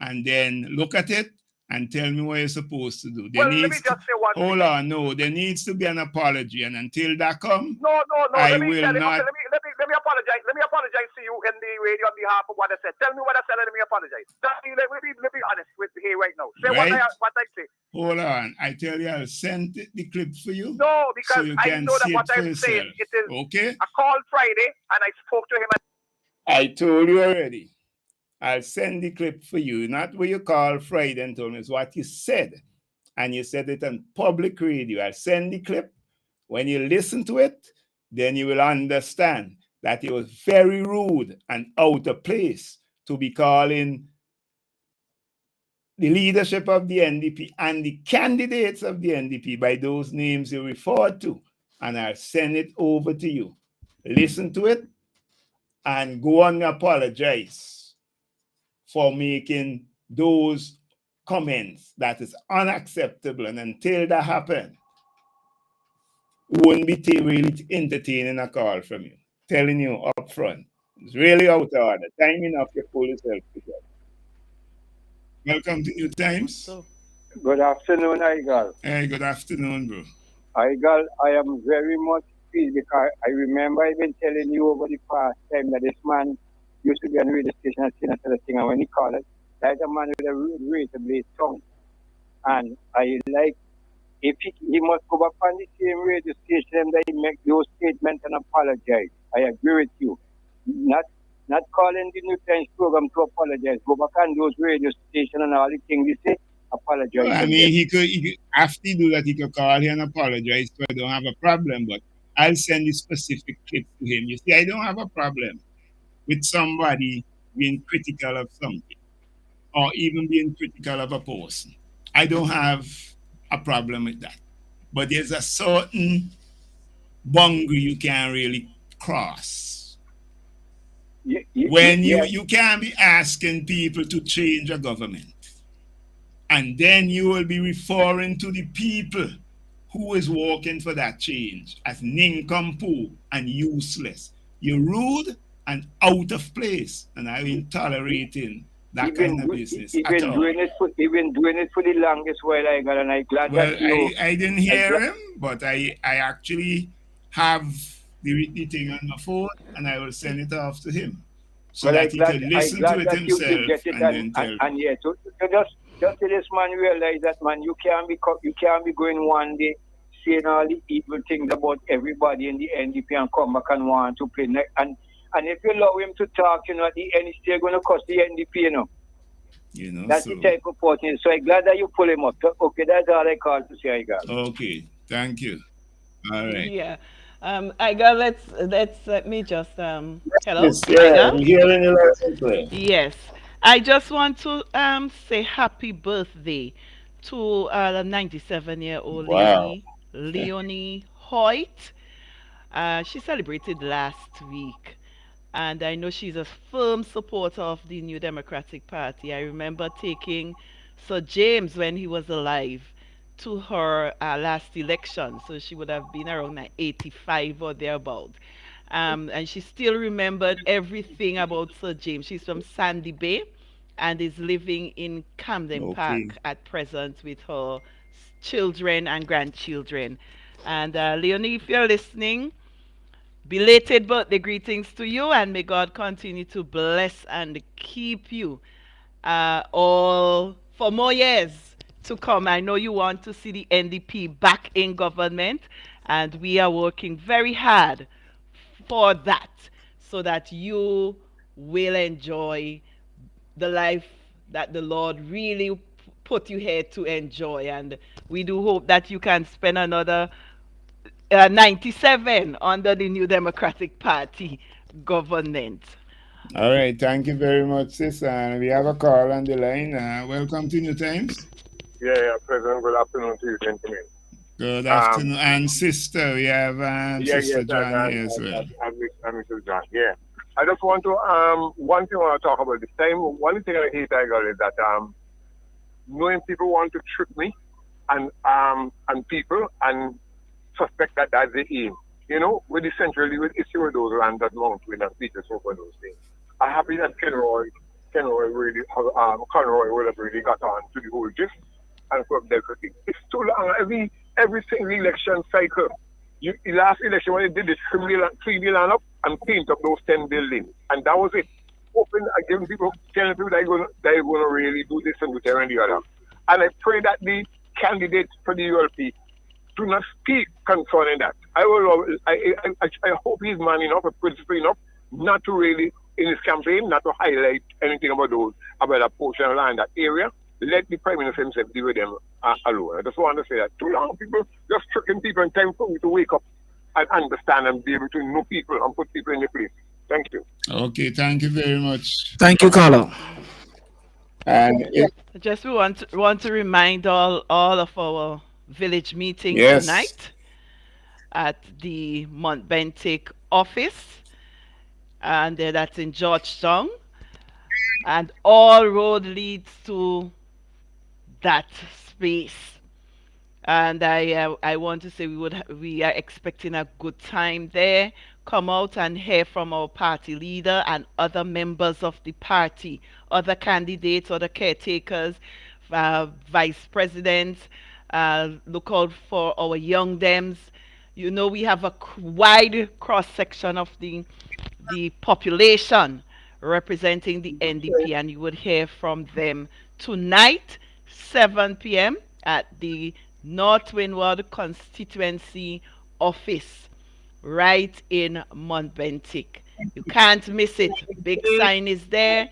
Speaker 17: and then look at it and tell me what you're supposed to do.
Speaker 2: Let me just say one thing.
Speaker 17: Hold on, no, there needs to be an apology, and until that comes,
Speaker 2: no.
Speaker 17: I will not.
Speaker 2: Let me apologize. Let me apologize to you in the radio on behalf of what I said. Tell me what I said, and let me apologize. Let me be honest with you right now. Say
Speaker 17: right?
Speaker 2: what I say.
Speaker 17: Hold on. I tell you, I'll send the clip for you.
Speaker 2: No, because
Speaker 17: so you
Speaker 2: I
Speaker 17: can
Speaker 2: know that
Speaker 17: see
Speaker 2: what
Speaker 17: it
Speaker 2: I'm saying, it is
Speaker 17: okay?
Speaker 2: I called Friday, and I spoke to him.
Speaker 17: I told you already. I'll send the clip for you. Not where you called Friday and told me, it's what you said. And you said it on public radio. I'll send the clip. When you listen to it, then you will understand that it was very rude and out of place to be calling the leadership of the NDP and the candidates of the NDP by those names you referred to. And I'll send it over to you. Listen to it and go on and apologize for making those comments. That is unacceptable. And until that happens, won't be really entertaining a call from you. Telling you up front. It's really out of order. Time enough to pull yourself together. Welcome to New Times.
Speaker 14: Good afternoon, Igal.
Speaker 17: Hey, good afternoon, bro.
Speaker 14: Igal, I am very much pleased because I remember I've been telling you over the past time that this man used to be on the radio station and sing another thing, and when he called it, like a man with a razor-blade tongue. And I like, if he must go back on the same radio station that he make those statements and apologize. I agree with you. Not calling the New Times program to apologize. Go back on those radio stations and all the things they say, apologize.
Speaker 17: Well, I mean, he could after he do that, he could call here and apologize, so I don't have a problem. But I'll send the specific clip to him. You see, I don't have a problem with somebody being critical of something or even being critical of a person. I don't have a problem with that. But there's a certain boundary you can't really cross. When you can't be asking people to change a government, and then you will be referring to the people who is working for that change as nincompoop and useless. You're rude and out of place, and I've been tolerating that kind of business.
Speaker 14: He's been doing it for the longest while, Igal, and I'm glad that you...
Speaker 17: I didn't hear him, but I actually have the thing on my phone, and I will send it off to him so that he can listen to it himself and then tell me.
Speaker 14: And yeah, so just to this man realize that, man, you can't be going one day saying all the evil things about everybody in the NDP and come back and want to play. And if you allow him to talk, at the end, he's still going to cost the NDP, That's the
Speaker 17: So
Speaker 14: type of person. So I'm glad that you pull him up. Okay, that's all I call to say, I got.
Speaker 17: okay, thank you. All right.
Speaker 1: Yeah. Iga, let me just hello,
Speaker 17: Yes, yeah,
Speaker 1: Iga.
Speaker 17: I'm hearing you loud and clear.
Speaker 1: Yes. I just want to say happy birthday to the 97-year-old
Speaker 17: Wow.
Speaker 1: lady, Leonie Hoyt. She celebrated last week, and I know she's a firm supporter of the New Democratic Party. I remember taking Sir James when he was alive to her last election, so she would have been around like 85 or thereabout. And she still remembered everything about Sir James. She's from Sandy Bay and is living in Camden
Speaker 17: Okay.
Speaker 1: Park at present with her children and grandchildren. And Leonie, if you're listening, belated birthday greetings to you, and may God continue to bless and keep you all for more years to come. I know you want to see the NDP back in government, and we are working very hard for that so that you will enjoy the life that the Lord really put you here to enjoy. And we do hope that you can spend another 97 under the New Democratic Party government.
Speaker 17: All right, thank you very much, sis. And we have a call on the line. Welcome to New Times.
Speaker 2: Yeah, President, good afternoon to you, gentlemen.
Speaker 17: Good afternoon. And sister, we have Sister John here as well.
Speaker 2: I'm Mr. John, yeah. I just want to, one thing I want to talk about this time, one thing I hate, I got is that, knowing people want to trick me and people and suspect that that's the aim. With the centrally, with issue with those lands at Mount Win and Peter so for those things. I'm happy that Conroy would have really got on to the whole gist and for everything. It's too long. Every single election cycle. The last election when they did this 3 million up and paint up those 10 buildings. And that was it. Open giving people, telling people they're going to really do this and do that and the other. And I pray that the candidates for the ULP do not speak concerning that. I hope he's man enough, a principle enough, not to really, in his campaign, not to highlight anything about that portion of land, that area. Let the Prime Minister himself deal with them alone. I just want to say that too long people just tricking people in time for me to wake up and understand and be able to know people and put people in their place. Thank you.
Speaker 17: Okay, thank you very much.
Speaker 3: Thank you, Carlo.
Speaker 17: And
Speaker 1: Just we want to remind all of our village meetings
Speaker 17: yes,
Speaker 1: tonight at the Montbentic office, and that's in Georgetown, and all road leads to that space. And I want to say we are expecting a good time there. Come out and hear from our party leader and other members of the party, other candidates, other caretakers, vice presidents. Look out for our young Dems. We have a wide cross section of the population representing the NDP, and you would hear from them tonight, 7 p.m. at the North Windward constituency office right in Montbentic. You can't miss it. Big sign is there,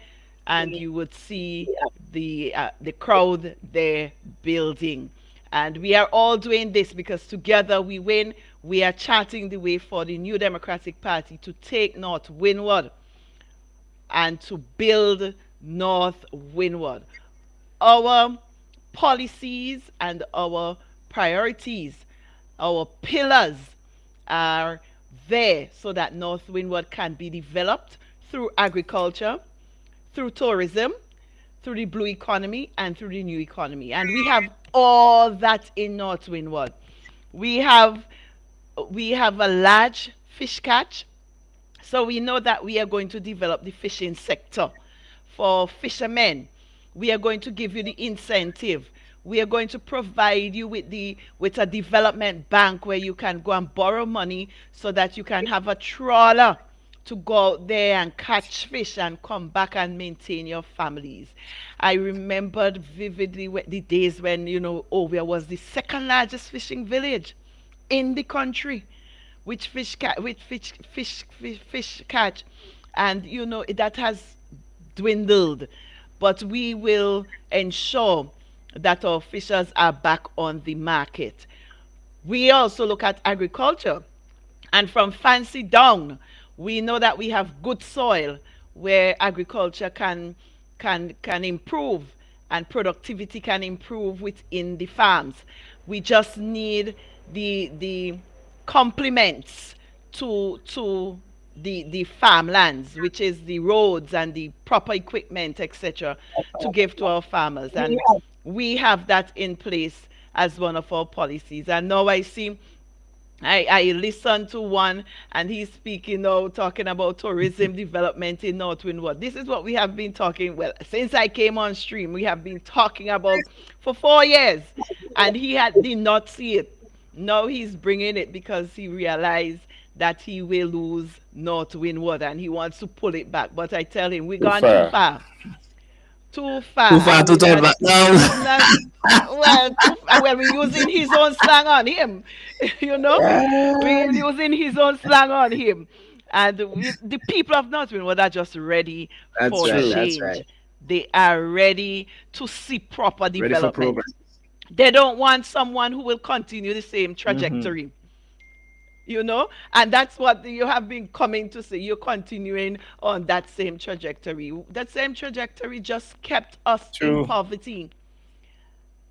Speaker 1: and you would see the crowd there building. And we are all doing this because together we win. We are charting the way for the New Democratic Party to take North Windward and to build North Windward. Our policies and our priorities, our pillars are there so that North Windward can be developed through agriculture, through tourism, through the blue economy, and through the new economy. And we have all that in North Windward. We have a large fish catch, so we know that we are going to develop the fishing sector for fishermen. We are going to give you the incentive. We are going to provide you with a development bank where you can go and borrow money so that you can have a trawler to go out there and catch fish and come back and maintain your families. I remembered vividly the days when, Ovia was the second largest fishing village in the country with fish catch, and that has dwindled. but we will ensure that our fishes are back on the market. We also look at agriculture, and from fancy down, we know that we have good soil where agriculture can improve and productivity can improve within the farms. We just need the complements to the farmlands, which is the roads and the proper equipment, etc., to give to our farmers. And we have that in place as one of our policies. And now I see I listened to one and he's speaking now, talking about tourism development in North Windward. This is what we have been talking, well, since I came on stream, we have been talking about for 4 years, and did not see it. Now he's bringing it because he realized that he will lose North Windward and he wants to pull it back. But I tell him, we're gone too far. Too far.
Speaker 3: Too far to turn back now.
Speaker 1: Well, we're using his own slang on him. We're using his own slang on him. And the people of North Windward are just ready for change.
Speaker 3: Right.
Speaker 1: They are ready to see proper development. They don't want someone who will continue the same trajectory. And that's what you have been coming to say. You're continuing on that same trajectory. That same trajectory just kept us in poverty.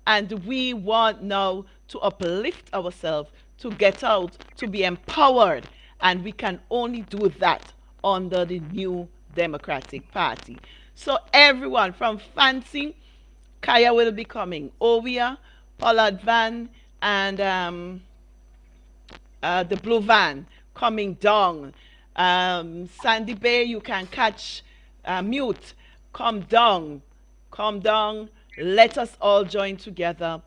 Speaker 1: And we want now to uplift ourselves, to get out, to be empowered. And we can only do that under the new Democratic Party. So everyone from Fancy, Kaya will be coming, Ovia, Pollard Van, and the blue van coming down. Sandy Bay, you can catch Mute. Come down. Let us all join together.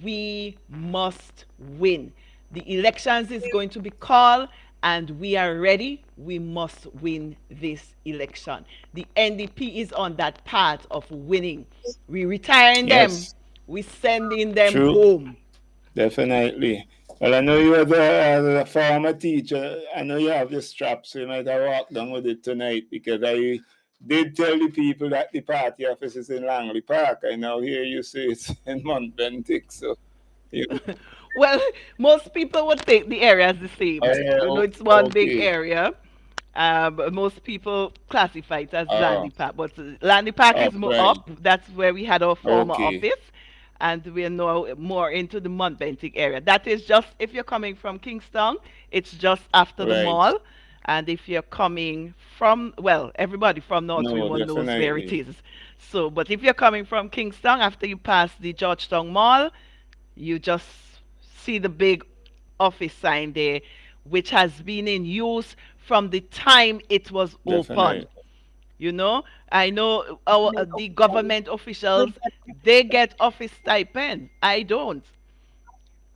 Speaker 1: We must win. The elections is going to be called, and we are ready. We must win this election. The NDP is on that path of winning. We retiring them. We sending them home.
Speaker 17: Definitely. Well, I know you as a former teacher, I know you have your strap, so you might have walked down with it tonight, because I did tell the people that the party office is in Langley Park. I now hear you say it's in Mount Bentic, so...
Speaker 1: Well, most people would think the area is the same. It's one big area. But most people classify it as Langley Park. But Langley Park is more up. That's where we had our former office. And we're now more into the Mount Bentic area. That is just, if you're coming from Kingston, it's just after the mall. And if you're coming from, well, everybody from North Windward knows where it is. So, but if you're coming from Kingston, after you pass the Georgetown Mall, you just see the big office sign there, which has been in use from the time it was opened. I know the government officials, they get office stipend. I don't.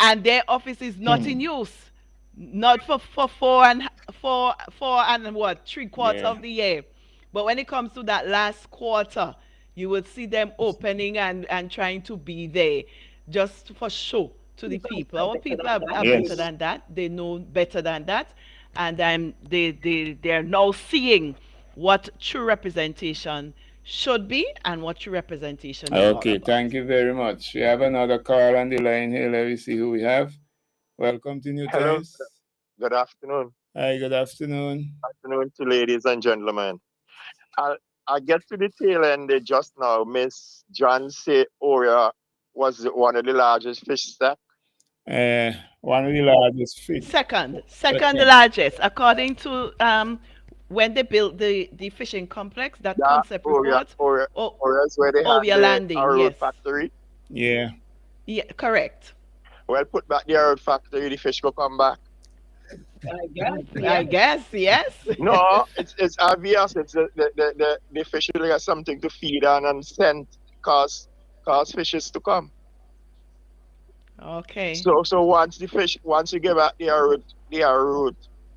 Speaker 1: And their office is not in use. Not for 3/4 of the year. But when it comes to that last quarter, you will see them opening and trying to be there just for show to the people. Our people are better than that. They know better than that. And they're now seeing what true representation should be and what true representation is.
Speaker 17: Okay, thank you very much. We have another call on the line here. Let me see who we have. Welcome to New Times.
Speaker 15: Good afternoon.
Speaker 17: Hi, good afternoon.
Speaker 15: Good afternoon to ladies and gentlemen. I get to the tail end just now. Miss John say Oria was one of the largest fish stocks.
Speaker 17: One of the largest fish.
Speaker 1: Second largest, according to when they built the fishing complex, that concept report.
Speaker 15: Oria's where they have
Speaker 1: landing,
Speaker 15: the factory.
Speaker 17: Yeah,
Speaker 1: correct.
Speaker 15: Well, put back the road factory, the fish will come back.
Speaker 1: I guess, yes.
Speaker 15: No, it's obvious. It's the fish will get something to feed on and send cause fishes to come.
Speaker 1: Okay.
Speaker 15: So once you get back the road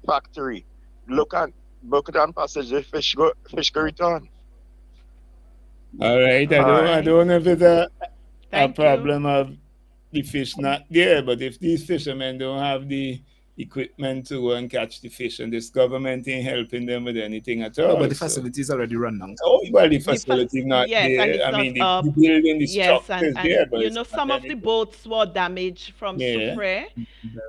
Speaker 15: factory, look at passage, the fish go return.
Speaker 17: All right. I don't know if it's a problem of the fish not there, but if these fishermen don't have the equipment to go and catch the fish, and this government ain't helping them with anything at
Speaker 3: Oh,
Speaker 17: all.
Speaker 3: but the
Speaker 17: So,
Speaker 3: facility is already run down.
Speaker 17: oh, well, the facility not
Speaker 1: Yes, and
Speaker 17: there.
Speaker 1: it's
Speaker 17: I
Speaker 1: not
Speaker 17: mean, the
Speaker 1: up.
Speaker 17: building, the
Speaker 1: Yes,
Speaker 17: structure is there, but it's not
Speaker 1: some of the
Speaker 17: anything.
Speaker 1: boats were damaged from
Speaker 17: Yeah,
Speaker 1: Soufrière,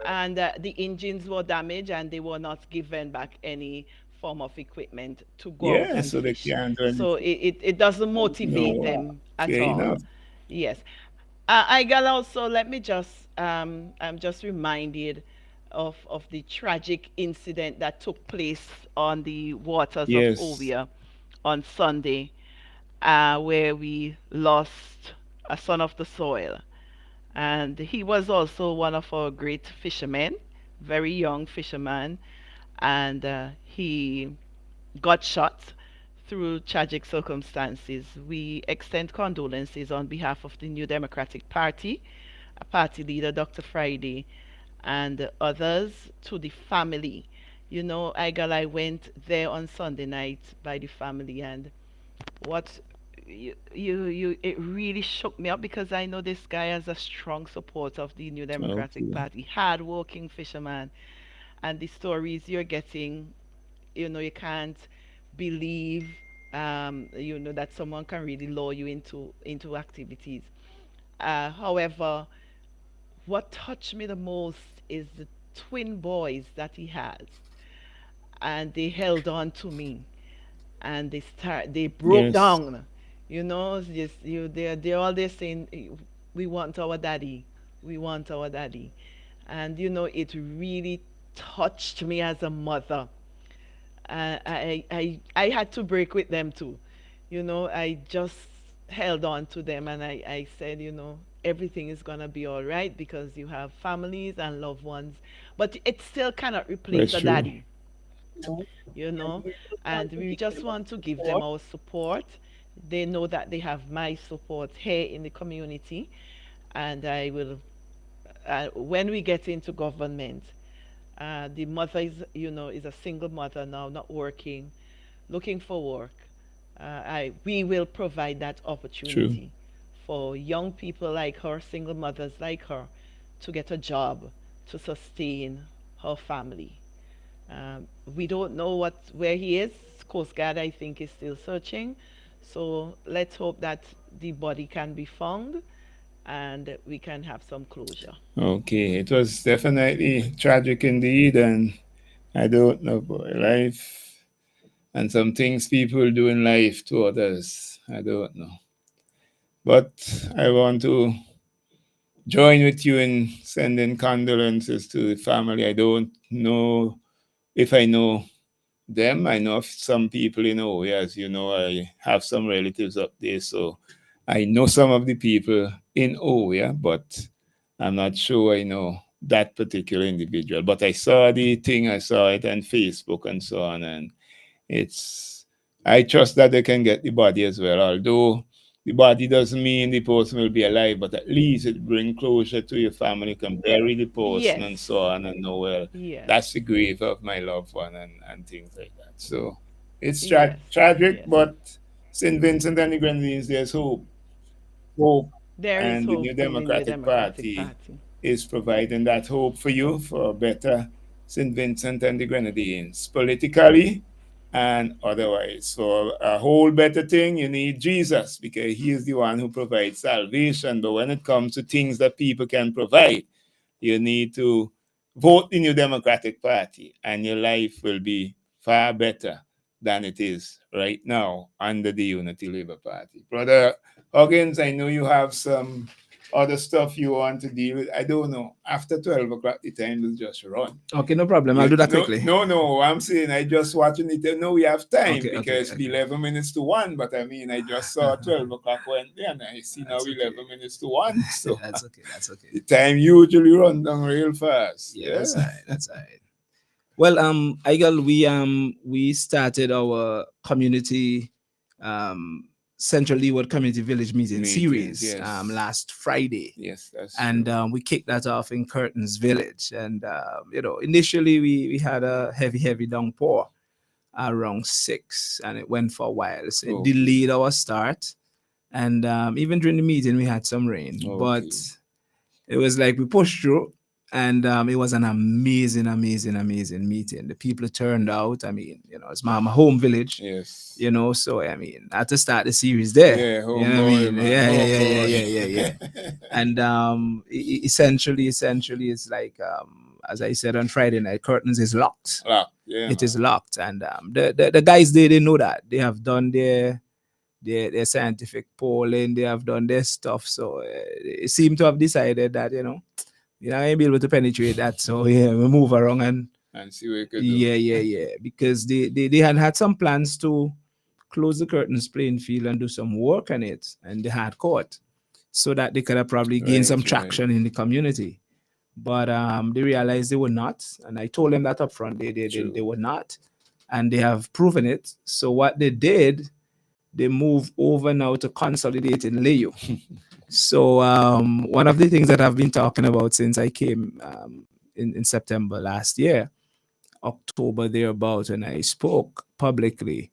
Speaker 1: and the engines were damaged, and they were not given back any form of equipment to go out
Speaker 17: yeah.
Speaker 1: and
Speaker 17: So they
Speaker 1: fish.
Speaker 17: can't do
Speaker 1: So
Speaker 17: anything.
Speaker 1: it doesn't motivate
Speaker 17: No,
Speaker 1: them at
Speaker 17: fair
Speaker 1: all.
Speaker 17: enough.
Speaker 1: Yes. I got also, let me just, I'm just reminded of the tragic incident that took place on the waters of
Speaker 17: Yes,
Speaker 1: Ovia on Sunday, where we lost a son of the soil. And he was also one of our great fishermen, very young fisherman, and he got shot through tragic circumstances. We extend condolences on behalf of the New Democratic Party, party leader Dr. Friday, and others to the family. You know, I went there on Sunday night by the family, and what it really shook me up because I know this guy has a strong support of the New Democratic
Speaker 17: okay,
Speaker 1: Party, hard-working fisherman, and the stories you're getting, you can't believe, that someone can really lure you into activities. However, what touched me the most is the twin boys that he has, and they held on to me, and they broke
Speaker 17: yes,
Speaker 1: down. Just they're all there saying, we want our daddy, we want our daddy, and it really touched me as a mother. I had to break with them too. I just held on to them, and I said, everything is gonna be all right because you have families and loved ones, but it still cannot replace
Speaker 17: that's
Speaker 1: a
Speaker 17: true.
Speaker 1: daddy, you know. And we just want to give them our support. They know that they have my support here in the community, and I will, when we get into government, the mother is a single mother now, not working, looking for work. We will provide that
Speaker 17: True.
Speaker 1: opportunity for young people like her, single mothers like her, to get a job to sustain her family. We don't know where he is. Coast Guard, I think, is still searching. So let's hope that the body can be found and we can have some closure.
Speaker 17: Okay, it was definitely tragic indeed, and I don't know, boy, life and some things people do in life to others. I don't know. But I want to join with you in sending condolences to the family. I don't know if I know them. I know of some people in Owe. As you know, I have some relatives up there, so I know some of the people in Owe, but I'm not sure I know that particular individual. But I saw the thing, I saw it on Facebook and so on, and it's I trust that they can get the body as well. Although the body doesn't mean the person will be alive, but at least it bring closure to your family. You can bury the person
Speaker 1: Yes.
Speaker 17: and so on and know, well,
Speaker 1: Yes.
Speaker 17: that's the grave of my loved one and things like that. So it's
Speaker 1: Yes.
Speaker 17: tragic,
Speaker 1: Yes.
Speaker 17: but St. Vincent and the Grenadines, there's hope. Hope.
Speaker 1: There is
Speaker 17: And the New
Speaker 1: hope in the New
Speaker 17: Democratic
Speaker 1: Democratic
Speaker 17: Party
Speaker 1: Party.
Speaker 17: is providing that hope for you for a better St. Vincent and the Grenadines, politically and otherwise. For a whole better thing, you need Jesus because he is the one who provides salvation. But when it comes to things that people can provide, you need to vote the New Democratic Party, and your life will be far better than it is right now under the Unity Labour Party. Brother Huggins, I know you have some other stuff you want to deal with. I don't know. After 12 o'clock, the time will just run.
Speaker 3: Okay, no problem. I'll do that quickly.
Speaker 17: No. I'm saying I just watching it. No, we have time
Speaker 3: Okay,
Speaker 17: because
Speaker 3: okay.
Speaker 17: 11 minutes to 1. But I mean, I just saw 12 o'clock went there and I see now 11 minutes to 1. So
Speaker 3: That's okay. That's okay.
Speaker 17: the time usually run down real fast.
Speaker 3: Yeah, that's all right. That's all right. Well, Igel, we started our community Central Leeward Community Village meeting series
Speaker 17: yes.
Speaker 3: last Friday.
Speaker 17: Yes, that's
Speaker 3: and
Speaker 17: true.
Speaker 3: we kicked that off in Curtains Village. And initially we had a heavy downpour around 6, and it went for a while. So it delayed our start. And even during the meeting, we had some rain, but it was like we pushed through. And it was an amazing, amazing, amazing meeting. The people turned out. I mean, it's my home village.
Speaker 17: Yes.
Speaker 3: So I mean, I had to start the series there.
Speaker 17: Yeah,
Speaker 3: You know what I
Speaker 17: homeboy,
Speaker 3: mean?
Speaker 17: man.
Speaker 3: Yeah. And essentially, it's like as I said on Friday night, curtains is locked.
Speaker 17: Locked. Yeah,
Speaker 3: It is locked, and the guys they know that they have done their scientific polling, they have done their stuff, so it seemed to have decided that I ain't be able to penetrate that. So yeah, we move around
Speaker 17: and see what you could do.
Speaker 3: Yeah, because they had some plans to close the curtains playing field and do some work on it and the hard court, so that they could have probably gained some traction in the community. But they realized they were not, and I told them that up front. They were not, and they have proven it. So what they did, they moved over now to consolidate in Leo. So one of the things that I've been talking about since I came in September last year, October thereabout, when I spoke publicly,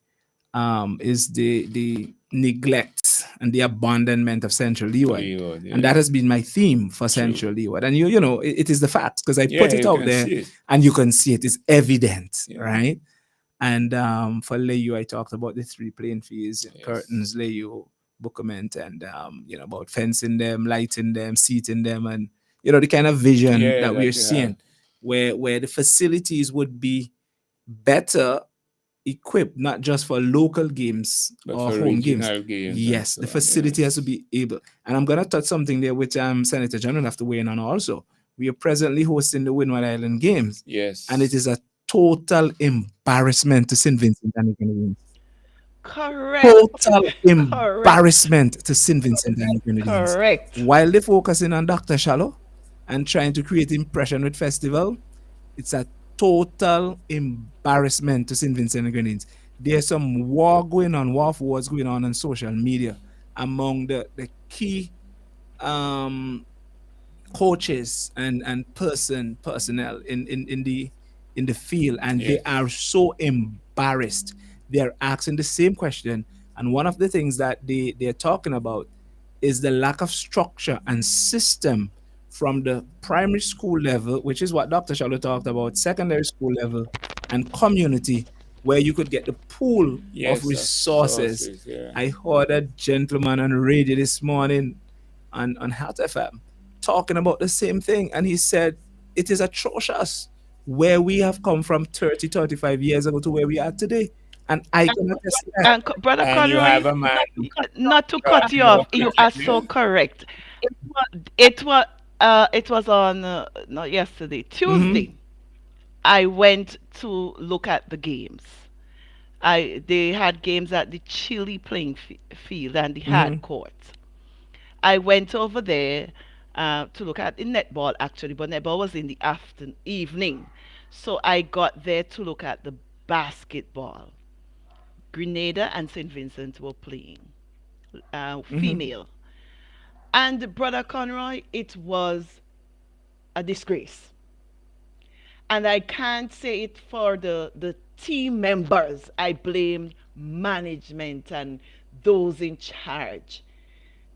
Speaker 3: is the neglect and the abandonment of Central Leeward. And that has been my theme for Central Leeward. And it is the fact, because I put it out there and you can see it is evident, right? And for Layu, I talked about the 3 playing fields, curtains, Layu, Bookament, and about fencing them, lighting them, seating them, and the kind of vision that we're seeing, where the facilities would be better equipped, not just for local games
Speaker 17: but
Speaker 3: or
Speaker 17: for
Speaker 3: home games.
Speaker 17: Yes,
Speaker 3: the facility has to be able. And I'm going to touch something there which Senator John will have to weigh in on also. We are presently hosting the Windward Island Games.
Speaker 17: Yes.
Speaker 3: And it is a total embarrassment to St. Vincent and the Grenadines.
Speaker 1: Correct.
Speaker 3: Total embarrassment to St. Vincent and the Grenadines.
Speaker 1: Correct.
Speaker 3: While they're focusing on Dr. Shallow and trying to create impression with festival, it's a total embarrassment to St. Vincent and the Grenadines. There's some war going on, wars going on social media among the key coaches and personnel in the field, and they are so embarrassed. They're asking the same question, and one of the things that they're talking about is the lack of structure and system from the primary school level, which is what Dr. Shallow talked about, secondary school level, and community, where you could get the pool of resources. I heard a gentleman on radio this morning on Health FM talking about the same thing, and he said it is atrocious where we have come from 30, 35 years ago to where we are today. And I cannot
Speaker 1: and Brother Conroy, not to cut you off, you are so correct. It was on not yesterday, Tuesday. I went to look at the games. They had games at the Chile playing field and the hard court. I went over there to look at the netball actually, but netball was in the evening. So I got there to look at the basketball. Grenada and St. Vincent were playing, female. And Brother Conroy, it was a disgrace. And I can't say it for the team members. I blame management and those in charge.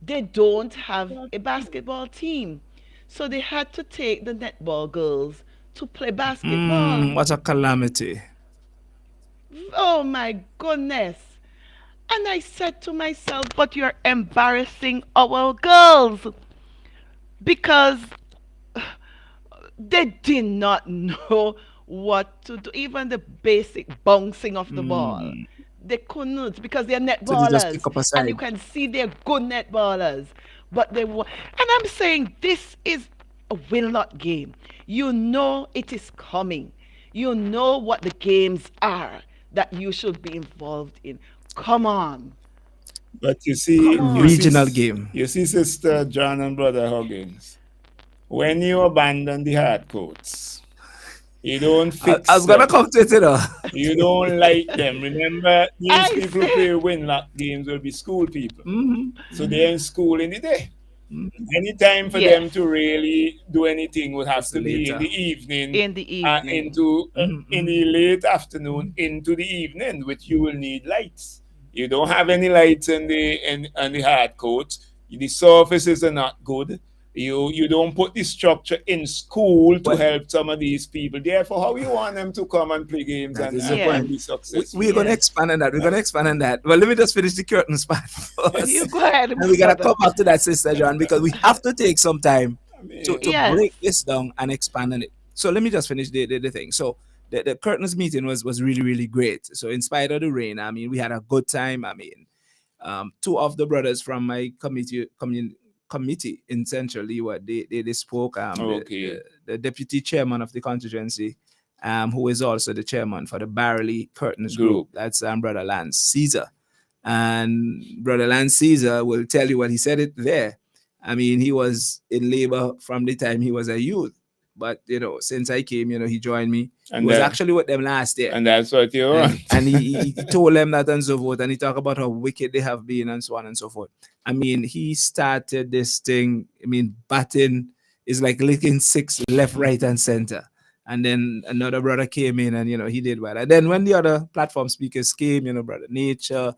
Speaker 1: They don't have a basketball team. So they had to take the netball girls to play basketball.
Speaker 3: What a calamity.
Speaker 1: Oh my goodness. And I said to myself, but you're embarrassing our girls. Because they did not know what to do. Even the basic bouncing of the ball. They couldn't, because they're netballers. And you can see they're good netballers. But they were. And I'm saying this is a win-lot game. You know it is coming. You know what the games are that you should be involved in. Come on.
Speaker 17: But you see,
Speaker 3: regional game.
Speaker 17: You see, Sister John and Brother Huggins, when you abandon the hard courts, you don't fix
Speaker 3: I was going to come to it,
Speaker 17: You don't like them. Remember, these people who play win-lock games will be school people. So they're in school in the day. Any time for them to really do anything would have to be in the evening.
Speaker 1: In the evening.
Speaker 17: In the late afternoon into the evening, which you will need lights. You don't have any lights in the hard court. The surfaces are not good. You don't put the structure in school to help some of these people. Therefore, how you want them to come and play games
Speaker 3: That
Speaker 17: and,
Speaker 3: is the
Speaker 17: and,
Speaker 3: point.
Speaker 17: and be successful?
Speaker 3: We're going to expand on that. We're going to expand on that. Well, let me just finish the curtains part first.
Speaker 1: You go ahead,
Speaker 3: And we're going to
Speaker 1: brother.
Speaker 3: come back to that, Sister John, because we have to take some time to
Speaker 1: Yes.
Speaker 3: break this down and expand on it. So let me just finish the thing. So the curtains meeting was really, really great. So in spite of the rain, I mean, we had a good time. I mean, two of the brothers from my committee in Central Leeward, they spoke. The deputy chairman of the constituency, who is also the chairman for the Barley Curtains Group. That's Brother Lance Caesar. And Brother Lance Caesar will tell you what he said it there. I mean, he was in labor from the time he was a youth. But, since I came, he joined me.
Speaker 17: And
Speaker 3: he was actually with them last year.
Speaker 17: And that's what you want.
Speaker 3: And he told them that and so forth. And he talked about how wicked they have been and so on and so forth. I mean, he started this thing. I mean, batting is like licking six left, right, and center. And then another brother came in and, he did well. And then when the other platform speakers came, Brother Nature,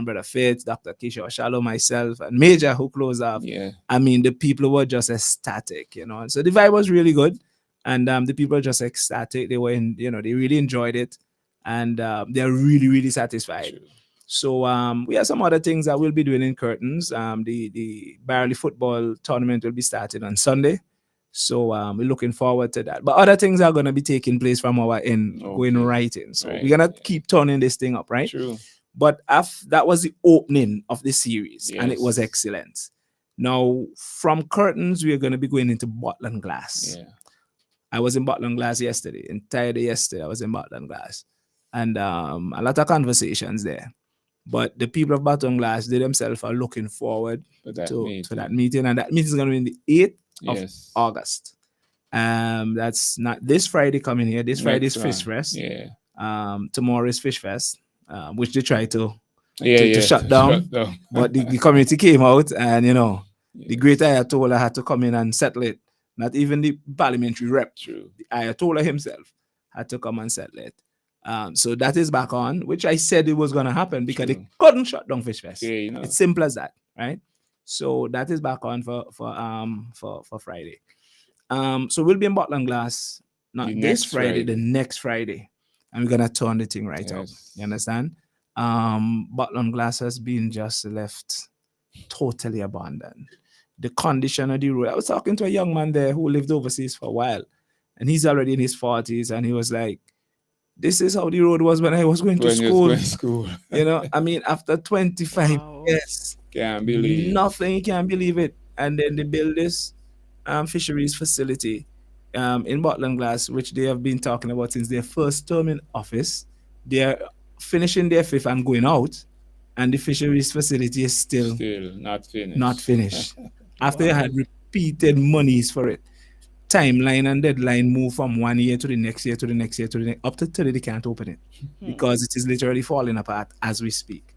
Speaker 3: Brother Fitz, Dr. Kisha Shalom, myself, and Major, who closed off.
Speaker 17: Yeah.
Speaker 3: I mean, the people were just ecstatic, So the vibe was really good. And the people were just ecstatic. They were they really enjoyed it. And they're really, really satisfied. True. So we have some other things that we'll be doing in curtains. The Barley football tournament will be starting on Sunday. So we're looking forward to that. But other things are going to be taking place from our end, going right in. So we're going to keep turning this thing up, right?
Speaker 17: True.
Speaker 3: But that was the opening of the series, and it was excellent. Now, from curtains, we are going to be going into bottle and glass.
Speaker 17: Yeah.
Speaker 3: I was in bottle and glass yesterday. Entire day yesterday, I was in bottle and glass. And a lot of conversations there. But the people of bottle and glass, they themselves are looking forward to that meeting. And that meeting is going to be on the 8th of August. That's not this Friday coming here. This Friday is Fish Fest.
Speaker 17: Yeah.
Speaker 3: Tomorrow is Fish Fest. Which they tried to
Speaker 17: shut
Speaker 3: down. But the community came out and, the great Ayatollah had to come in and settle it. Not even the parliamentary rep.
Speaker 17: True.
Speaker 3: The Ayatollah himself had to come and settle it. So that is back on, which I said it was going to happen because they couldn't shut down Fish Fest.
Speaker 17: Yeah,
Speaker 3: It's simple as that, right? So that is back on for Friday. So we'll be in bottle and glass, not this Friday, the next Friday. And we're gonna turn the thing right up. You understand? Bottle and glass has been just left totally abandoned. The condition of the road. I was talking to a young man there who lived overseas for a while, and he's already in his 40s, and he was like, "This is how the road was when I was going to school." I mean, after 25 years,
Speaker 17: can't believe
Speaker 3: nothing. You can't believe it. And then they build this fisheries facility in bottle and glass, which they have been talking about since their first term in office. They're finishing their fifth and going out, and the fisheries facility is still
Speaker 17: not finished.
Speaker 3: Not finished. After they had repeated monies for it, timeline and deadline move from 1 year to the next year to the next year to the next, up to today they can't open it because it is literally falling apart as we speak.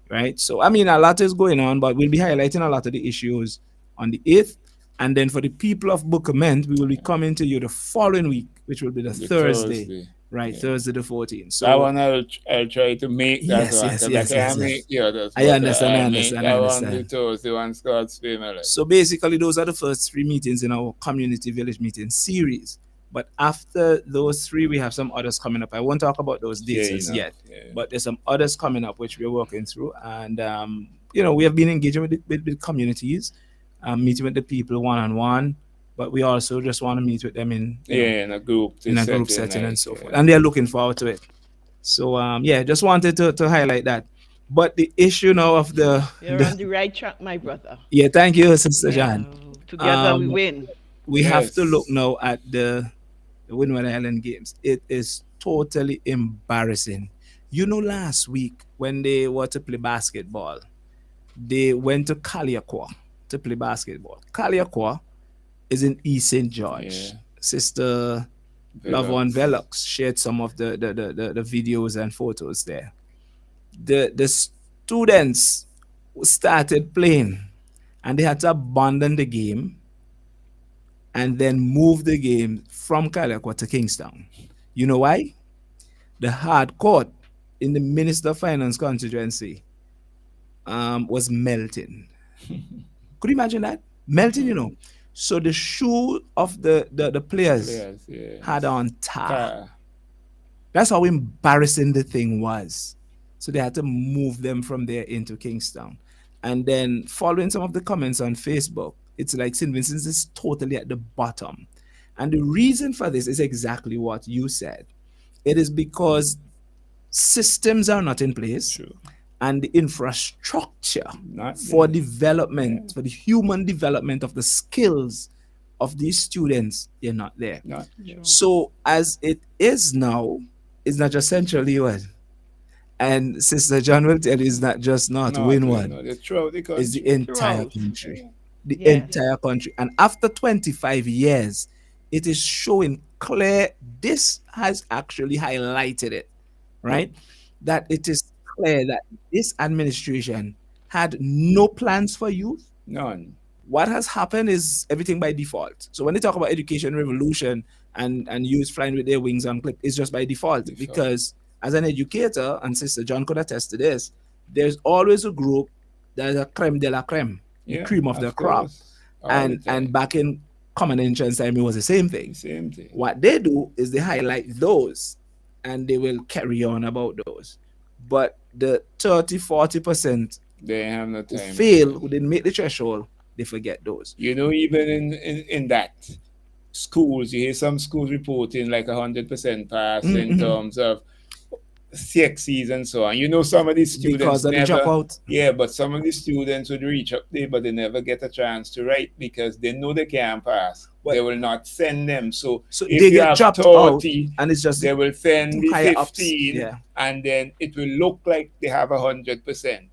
Speaker 3: Right? So I mean, a lot is going on, but we'll be highlighting a lot of the issues on the 8th. And then for the people of Bookament, we will be coming to you the following week, which will be the Thursday. Right, Thursday the 14th.
Speaker 17: So that one I'll try to make that one. I
Speaker 3: understand.
Speaker 17: I want the Thursday one Scott's family.
Speaker 3: So basically, those are the first 3 meetings in our community village meeting series. But after those 3, we have some others coming up. I won't talk about those dates yet, but there's some others coming up which we're working through. And we have been engaging with communities. Meeting with the people one-on-one, but we also just want to meet with them in
Speaker 17: a group
Speaker 3: setting and so forth. And they're looking forward to it. So just wanted to highlight that. But the issue now of
Speaker 1: you're on the right track, my brother.
Speaker 3: Yeah, thank you, Sister John.
Speaker 1: Together we win.
Speaker 3: We have to look now at the Windward Island Games. It is totally embarrassing. Last week when they were to play basketball, they went to Kaliakwa to play basketball. Kaliakwa is in East St. George. Sister Lavon Velox shared some of the videos and photos there. The students started playing and they had to abandon the game and then move the game from Kaliakwa to Kingstown. You know why? The hard court in the Minister of Finance constituency was melting. Could you imagine that? Melting, So the shoe of the players had on tar. That's how embarrassing the thing was. So they had to move them from there into Kingstown. And then following some of the comments on Facebook, it's like St. Vincent's is totally at the bottom. And the reason for this is exactly what you said. It is because systems are not in place and the infrastructure for development, for the human development of the skills of these students, they're not there. So as it is now, it's not just Central US. And Sister John will tell you it's not just North Windward.
Speaker 17: It's throughout the country.
Speaker 3: It's the entire country. The entire country. And after 25 years, it is showing clear, this has actually highlighted it, right? That it is clear that this administration had no plans for youth.
Speaker 17: None.
Speaker 3: What has happened is everything by default. So when they talk about education revolution and youth flying with their wings on clip, it's just by default. Because as an educator, and Sister John could attest to this, there's always a group that is a creme de la creme, the cream of the crop. And back in common entrance time, it was the same thing. What they do is they highlight those and they will carry on about those. But the 30-40%
Speaker 17: they have no
Speaker 3: who
Speaker 17: time.
Speaker 3: fail, who didn't make the threshold, they forget those.
Speaker 17: You know, even in that schools, you hear some schools reporting like 100% pass in terms of CXCs and so on. You know, some of these students
Speaker 3: because of the dropout.
Speaker 17: Yeah, but some of the students would reach up there, but they never get a chance to write because they know they can't pass. They will not send them. So if
Speaker 3: they
Speaker 17: you
Speaker 3: get
Speaker 17: have
Speaker 3: dropped
Speaker 17: 30,
Speaker 3: out, and it's just
Speaker 17: they will send the
Speaker 3: higher
Speaker 17: 15,
Speaker 3: ups.
Speaker 17: and then it will look like they have 100%.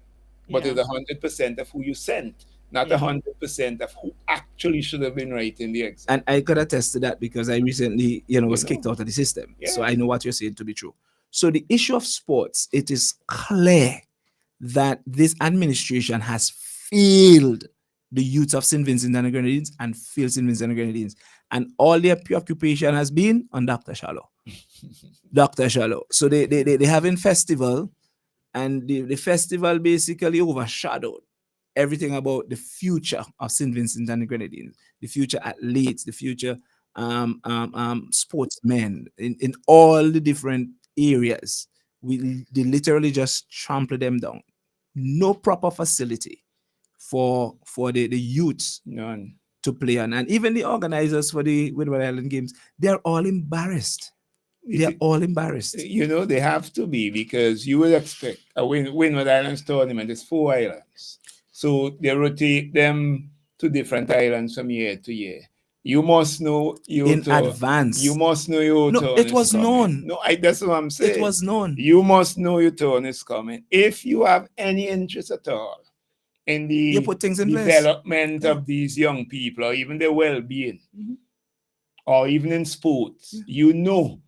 Speaker 17: But it's 100% of who you sent, not 100% of who actually should have been writing the exam.
Speaker 3: And I could attest to that because I recently, was kicked out of the system. So I know what you're saying to be true. So the issue of sports, it is clear that this administration has failed the youth of St. Vincent and the Grenadines and failed St. Vincent and the Grenadines. And all their preoccupation has been on Dr. Shallow. Dr. Shallow. So they having festival, and the festival basically overshadowed everything about the future of St. Vincent and the Grenadines, the future athletes, the future sportsmen in all the different areas. They literally just trample them down. No proper facility for the youths to play on. And even the organizers for the Windward Island Games, they're all embarrassed. They're all embarrassed.
Speaker 17: You know, they have to be, because you will expect a Windward Islands tournament is 4 islands. So they rotate them to different islands from year to year. You must know
Speaker 3: in advance.
Speaker 17: You must know your turn.
Speaker 3: No, it was known.
Speaker 17: No, that's what I'm saying.
Speaker 3: It was known.
Speaker 17: You must know your turn is coming. If you have any interest at all in the development of these young people, or even their well-being, or even in sports, you know,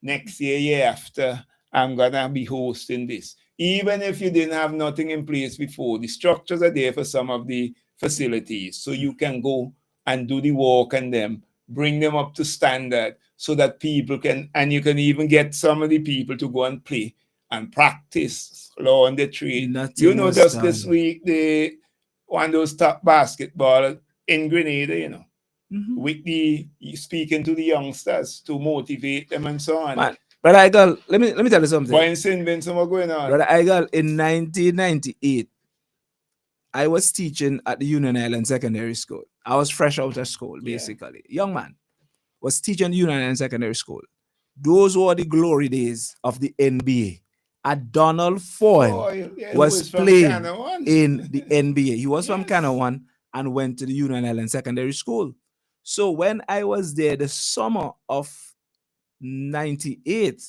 Speaker 17: next year after, I'm gonna be hosting this. Even if you didn't have nothing in place before, the structures are there for some of the facilities, so you can go and do the work and them, bring them up to standard, so that people can, and you can even get some of the people to go and play and practice law on the trade. You know, just this week, they one of those top basketball in Grenada, with the speaking to the youngsters to motivate them and so on.
Speaker 3: Man, Brother Igal, let me tell you something.
Speaker 17: Why in St. Vincent what's going on?
Speaker 3: Brother Igal, in 1998, I was teaching at the Union Island Secondary School. I was fresh out of school, basically. Young man was teaching at Union Island Secondary School. Those were the glory days of the NBA. Donald Foyle was playing in the NBA. He was from Canawan and went to the Union Island Secondary School. So when I was there, the summer of 98,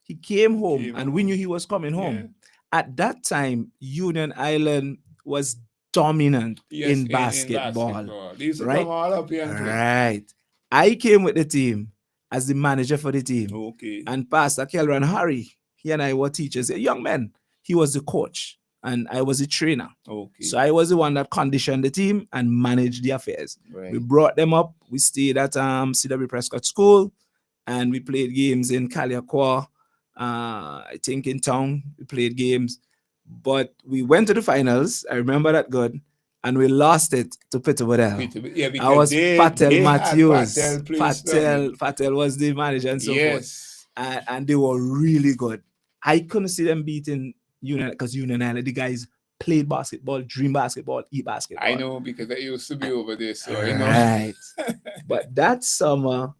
Speaker 3: he came home and we knew he was coming home. At that time, Union Island was dominant in basketball.
Speaker 17: These
Speaker 3: right?
Speaker 17: come all up here and play.
Speaker 3: Right. I came with the team as the manager for the team.
Speaker 17: Okay.
Speaker 3: And Pastor Kelran Harry, he and I were teachers, young men. He was the coach and I was the trainer.
Speaker 17: Okay.
Speaker 3: So I was the one that conditioned the team and managed the affairs.
Speaker 17: Right.
Speaker 3: We brought them up. We stayed at C.W. Prescott School and we played games in Caliacqua. I think in town we played games. But we went to the finals. I remember that good. and we lost it to Peterborough.
Speaker 17: Yeah,
Speaker 3: I was Patel Matthews.
Speaker 17: Patel
Speaker 3: was the manager and so forth.
Speaker 17: Yes.
Speaker 3: And they were really good. I couldn't see them beating Union because Union Island, the guys played basketball, dream basketball, eat basketball.
Speaker 17: I know because I used to be over there, so I know.
Speaker 3: Right. But that summer,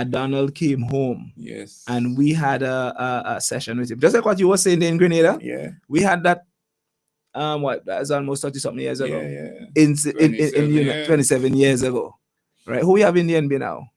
Speaker 3: Donald came home.
Speaker 17: Yes.
Speaker 3: And we had a session with him. Just like what you were saying in Grenada.
Speaker 17: Yeah.
Speaker 3: We had that that's almost 30-something years ago.
Speaker 17: Yeah.
Speaker 3: In 27 years ago. Right? Who we have in the NB now?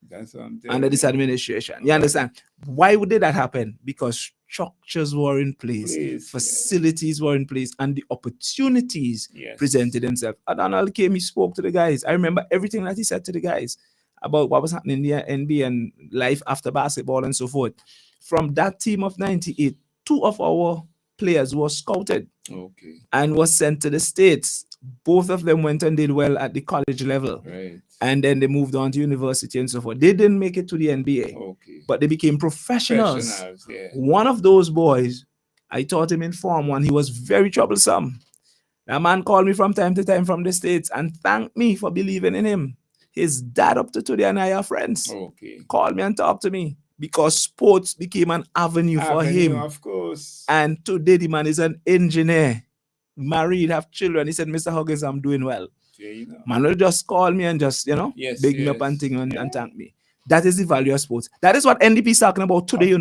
Speaker 17: That's what I'm telling
Speaker 3: under this administration. You understand? Why would that happen? Because structures were in place, facilities were in place, and the opportunities presented themselves. Donald came, he spoke to the guys. I remember everything that he said to the guys about what was happening in the NBA and life after basketball and so forth. From that team of 98, 2 of our players were scouted and was sent to the States. Both of them went and did well at the college level.
Speaker 17: Right.
Speaker 3: And then they moved on to university and so forth. They didn't make it to the NBA, but they became professionals. One of those boys, I taught him in Form 1. He was very troublesome. That man called me from time to time from the States and thanked me for believing in him. His dad up to today and I are friends. Called me and talked to me because sports became an avenue for him.
Speaker 17: Of course.
Speaker 3: And today the man is an engineer, married, have children. He said, Mr. Huggins, I'm doing well. Man will just call me and just, big me up and thing and thank me. That is the value of sports. That is what NDP is talking about today,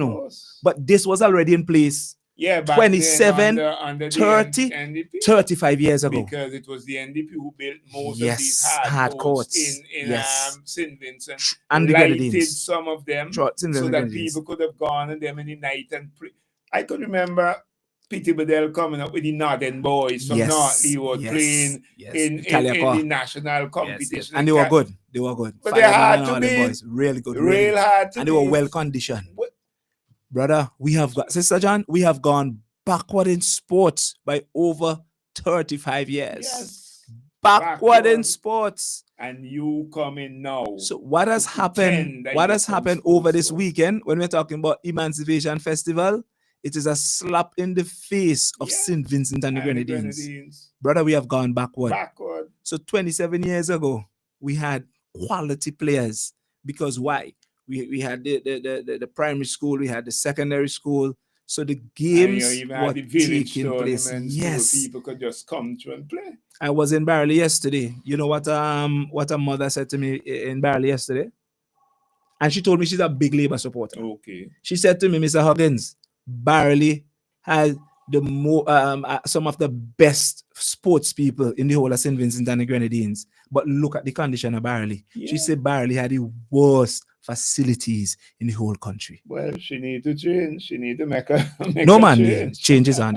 Speaker 3: But this was already in place.
Speaker 17: Back
Speaker 3: 27,
Speaker 17: then under
Speaker 3: 30,
Speaker 17: NDP,
Speaker 3: 35 years ago.
Speaker 17: Because it was the NDP who built most of these
Speaker 3: hard courts
Speaker 17: in St. Vincent.
Speaker 3: And the
Speaker 17: lighted some of them so that people could have gone in them in the night and I could remember Peter Bedell coming up with the Northern boys from North Leeward playing in the national competition.
Speaker 3: And they were good. They were good.
Speaker 17: But they had to be
Speaker 3: boys. Really good.
Speaker 17: Real hard to
Speaker 3: and they were well conditioned. Brother, Sister John, we have gone backward in sports by over 35 years.
Speaker 17: Yes.
Speaker 3: Backward in sports.
Speaker 17: And you come in now.
Speaker 3: So what has happened? What has happened over this weekend when we're talking about Emancipation Festival? It is a slap in the face of St. Vincent and the Grenadines. Brother, we have gone backward. So 27 years ago, we had quality players. Because why? We had the primary school, we had the secondary school. So the games were taking place. Yes.
Speaker 17: So people could just come through and play.
Speaker 3: I was in Barley yesterday. You know what a mother said to me in Barley yesterday? And she told me she's a big Labour supporter. She said to me, Mr. Huggins, Barley has some of the best sports people in the whole of St. Vincent and the Grenadines. But look at the condition of Barley. She said Barley had the worst facilities in the whole country.
Speaker 17: Well, she need to change. She need to make
Speaker 3: change. Changes on.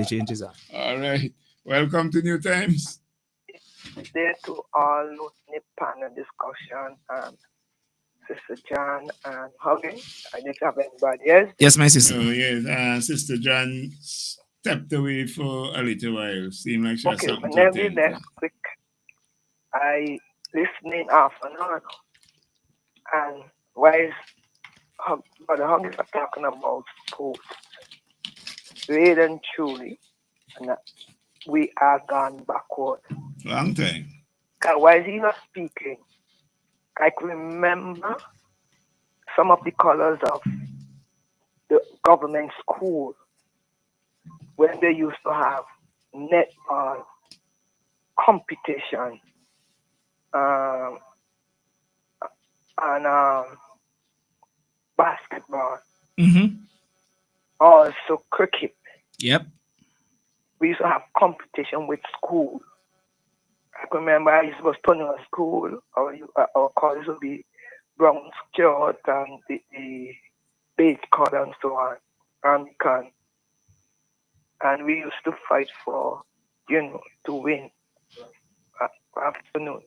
Speaker 17: All right. Welcome to New Times.
Speaker 16: There to all listening panel discussion and Sister John and Huggins. I didn't have anybody else.
Speaker 3: Yes, my sister.
Speaker 17: Oh, yes. Sister John stepped away for a little while. Seemed like she has something to attend to.
Speaker 16: Quick. I listening half an hour and why is Brother Huggins are talking about sports? Really and truly, and we are gone backward.
Speaker 17: Long time.
Speaker 16: Why is he not speaking? I can remember some of the colors of the government school when they used to have netball competition and basketball. Also cricket.
Speaker 3: Yep.
Speaker 16: We used to have competition with school. I can remember I used to go to Tunnel School, our college would be brown skirt and the beige color and so on, American. And we used to fight for, to win afternoon.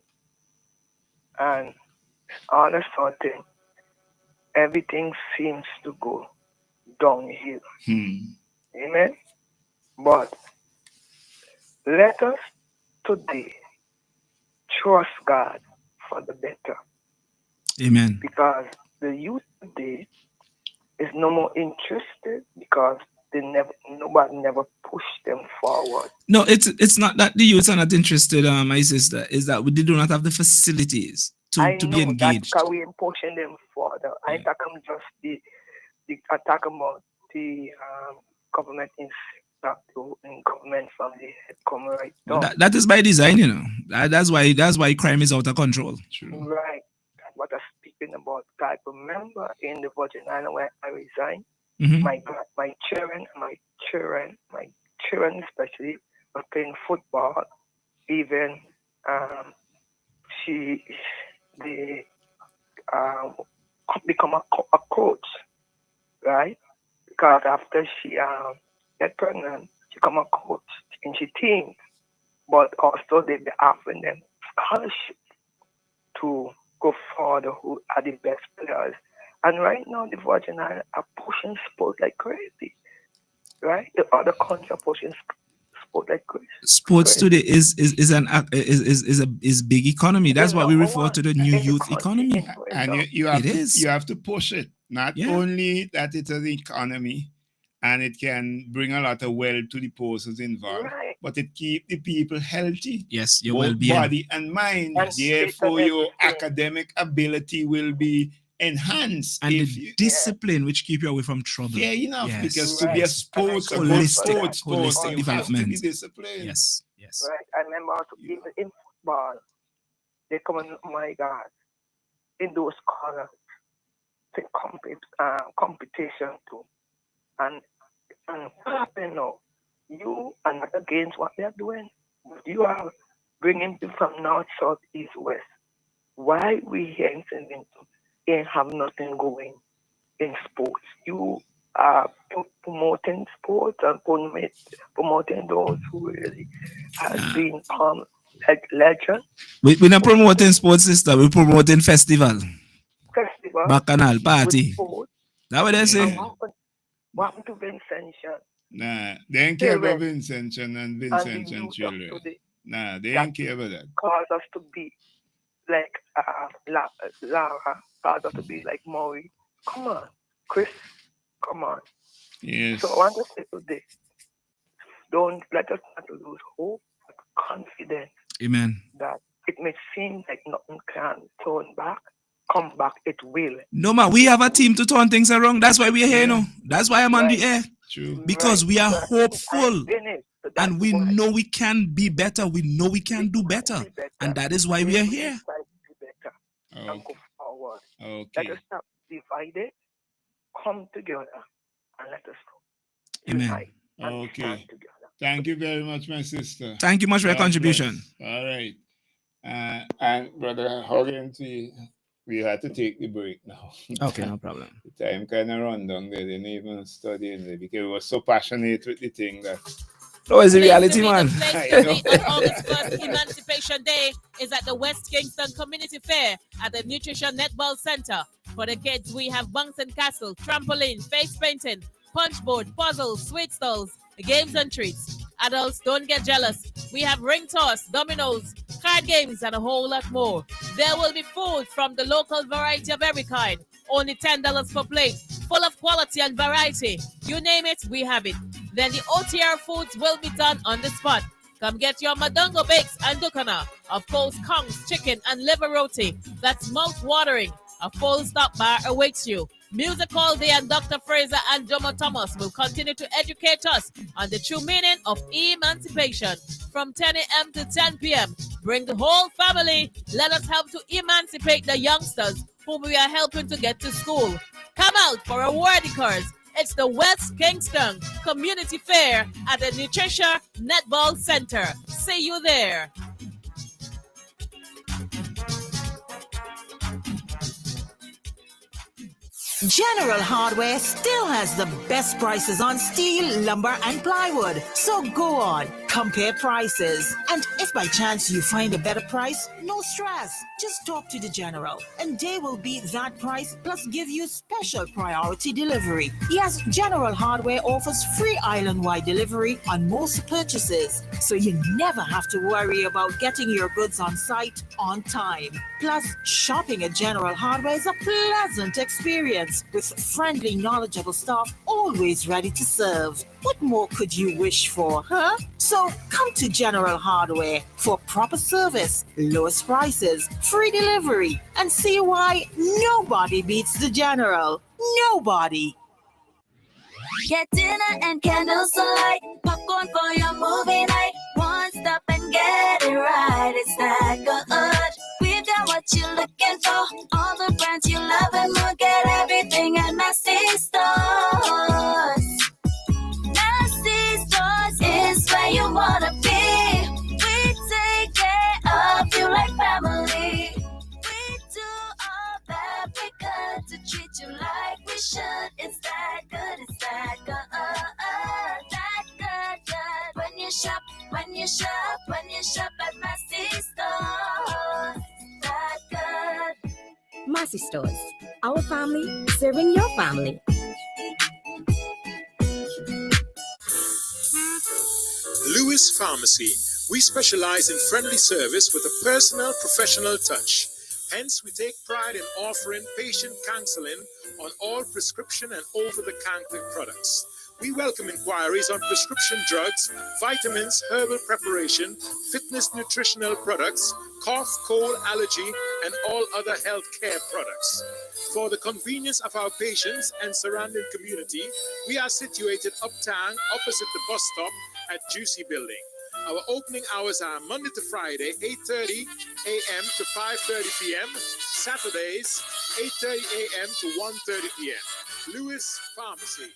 Speaker 16: And all of a sudden, everything seems to go downhill. Amen? But let us today trust God for the better.
Speaker 3: Amen.
Speaker 16: Because the youth today is no more interested because nobody never pushed them forward.
Speaker 3: No, it's not that the youths are not interested, my sister. Is that they do not have the facilities to be engaged.
Speaker 16: That's why we're pushing them further. I talk just the attack about the government in government from the head come right down.
Speaker 3: That is by design, you know. That's why crime is out of control.
Speaker 16: True. Right. That's what I'm speaking about. I remember in the Virgin Islands where I resigned, my children especially were playing football. Even they become a coach, right? Because after she get pregnant, she become a coach and she teams, but also they be offering them scholarship to go further who are the best players. And right now, the Virgin Islands are pushing sport like crazy, right? The other countries are pushing sport like crazy.
Speaker 3: Sports today is big economy. That's what we refer to the new youth economy.
Speaker 17: And you have to push it. Not only that it's an economy and it can bring a lot of wealth to the persons involved, but it keep the people healthy.
Speaker 3: Yes, your
Speaker 17: both
Speaker 3: well-being,
Speaker 17: body and mind. And therefore, your academic ability will be enhanced.
Speaker 3: And the discipline which keep you away from trouble.
Speaker 17: Yeah, enough. Because to be a sports, holistic development, be disciplined.
Speaker 3: Yes.
Speaker 16: Right. I remember also even in football, they come in, oh my God, in those corners, the competition too. And what happened now? You are not against what they are doing. You are bringing people from north, south, east, west. Why we here in St. Vincent ain't have nothing going in sports? You are promoting sports and promoting those who really have been like legends.
Speaker 3: We're not promoting sports, sister. We're promoting festival. Bacchanal party. That's what they say.
Speaker 16: What happened to Vincentian?
Speaker 17: Nah, they ain't care about Vincentian and Vincentian children. Nah, they ain't care about that.
Speaker 16: Cause us to be like Lara, cause us to be like Maury. Come on, Chris, come on.
Speaker 17: Yes.
Speaker 16: So I want to say today, don't let us not lose hope, but confidence.
Speaker 3: Amen.
Speaker 16: That it may seem like nothing can turn back. Come back, it will.
Speaker 3: No, man, we have a team to turn things around. That's why we're here, no? That's why I'm on the air.
Speaker 17: True.
Speaker 3: Because we are hopeful. And we know we can be better. We know we can do better. And that is why we are here.
Speaker 16: And go forward.
Speaker 17: Okay.
Speaker 16: Let us stop divided. Come together and let us go.
Speaker 3: Amen.
Speaker 17: Okay. Thank you very much, my sister.
Speaker 3: Thank you much for your contribution.
Speaker 17: All right. And Brother Hogan, we had to take the break now.
Speaker 3: Okay, no problem.
Speaker 17: The time kind of run down there. They didn't even study it because we were so passionate with the thing that.
Speaker 3: Oh, it's a reality, man.
Speaker 4: August 1st, Emancipation Day is at the West Kingston Community Fair at the Nutrition Netball Center. For the kids, we have bunks and castle, trampoline, face painting, punchboard, puzzles, sweet stalls, games and treats. Adults, don't get jealous. We have ring toss, dominoes, card games, and a whole lot more. There will be food from the local variety of every kind. Only $10 per plate, full of quality and variety. You name it, we have it. Then the OTR foods will be done on the spot. Come get your madongo bakes and dukana. Of course, kongs, chicken, and liver roti. That's mouth-watering. A full stop bar awaits you. Music all day, and Dr. Fraser and Jomo Thomas will continue to educate us on the true meaning of emancipation. From 10 a.m. to 10 p.m., bring the whole family. Let us help to emancipate the youngsters whom we are helping to get to school. Come out for a worthy cause. It's the West Kingston Community Fair at the Nutrition Netball Center. See you there.
Speaker 5: General Hardware still has the best prices on steel, lumber, and plywood. So go on, compare prices. And if by chance you find a better price, no stress. Just talk to the General, and they will beat that price plus give you special priority delivery. Yes, General Hardware offers free island-wide delivery on most purchases, so you never have to worry about getting your goods on site on time. Plus, shopping at General Hardware is a pleasant experience with friendly, knowledgeable staff always ready to serve. What more could you wish for, huh? So come to General Hardware for proper service, lowest prices, free delivery, and see why nobody beats the General. Nobody.
Speaker 11: Get dinner and candles alight, popcorn for your movie night. One stop and get it right. It's that good. We've got what you're looking for. All the brands you love and more. Get everything at Massy Stores. Massy Stores is where you wanna be. We take care of you like family. We do all that we could to treat you like we should. It's that good, it's that good. That good. When you shop at Massy Stores. That good.
Speaker 12: Massy Stores, our family serving your family.
Speaker 7: Lewis Pharmacy. We specialize in friendly service with a personal, professional touch. Hence, we take pride in offering patient counseling on all prescription and over-the-counter products. We welcome inquiries on prescription drugs, vitamins, herbal preparation, fitness nutritional products, cough, cold, allergy, and all other health care products. For the convenience of our patients and surrounding community, we are situated uptown opposite the bus stop at Juicy Building. Our opening hours are Monday to Friday, 8:30 a.m. to 5:30 p.m. Saturdays, 8:30 a.m. to 1:30 p.m. Lewis Pharmacy.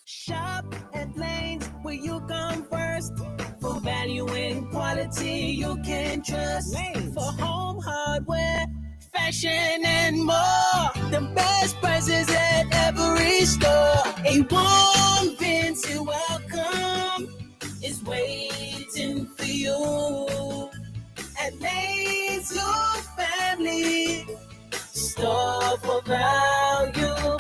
Speaker 18: Shop at Lanes, where you come first. For value and quality you can trust. Lanes. For home hardware, fashion and more. The best prices at every store. A warm Vincent welcome is waiting for you. At Lanes, your family store for value.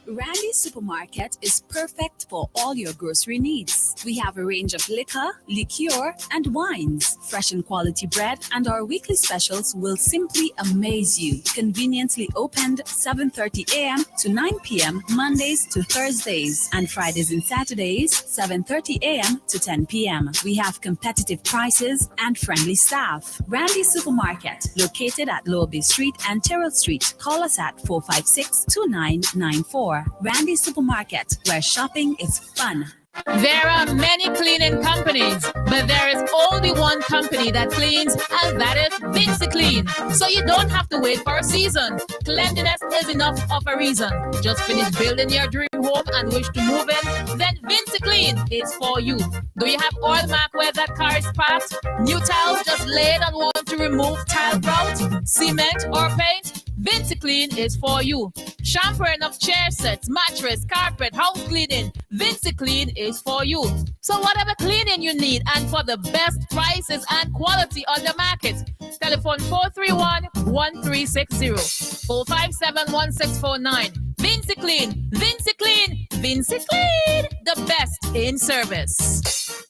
Speaker 6: Randy Supermarket is perfect for all your grocery needs. We have a range of liquor, liqueur, and wines, fresh and quality bread, and our weekly specials will simply amaze you. Conveniently opened 7:30 a.m. to 9 p.m. Mondays to Thursdays, and Fridays and Saturdays 7:30 a.m. to 10 p.m. We have competitive prices and friendly staff. Randy Supermarket, located at Lower Bay Street and Terrell Street. Call us at 456-2994. Randy Supermarket, where shopping is fun.
Speaker 4: There are many cleaning companies, but there is only one company that cleans, and that is VinceClean. So you don't have to wait for a season. Cleanliness is enough of a reason. Just finish building your dream home and wish to move in? Then VinceClean is for you. Do you have oil mark where that car is parked? New tiles just laid and want to remove tile grout, cement, or paint? VinceClean is for you. Shampooing of chair sets, mattress, carpet, house cleaning. VinceClean is for you. So whatever cleaning you need and for the best prices and quality on the market, telephone 431-1360, 457-1649. VinceClean, VinceClean, VinceClean, the best in service.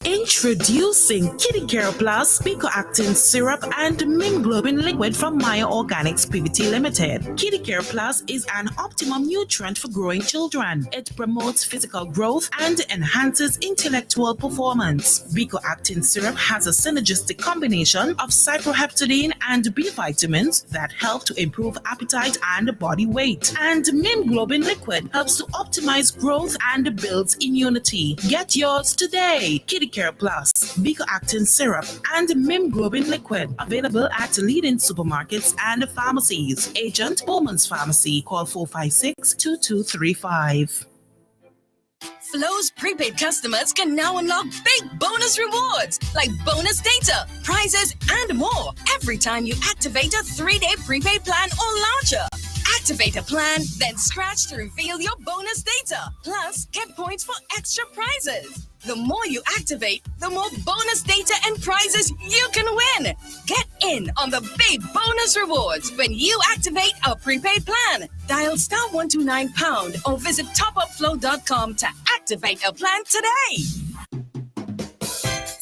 Speaker 19: Introducing Kitty Care Plus, Pico-Actin Syrup, and Mingloblin Liquid from Maya Organics PVT Limited. Kitty Care Plus is an optimum nutrient for growing children. It promotes physical growth and enhances intellectual performance. Pico-Actin Syrup has a synergistic combination of cyproheptadine and B vitamins that help to improve appetite and body weight. And Mingloblin Liquid helps to optimize growth and builds immunity. Get yours today. Kitty Care Plus, Pico-Actin Syrup, and Mingloblin Liquid. Available at leading supermarkets and pharmacies. Agent Bowman's Pharmacy. Call 456-2235.
Speaker 24: Flo's prepaid customers can now unlock big bonus rewards like bonus data, prizes, and more every time you activate a 3-day prepaid plan or launcher. Activate a plan, then scratch to reveal your bonus data. Plus, get points for extra prizes. The more you activate, the more bonus data and prizes you can win. Get in on the big bonus rewards when you activate a prepaid plan. Dial *129# or visit topupflow.com to activate a plan today.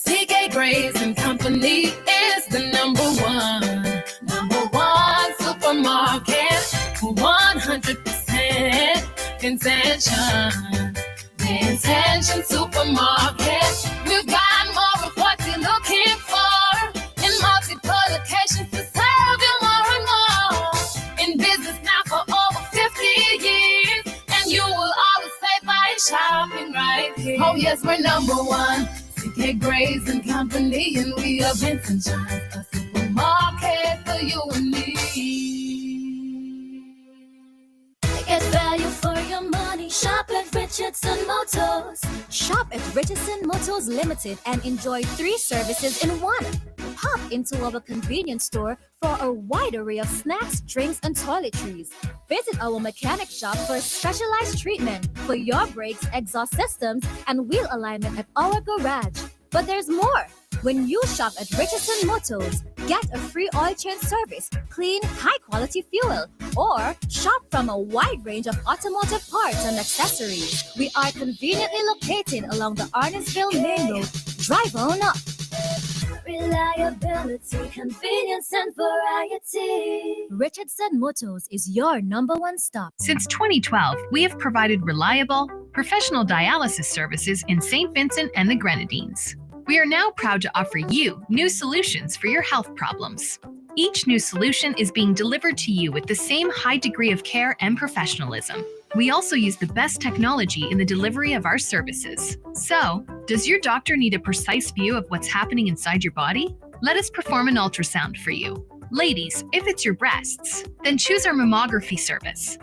Speaker 18: CK Grace and Company is the number one supermarket. One
Speaker 4: 100% intention. The Intention Supermarket. We've got more of what you're looking for in multiple locations to serve you more and more. In business now for over 50 years, and you will always say by shopping right here. Oh yes, we're number one. CK Graves and Company, and we are Vincent Johns, a supermarket for you and me.
Speaker 12: Get value for your money. Shop at Richardson Motors. Shop at Richardson Motors Limited and enjoy 3 services in one. Hop into our convenience store for a wide array of snacks, drinks, and toiletries. Visit our mechanic shop for specialized treatment for your brakes, exhaust systems, and wheel alignment at our garage. But there's more. When you shop at Richardson Motors, get a free oil change service, clean, high-quality fuel, or shop from a wide range of automotive parts and accessories. We are conveniently located along the Arnesville Main Road. Drive on up.
Speaker 11: Reliability, convenience, and variety.
Speaker 12: Richardson Motors is your #1 stop.
Speaker 8: Since 2012, we have provided reliable, professional dialysis services in St. Vincent and the Grenadines. We are now proud to offer you new solutions for your health problems. Each new solution is being delivered to you with the same high degree of care and professionalism. We also use the best technology in the delivery of our services. So, does your doctor need a precise view of what's happening inside your body? Let us perform an ultrasound for you. Ladies, if it's your breasts, then choose our mammography service.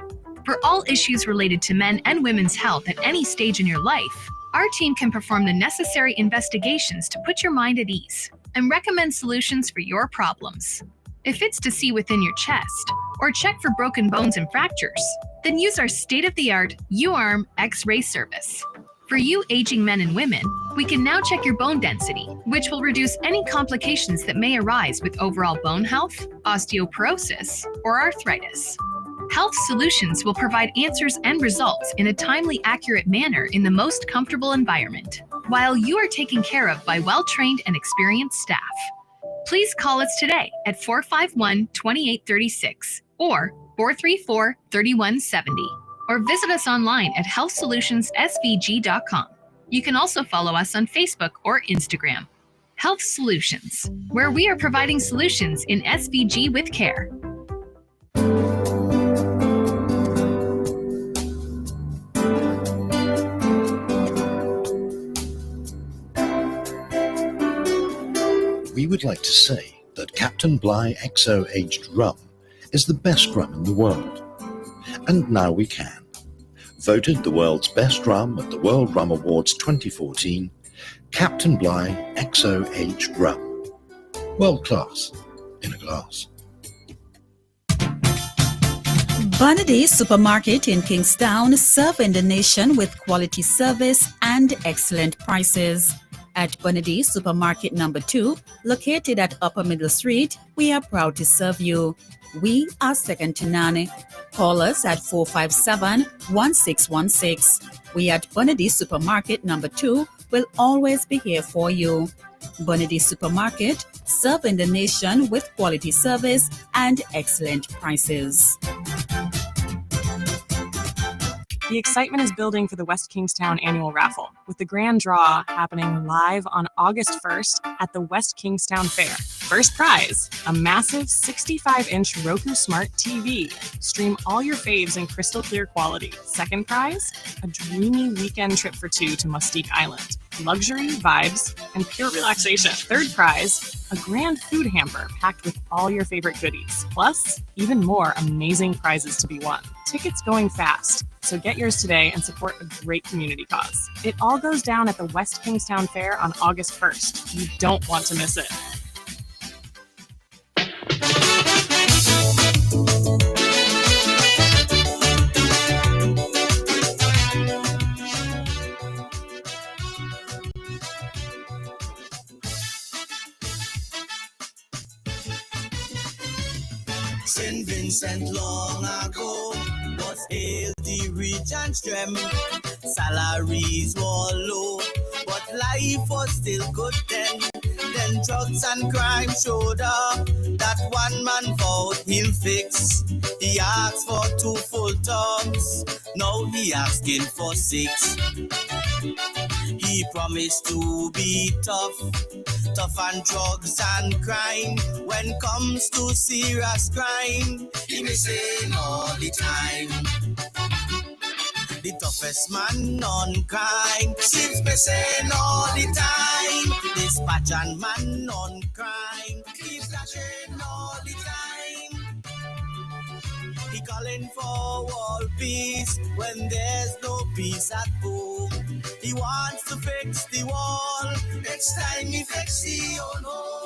Speaker 8: For all issues related to men and women's health at any stage in your life, our team can perform the necessary investigations to put your mind at ease and recommend solutions for your problems. If it's to see within your chest or check for broken bones and fractures, then use our state-of-the-art U-Arm X-ray service. For you aging men and women, we can now check your bone density, which will reduce any complications that may arise with overall bone health, osteoporosis, or arthritis. Health Solutions will provide answers and results in a timely, accurate manner in the most comfortable environment, while you are taken care of by well-trained and experienced staff. Please call us today at 451-2836 or 434-3170, or visit us online at healthsolutionsSVG.com. You can also follow us on Facebook or Instagram. Health Solutions, where we are providing solutions in SVG with care.
Speaker 20: We would like to say that Captain Bligh XO Aged Rum is the best rum in the world. And now we can. Voted the world's best rum at the World Rum Awards 2014, Captain Bligh XO Aged Rum. World class in a glass.
Speaker 6: Bonady Supermarket in Kingstown, serving the nation with quality service and excellent prices. At Bonady Supermarket number 2, located at Upper Middle Street, we are proud to serve you. We are second to none. Call us at 457-1616. We at Bonady Supermarket number 2 will always be here for you. Bonady Supermarket, serving the nation with quality service and excellent prices.
Speaker 13: The excitement is building for the West Kingstown annual raffle, with the grand draw happening live on August 1st at the West Kingstown Fair. First prize, a massive 65-inch Roku Smart TV. Stream all your faves in crystal clear quality. Second prize, a dreamy weekend trip for 2 to Mustique Island. Luxury, vibes, and pure relaxation. Third prize, a grand food hamper packed with all your favorite goodies. Plus, even more amazing prizes to be won. Tickets going fast, so get yours today and support a great community cause. It all goes down at the West Kingstown Fair on August 1st. You don't want to miss it.
Speaker 18: St. Vincent long ago was hailed the rich and strem. Salaries were low, but life was still good then. Then drugs and crime showed up, that one man vote he'll fix. He asked for 2 full terms, now he asking for 6. He promised to be tough on drugs and crime. When comes to serious crime, he missing all the time. The toughest man on crime seems missing all the time. Dispatch and man on crime keeps flashing all the time. He calling for world peace when there's no peace at home. He wants to fix the wall. Next time he fix the own home.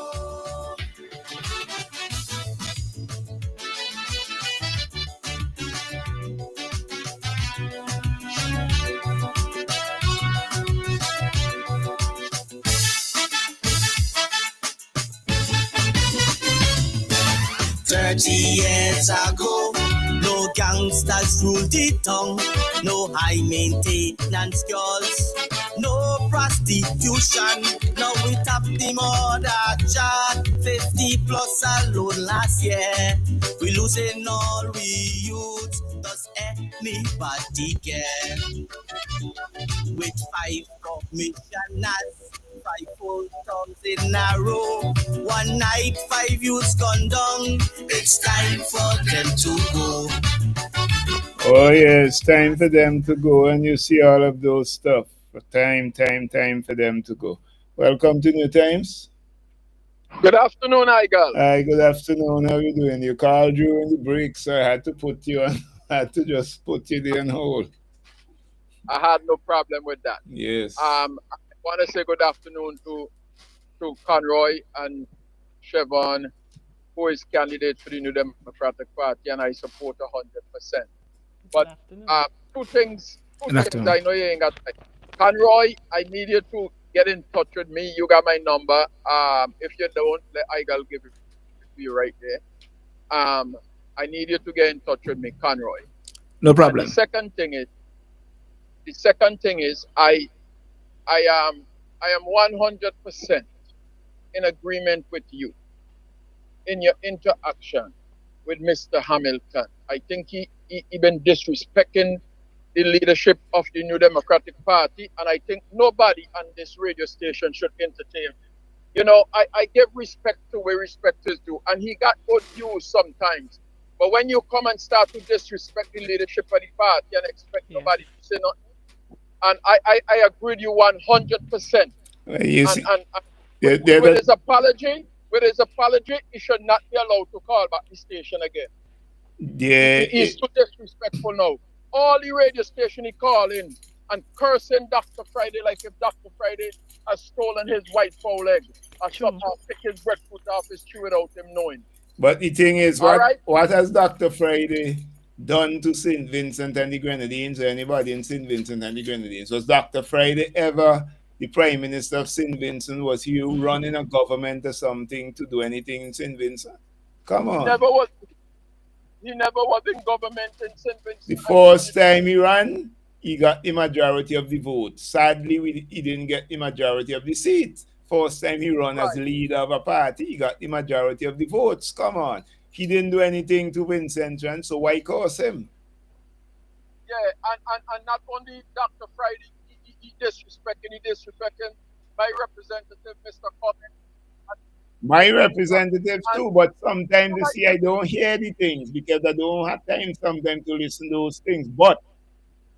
Speaker 18: Years ago, no gangsters ruled the town, no high maintenance girls, no prostitution. Now we tap the mother chart, 50 plus alone last year. We losing all we youths, does anybody care? With 5 commissioners, 5 full terms in a row. One night, 5 youths gone down. It's time for them to go.
Speaker 17: Oh, yeah, it's time for them to go. And you see all of those stuff. Time for them to go. Welcome to New Times.
Speaker 9: Good afternoon, Igal.
Speaker 17: Hi, good afternoon. How are you doing? You called during the break, so I had to put you on. I had to just put you there on hold.
Speaker 9: I had no problem with that.
Speaker 17: Yes.
Speaker 9: I want to say good afternoon to Conroy and Chevon, who is candidate for the New Democratic Party, and I support 100%. But two things I know you ain't got time. Conroy, I need you to get in touch with me. You got my number. If you don't, I'll give it to you right there. I need you to get in touch with me, Conroy.
Speaker 3: No problem.
Speaker 9: And the second thing is I am 100% in agreement with you in your interaction with Mr. Hamilton. I think he been disrespecting the leadership of the New Democratic Party, and I think nobody on this radio station should entertain. You know, I give respect to where respect is due, and he got good views sometimes. But when you come and start to disrespect the leadership of the party and expect nobody to say nothing, and I agree with you 100%. With his apology, he should not be allowed to call back the station again.
Speaker 17: Yeah,
Speaker 9: he's too disrespectful now. All the radio station he call in and cursing Dr. Friday like if Dr. Friday has stolen his white fowl egg or pick his breadfruit off his tree without him knowing.
Speaker 17: But the thing is, what has Dr. Friday done to St. Vincent and the Grenadines or anybody in St. Vincent and the Grenadines? Was Dr. Friday ever the Prime Minister of St. Vincent? Was he running a government or something to do anything in St. Vincent? Come on.
Speaker 9: He never was in government in St. Vincent.
Speaker 17: The first time he ran, he got the majority of the vote. Sadly, he didn't get the majority of the seats. First time he ran as leader of a party, he got the majority of the votes. Come on. He didn't do anything to win Central, so why curse him?
Speaker 9: Yeah, and not only Dr. Friday, he disrespecting my representative, Mr. Cummings.
Speaker 17: My representatives too, but sometimes you see I don't hear the things because I don't have time sometimes to listen to those things. But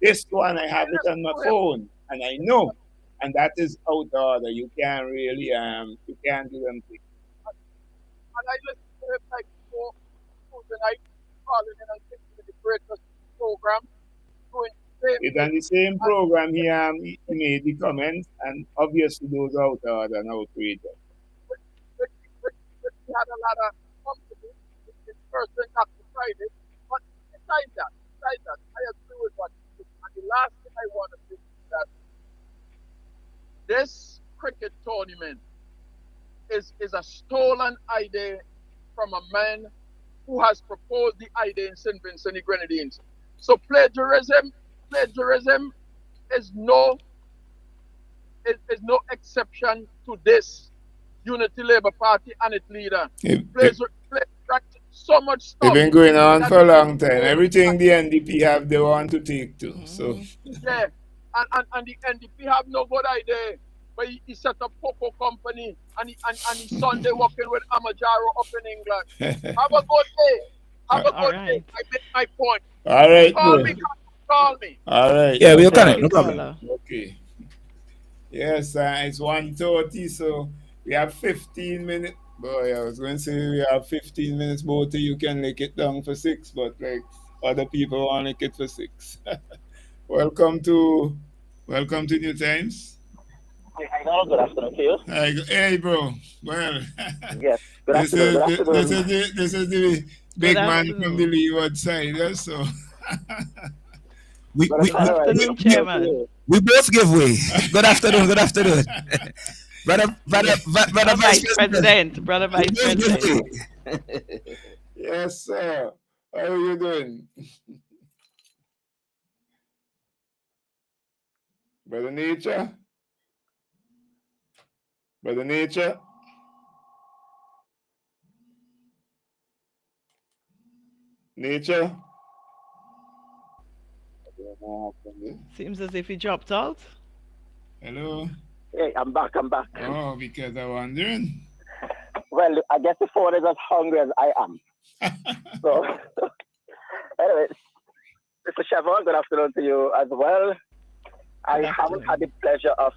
Speaker 17: this one, I have it on my phone and I know, and that is out of order. You can't really, you can't do anything.
Speaker 9: And I listen to him like before tonight, calling in and thinking the greatest program.
Speaker 17: It's on the same program he made the comments, and obviously those out of order and outrageous.
Speaker 9: He had a lot of company with this person Dr. Friday, but besides that, I agree with what he said. And the last thing I want to say is that this cricket tournament is a stolen idea from a man who has proposed the idea in St. Vincent and the Grenadines. So plagiarism is no exception to this Unity Labour Party and its leader. Plagiarism so much stuff.
Speaker 17: It's been going on for a long time. Everything the NDP have, they want to take to. So
Speaker 9: yeah, and the NDP have no good idea. But he set up Cocoa Company and his son they working with Amajaro up in England. Have a good day. Have a good day. I make my point.
Speaker 17: All right,
Speaker 9: Call me.
Speaker 17: All right.
Speaker 3: Yeah, we'll connect. No problem.
Speaker 17: Okay. Yes, it's 1:30, so we have 15 minutes. Boy, I was going to say we have 15 minutes. Both of you can make it down for 6, but like other people want to make it for 6. Welcome to New Times.
Speaker 10: Hi, good afternoon to you.
Speaker 17: Hey, bro. Well,
Speaker 10: yes, good afternoon.
Speaker 17: This is the big man from the leeward side, yes, so.
Speaker 3: Good afternoon, Chairman. We both give way. Good afternoon. Good afternoon. Brother Vice President.
Speaker 1: Brother Vice President.
Speaker 17: Yes, sir. How are you doing? Brother Nature? Brother Nature? Nature?
Speaker 1: Seems as if he dropped out.
Speaker 17: Hello?
Speaker 10: Hey, I'm back.
Speaker 17: Oh, because I'm wondering.
Speaker 10: Well, I guess the phone is as hungry as I am. So, anyway, Mr. Chevron, good afternoon to you as well. I haven't had the pleasure of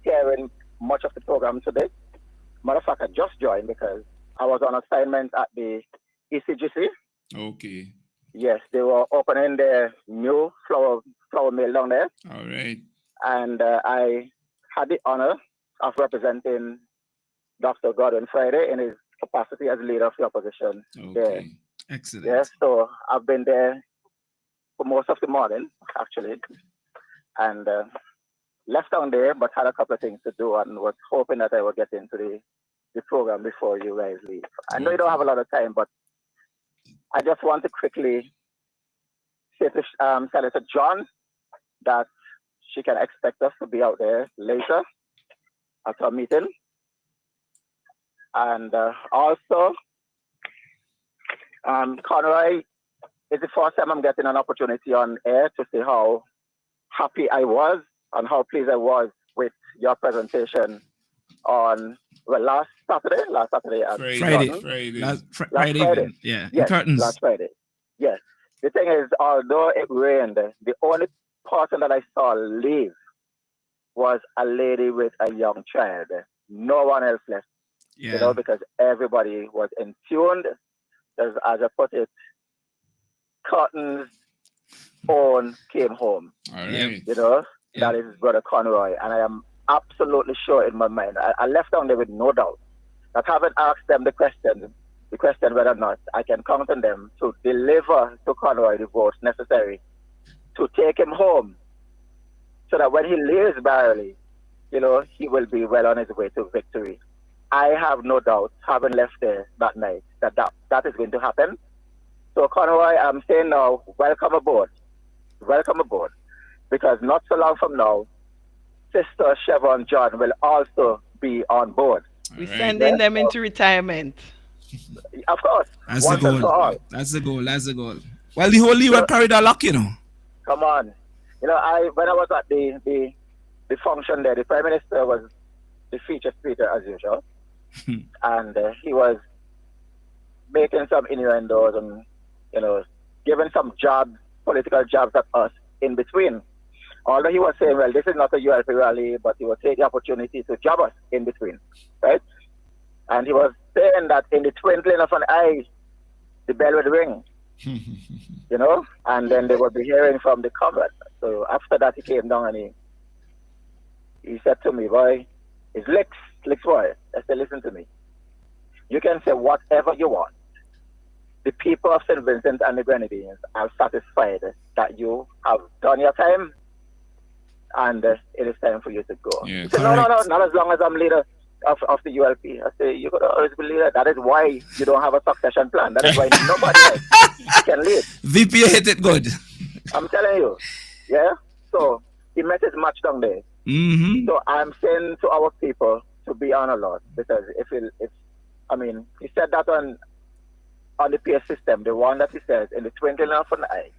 Speaker 10: hearing much of the program today. Matter of fact, I just joined because I was on assignment at the ECGC.
Speaker 17: Okay.
Speaker 10: Yes, they were opening their new flour mill down there.
Speaker 17: All right.
Speaker 10: And I had the honor of representing Dr. Gordon Friday in his capacity as leader of the opposition.
Speaker 17: Okay.
Speaker 10: There.
Speaker 17: Excellent.
Speaker 10: Yes, so I've been there for most of the morning, actually, and left down there, but had a couple of things to do and was hoping that I would get into the program before you guys leave. I know you don't have a lot of time, but I just want to quickly say to Senator John that she can expect us to be out there later at our meeting. And also, Conroy, it's the first time I'm getting an opportunity on air to say how happy I was and how pleased I was with your presentation on, well, last Saturday.
Speaker 3: Friday. Last Friday. Yeah.
Speaker 10: Yes,
Speaker 3: Curtains.
Speaker 10: last Friday. Yes. The thing is, although it rained, the only person that I saw leave was a lady with a young child. No one else left.
Speaker 3: Yeah.
Speaker 10: You know, because everybody was in tune. As I put it, Cotton's own came home.
Speaker 17: All right.
Speaker 10: You know, that is Brother Conroy. And I am absolutely sure in my mind, I left down there with no doubt that having asked them the question whether or not I can count on them to deliver to Conroy the votes necessary to take him home so that when he leaves Barley, you know, he will be well on his way to victory. I have no doubt, having left there that night, that is going to happen. So Conroy, I'm saying now, welcome aboard. Welcome aboard. Because not so long from now, Sister Chevron John will also be on board.
Speaker 1: We're sending them into retirement.
Speaker 10: Of course.
Speaker 3: That's the goal. That's the goal. Well, the whole leeward carried a lock, you know.
Speaker 10: Come on. You know, when I was at the function there, the Prime Minister was the feature speaker as usual. And he was making some innuendos and, you know, giving some jobs, political jobs at us in between. Although he was saying, well, this is not a ULP rally, but he would take the opportunity to job us in between, right? And he was saying that in the twinkling of an eye, the bell would ring, you know, and then they would be hearing from the comrade. So after that, he came down and he said to me, boy, it's licks boy. I said, listen to me. You can say whatever you want. The people of St. Vincent and the Grenadines are satisfied that you have done your time and it is time for you to go.
Speaker 17: Yeah,
Speaker 10: he said, no, not as long as I'm leader of the ULP. I say, you could always be leader. That is why you don't have a succession plan. That is why nobody else can lead.
Speaker 3: VP hit it good.
Speaker 10: I'm telling you. Yeah? So he met his match down there.
Speaker 3: Mm-hmm.
Speaker 10: So I'm saying to our people to be on alert, because if he said that on on the pay system, the one that he says in the twinkling of an eye.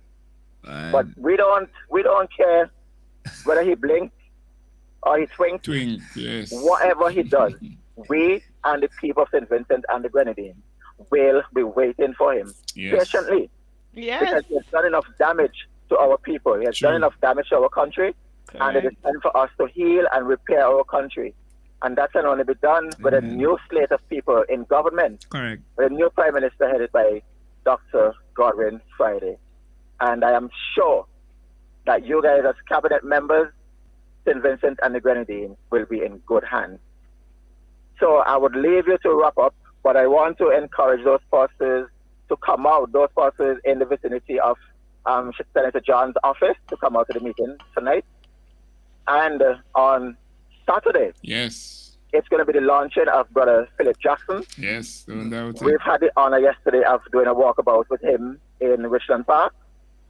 Speaker 10: But we don't care whether he blinks or he twinks.
Speaker 17: Twink, yes.
Speaker 10: Whatever he does, we and the people of St. Vincent and the Grenadines will be waiting for him patiently.
Speaker 1: Yes.
Speaker 10: Because he has done enough damage to our people. He has done enough damage to our country. And it is time for us to heal and repair our country. And that can only be done with a new slate of people in government.
Speaker 3: Correct.
Speaker 10: With a new Prime Minister headed by Dr. Godwin Friday. And I am sure that you guys as cabinet members, St. Vincent and the Grenadines, will be in good hands. So I would leave you to wrap up, but I want to encourage those pastors to come out, those pastors in the vicinity of Senator John's office, to come out to the meeting tonight. And on Saturday, it's going to be the launching of Brother Philip Jackson.
Speaker 17: Yes, don't doubt it.
Speaker 10: We've had the honor yesterday of doing a walkabout with him in Richland Park,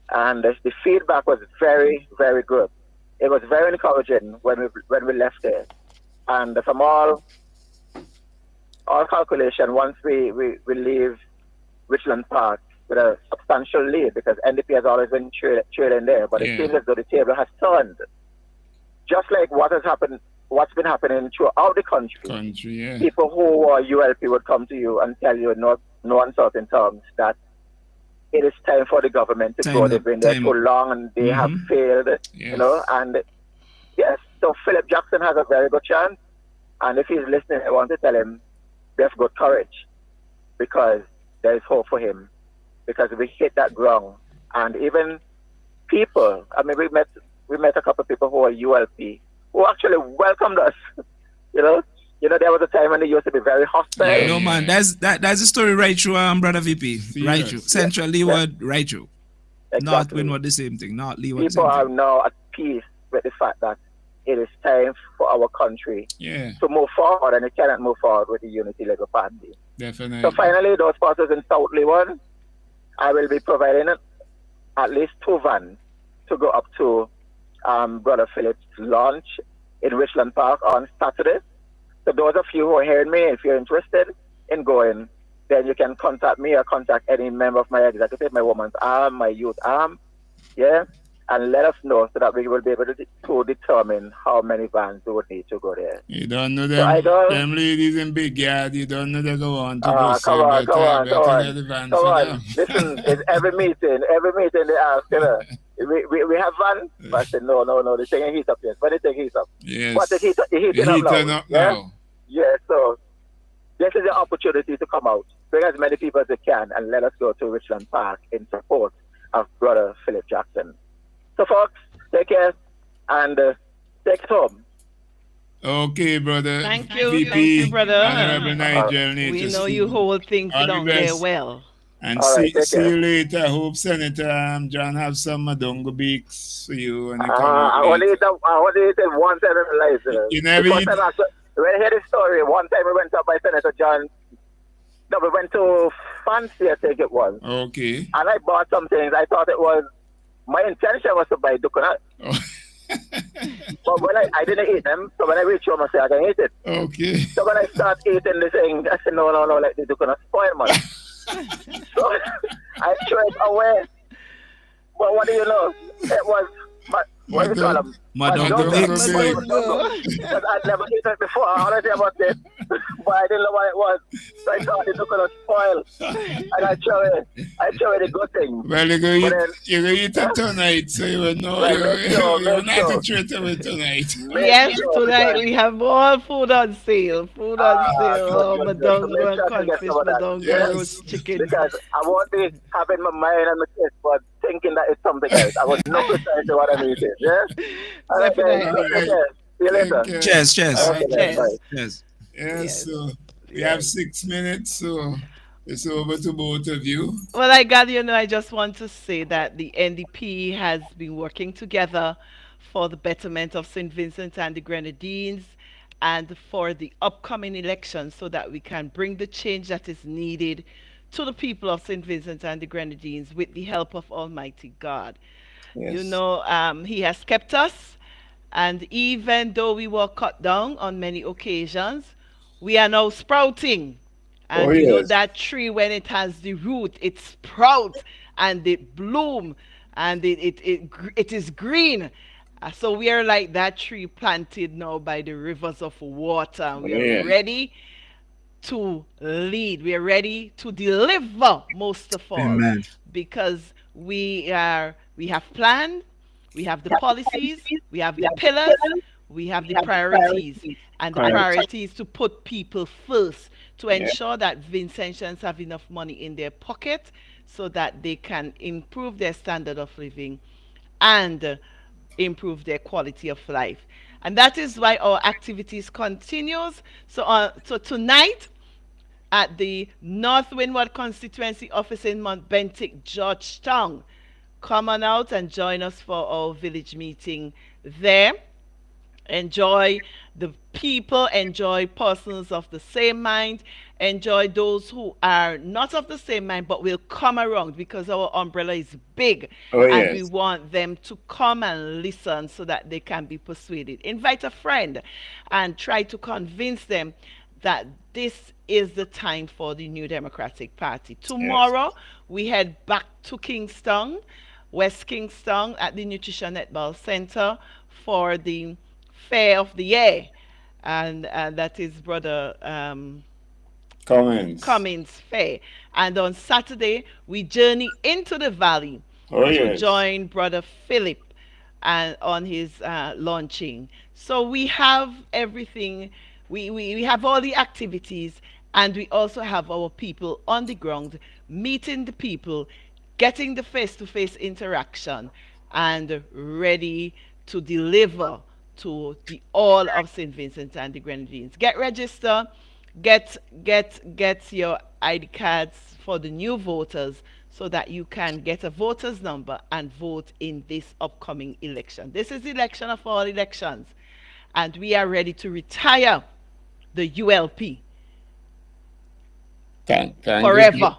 Speaker 10: and the feedback was very, very good. It was very encouraging when we left there. And from all calculation, once we leave Richland Park with a substantial lead, because NDP has always been trailing there, but it seems as though the table has turned. Just like what's been happening throughout the country. People who are ULP would come to you and tell you no uncertain terms that it is time for the government to go. They've been there too long and they have failed, you know. And yes, so Philip Jackson has a very good chance. And if he's listening, I want to tell him, we have good courage, because there is hope for him. Because we hit that ground, and even people. I mean, we met a couple of people who are ULP who actually welcomed us. you know, there was a time when they used to be very hostile.
Speaker 3: No man, that's the story right through, brother VP, right through Central Leeward, right through.
Speaker 10: Exactly.
Speaker 3: North Windward the same thing. North Leeward.
Speaker 10: People are now at peace with the fact that it is time for our country to move forward, and it cannot move forward with the Unity Labour Party.
Speaker 17: Definitely.
Speaker 10: So finally, those pastors in South Leeward, I will be providing at least 2 vans to go up to Brother Philip's launch in Richland Park on Saturday. So those of you who are hearing me, if you're interested in going, then you can contact me or contact any member of my executive, my woman's arm, my youth arm, and let us know so that we will be able to determine how many vans we would need to go there.
Speaker 17: You don't know them, them ladies in big yard, you don't know they go on to go
Speaker 10: come on. Listen, it's every meeting they ask, you know, we have van? But I said, no, they taking heat up yet. But they take heat up.
Speaker 17: Yes.
Speaker 10: But the heat up now. Yeah, so this is the opportunity to come out, bring as many people as they can, and let us go to Richland Park in support of Brother Philip Jackson. So, folks, take care and take it home.
Speaker 17: Okay, brother.
Speaker 1: Thank you,
Speaker 17: VP,
Speaker 1: brother.
Speaker 17: Honorable Nigel.
Speaker 1: We know you hold things down there well.
Speaker 17: And see you later. I hope Senator John have some Madongo beaks for you. And
Speaker 10: I want to eat it one time in my life.
Speaker 17: You never eat?
Speaker 10: When I hear the story, one time we went up by Senator John. No, we went to Fancy, I think it was.
Speaker 17: Okay.
Speaker 10: And I bought some things. I thought it was, my intention was to buy coconut.
Speaker 17: Oh.
Speaker 10: But when I didn't eat them, so when I reached home, I said, I can eat it.
Speaker 17: Okay.
Speaker 10: So when I start eating the thing, I said, no, let the coconut spoil, man. So I threw it away. But what do you know? It was, what do you call them?
Speaker 3: Madongo.
Speaker 10: Because I'd never eaten it before. I already about it. But I didn't know what it was. So I thought it was going to spoil. And I threw it a good thing.
Speaker 17: Well, you're going to eat it tonight, so you will know. You're not to treat it tonight.
Speaker 1: Yes, tonight we have more food on sale. Madongo and codfish, Madongo roast chicken.
Speaker 10: Because I won't be having my mind and my taste buds thinking that it's something else. I was not precise to what I'm eating. Yes?
Speaker 1: Definitely.
Speaker 10: See you later.
Speaker 3: Cheers.
Speaker 10: Okay,
Speaker 17: Yes, so we have 6 minutes, so it's over to both of you.
Speaker 1: Well, I just want to say that the NDP has been working together for the betterment of St. Vincent and the Grenadines and for the upcoming elections so that we can bring the change that is needed to the people of St. Vincent and the Grenadines with the help of Almighty God.
Speaker 17: Yes.
Speaker 1: He has kept us, and even though we were cut down on many occasions, we are now sprouting And that tree, when it has the root, it sprouts and it bloom and it is green. So we are like that tree planted now by the rivers of water. We are ready to lead. We are ready to deliver, most of all,
Speaker 3: Amen.
Speaker 1: because we have planned, we have the policies, we have the pillars, we have the priorities, and the priority is to put people first, to ensure that Vincentians have enough money in their pocket so that they can improve their standard of living and improve their quality of life. And that is why our activities continues. So tonight at the North Windward Constituency Office in Mount Bentic, Georgetown, come on out and join us for our village meeting there. Enjoy the people, enjoy persons of the same mind, enjoy those who are not of the same mind but will come around, because our umbrella is big and we want them to come and listen so that they can be persuaded. Invite a friend and try to convince them that this is the time for the New Democratic Party. Tomorrow we head back to Kingston, West Kingston, at the Nutrition Netball Center for the fair of the year, and that is Brother Cummins Fair. And on Saturday we journey into the valley to join Brother Philip and on his launching. So we have everything. We have all the activities, and we also have our people on the ground meeting the people, getting the face-to-face interaction, and ready to deliver to the all of St. Vincent and the Grenadines. Get registered, get your ID cards for the new voters so that you can get a voter's number and vote in this upcoming election. This is the election of all elections, and we are ready to retire the ULP
Speaker 17: thank
Speaker 1: forever.
Speaker 17: You.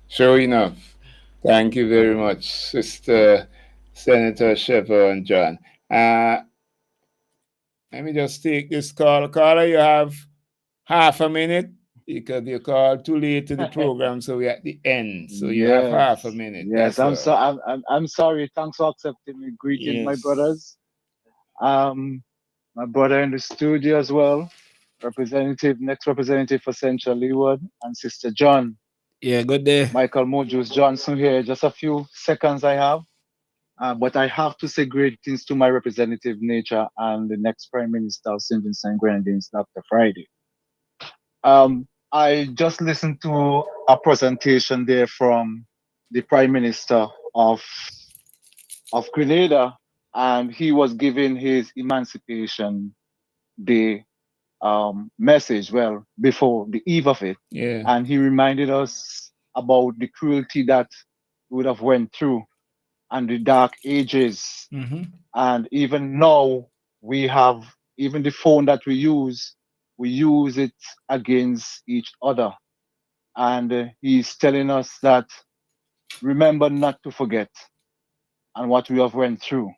Speaker 17: Sure enough. Thank you very much, Sister Senator Shepard and John. Let me just take this call. Caller, you have half a minute because you called too late to the program, so we're at the end. So you have half a minute.
Speaker 14: Yes, I'm sorry. Thanks for accepting me. Greeting my brothers. My brother in the studio as well. Next representative for Central Leeward, and Sister John.
Speaker 3: Yeah, good day.
Speaker 14: Michael Mojus Johnson here. Just a few seconds I have. But I have to say greetings to my representative Nature and the next Prime Minister of St. Vincent and Grenadines, Dr. Friday. I just listened to a presentation there from the Prime Minister of Grenada, and he was giving his Emancipation Day message, before the eve of it.
Speaker 17: Yeah.
Speaker 14: And he reminded us about the cruelty that we would have went through and the dark ages.
Speaker 3: Mm-hmm.
Speaker 14: And even now, we have, even the phone that we use it against each other. And he's telling us that remember not to forget and what we have went through.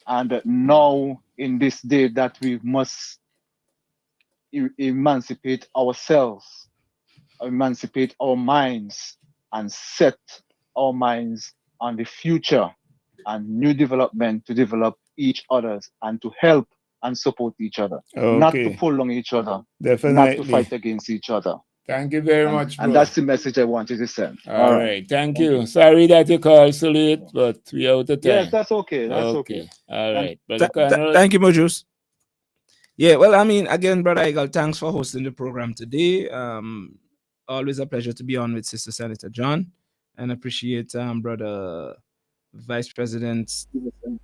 Speaker 14: And now, in this day, that we must emancipate ourselves, emancipate our minds, and set our minds on the future and new development to develop each others and to help and support each other, not to pull on each other,
Speaker 17: definitely,
Speaker 14: not to fight against each other.
Speaker 17: Thank you very much, bro.
Speaker 14: And that's the message I wanted to send.
Speaker 17: All right. Thank you. Sorry that you called so late, but we out of time.
Speaker 14: Yes, that's okay. That's okay.
Speaker 17: All right.
Speaker 3: Thank you, Mojus. Yeah, well, I mean, again, Brother Eagle, thanks for hosting the program today. Always a pleasure to be on with Sister Senator John, and appreciate Brother Vice President Stevenson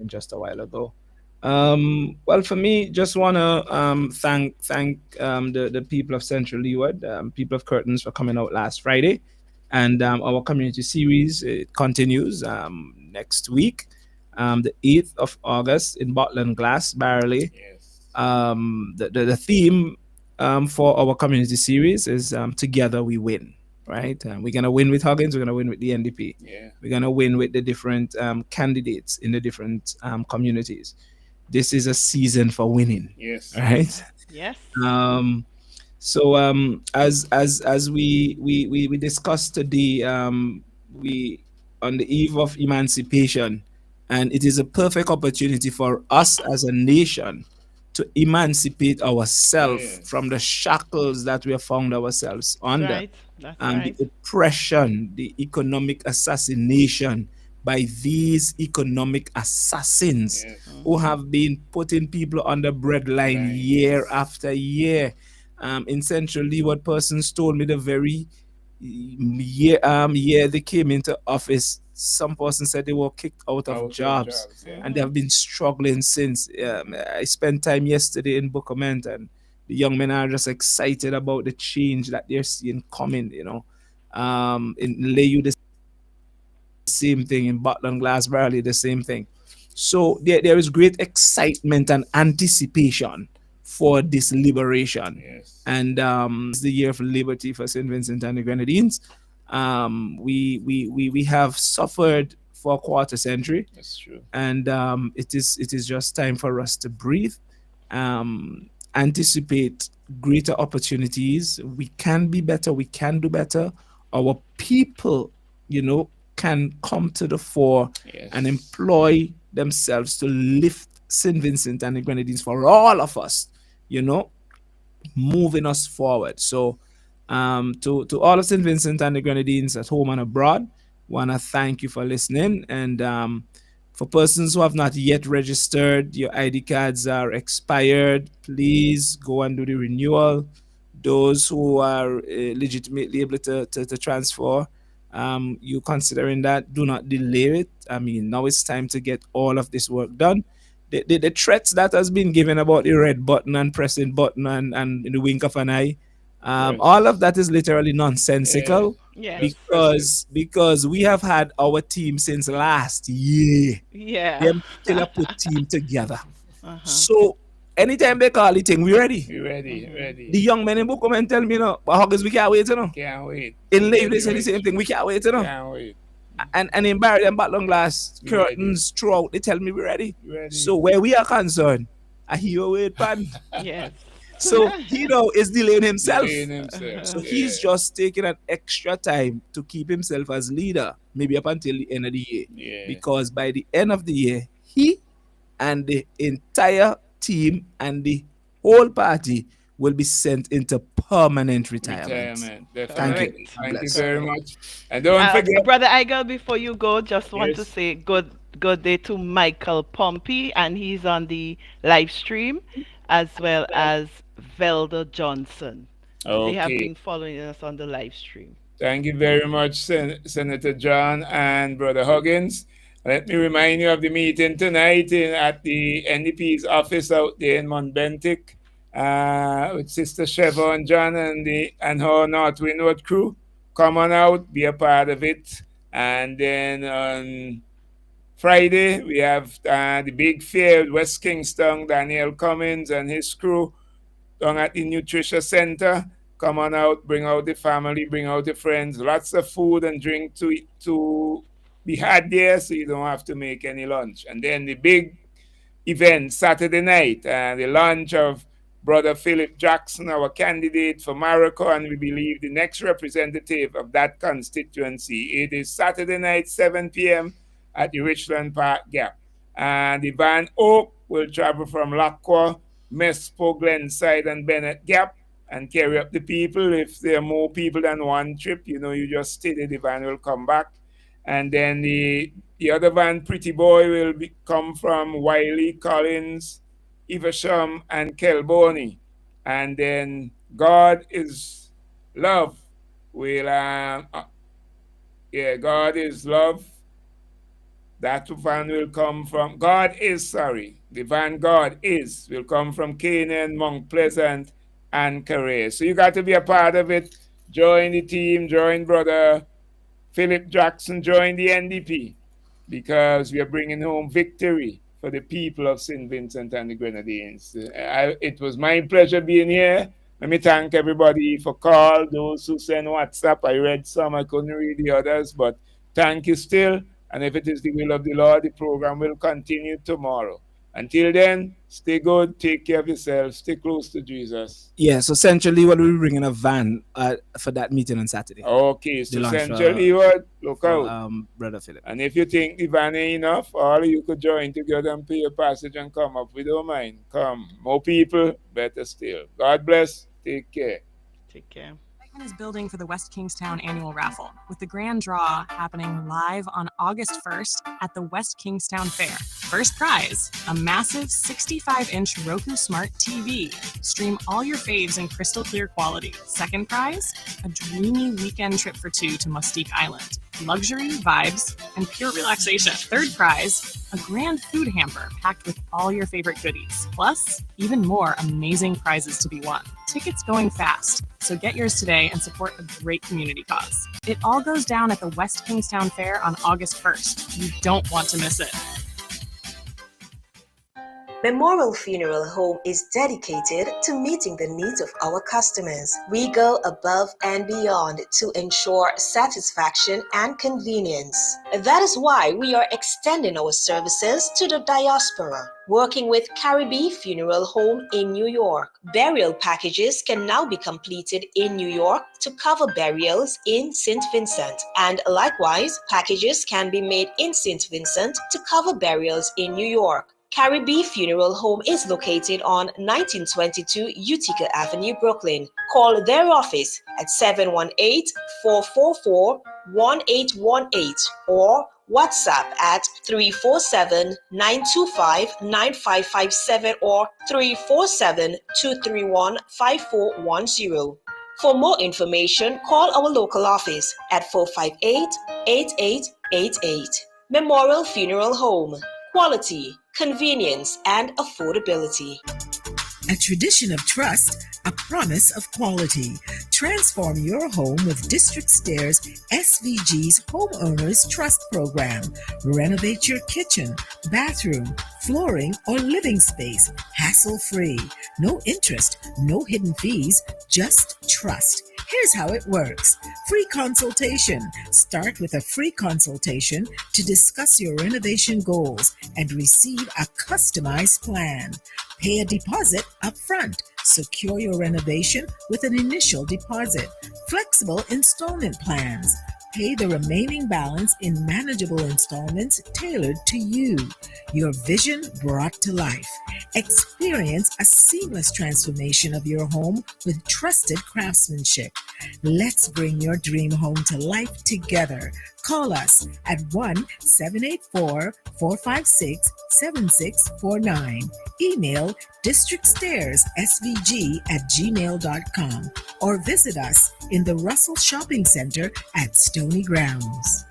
Speaker 3: just a while ago. Well, for me, just want to thank the people of Central Leeward, people of Curtains, for coming out last Friday. And our community series, it continues next week, the 8th of August in Bottle and Glass, Barley. The theme for our community series is Together We Win. Right? We're going to win with Huggins. We're going to win with the NDP.
Speaker 17: Yeah.
Speaker 3: We're going to win with the different candidates in the different communities. This is a season for winning.
Speaker 17: Yes.
Speaker 3: Right?
Speaker 1: Yes.
Speaker 3: So as we discussed today, we on the eve of emancipation, and it is a perfect opportunity for us as a nation to emancipate ourselves from the shackles that we have found ourselves
Speaker 1: That's
Speaker 3: under,
Speaker 1: right. That's right.
Speaker 3: the oppression, the economic assassination by these economic assassins who have been putting people on the breadline year after year. In Central Leeward, persons told me the very year they came into office, some person said they were kicked out of jobs, and they have been struggling since. I spent time yesterday in Buckerment, and the young men are just excited about the change that they're seeing coming. In Layu, the same thing. In Butland Glass Barley, the same thing. So there is great excitement and anticipation for this liberation. And is the year of liberty for St. Vincent and the Grenadines. We have suffered for a quarter century.
Speaker 17: That's true.
Speaker 3: And it is just time for us to breathe, anticipate greater opportunities. We can be better. We can do better. Our people, can come to the fore and employ themselves to lift St. Vincent and the Grenadines for all of us, moving us forward. So, to all of St. Vincent and the Grenadines at home and abroad, want to thank you for listening. And for persons who have not yet registered, your ID cards are expired. Please go and do the renewal. Those who are legitimately able to transfer, you considering that, do not delay it. I mean, now it's time to get all of this work done. The threats that has been given about the red button and pressing button and in the wink of an eye, all of that is literally nonsensical.
Speaker 1: Yes.
Speaker 3: Because we have had our team since last year.
Speaker 1: Yeah.
Speaker 3: Them still have put team together. So anytime they call it thing, we ready.
Speaker 17: We ready.
Speaker 3: The young men in Bukom tell me, August, we can't wait,
Speaker 17: Can't wait.
Speaker 3: In Lake, they say the same thing, we can't wait,
Speaker 17: Can't wait.
Speaker 3: And in Barry and Batlong Glass, curtains throughout, they tell me we're ready. So where we are concerned, I hear a word, pan.
Speaker 1: Yes.
Speaker 3: So he is delaying himself. So
Speaker 17: Yeah.
Speaker 3: he's just taking an extra time to keep himself as leader, maybe up until the end of the year.
Speaker 17: Yeah.
Speaker 3: Because by the end of the year, he and the entire team and the whole party will be sent into permanent retirement.
Speaker 17: Definitely.
Speaker 3: Thank you.
Speaker 17: Thank you very much. And don't forget,
Speaker 1: Brother Igel, before you go, just want to
Speaker 17: Yes.
Speaker 1: say good day to Michael Pompey, and he's on the live stream, as well as Velda Johnson. They have
Speaker 17: Okay.
Speaker 1: been following us on the live stream.
Speaker 17: Thank you very much, Senator John and Brother Huggins. Let me remind you of the meeting tonight at the NDP's office out there in Montbentic, with Sister Chevron John and her North Windward crew. Come on out, be a part of it. And then on Friday, we have the big fair at West Kingston, Daniel Cummins and his crew down at the Nutrition Center. Come on out, bring out the family, bring out the friends. Lots of food and drink to be had there, so you don't have to make any lunch. And then the big event Saturday night, the launch of Brother Philip Jackson, our candidate for Marico, and we believe the next representative of that constituency. It is Saturday night, 7 p.m. at the Richland Park Gap. And the Van Oak will travel from Lacqua, Mespo, Glenside, and Bennett Gap and carry up the people. If there are more people than one trip, you just stay there, the van will come back. And then the other van, Pretty Boy, will come from Wiley, Collins, Evesham, and Kelboni. And then God is Love will, God is Love. That van will come from, the van God is will come from Canaan, Mount Pleasant, and Career. So you got to be a part of it. Join the team, join Brother Philip Jackson, join the NDP, because we are bringing home victory for the people of St. Vincent and the Grenadines. It was my pleasure being here. Let me thank everybody for call, those who send WhatsApp. I read some, I couldn't read the others, but thank you still. And if it is the will of the Lord, the program will continue tomorrow. Until then, stay good, take care of yourself, stay close to Jesus.
Speaker 3: Yeah, so Central Leeward will be bringing a van for that meeting on Saturday.
Speaker 17: Okay, so Central Leeward, look out.
Speaker 3: Brother Philip.
Speaker 17: And if you think the van ain't enough, all you could join together and pay your passage and come up. We don't mind. Come. More people, better still. God bless. Take care.
Speaker 1: Take care.
Speaker 13: Excitement is building for the West Kingstown annual raffle, with the grand draw happening live on August 1st at the West Kingstown Fair. First prize, a massive 65-inch Roku Smart TV. Stream all your faves in crystal clear quality. Second prize, a dreamy weekend trip for two to Mustique Island. Luxury, vibes, and pure relaxation. Third prize, a grand food hamper packed with all your favorite goodies. Plus, even more amazing prizes to be won. Tickets going fast, so get yours today and support a great community cause. It all goes down at the West Kingstown Fair on August 1st. You don't want to miss it.
Speaker 2: Memorial Funeral Home is dedicated to meeting the needs of our customers. We go above and beyond to ensure satisfaction and convenience. That is why we are extending our services to the diaspora. Working with Caribbean Funeral Home in New York, burial packages can now be completed in New York to cover burials in St. Vincent. And likewise, packages can be made in St. Vincent to cover burials in New York. Caribbean Funeral Home is located on 1922 Utica Avenue, Brooklyn. Call their office at 718-444-1818 or WhatsApp at 347-925-9557 or 347-231-5410. For more information, call our local office at 458-8888. Memorial Funeral Home. Quality, convenience, and affordability.
Speaker 19: A tradition of trust, a promise of quality. Transform your home with District Stairs SVG's Homeowners Trust Program. Renovate your kitchen, bathroom, flooring, or living space, hassle-free. No interest, no hidden fees, just trust. Here's how it works. Free consultation. Start with a free consultation to discuss your renovation goals and receive a customized plan. Pay a deposit up front. Secure your renovation with an initial deposit. Flexible installment plans. Pay the remaining balance in manageable installments tailored to you. Your vision brought to life. Experience a seamless transformation of your home with trusted craftsmanship. Let's bring your dream home to life together. Call us at 1-784-456-7649. Email districtstairs.svg@gmail.com or visit us in the Russell Shopping Center at Stony Grounds.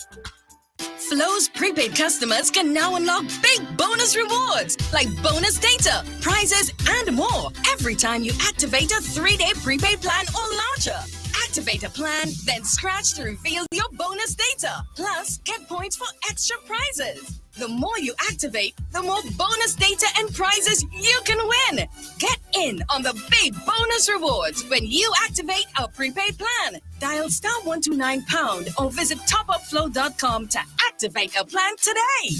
Speaker 24: Flo's prepaid customers can now unlock big bonus rewards like bonus data, prizes, and more every time you activate a 3-day prepaid plan or launcher. Activate a plan, then scratch to reveal your bonus data. Plus, get points for extra prizes. The more you activate, the more bonus data and prizes you can win. Get in on the big bonus rewards when you activate a prepaid plan. Dial *129# or visit topupflow.com to activate a plan today.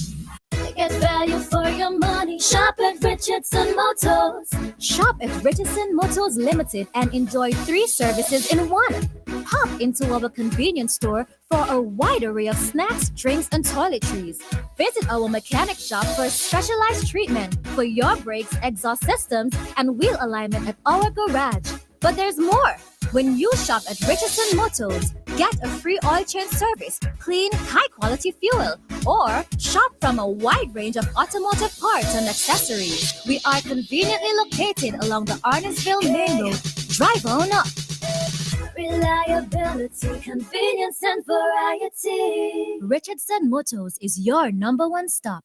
Speaker 12: Get value for your money. Shop at Richardson Motors. Shop at Richardson Motors Limited and enjoy 3 services in 1. Hop into our convenience store for a wide array of snacks, drinks, and toiletries. Visit our mechanic shop for a specialized treatment for your brakes, exhaust systems, and wheel alignment at our garage. But there's more. When you shop at Richardson Motors, get a free oil change service, clean, high-quality fuel, or shop from a wide range of automotive parts and accessories. We are conveniently located along the Arnesville Main Road. Drive on up. Reliability, convenience, and variety. Richardson Motors is your #1 stop.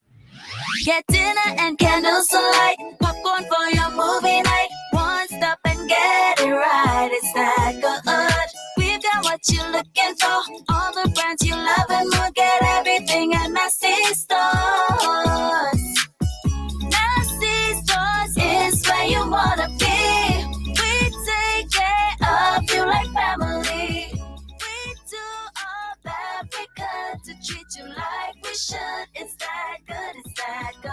Speaker 11: Get dinner and candles alight, popcorn for your movie night. One stop and get it right. It's that good. We've got what you're looking for. All the brands you love and more. Get everything at Massy Stores. Massy Stores is where you wanna be. We take care of you like family. We do all that we could to treat you like we should. It's that good, it's that good.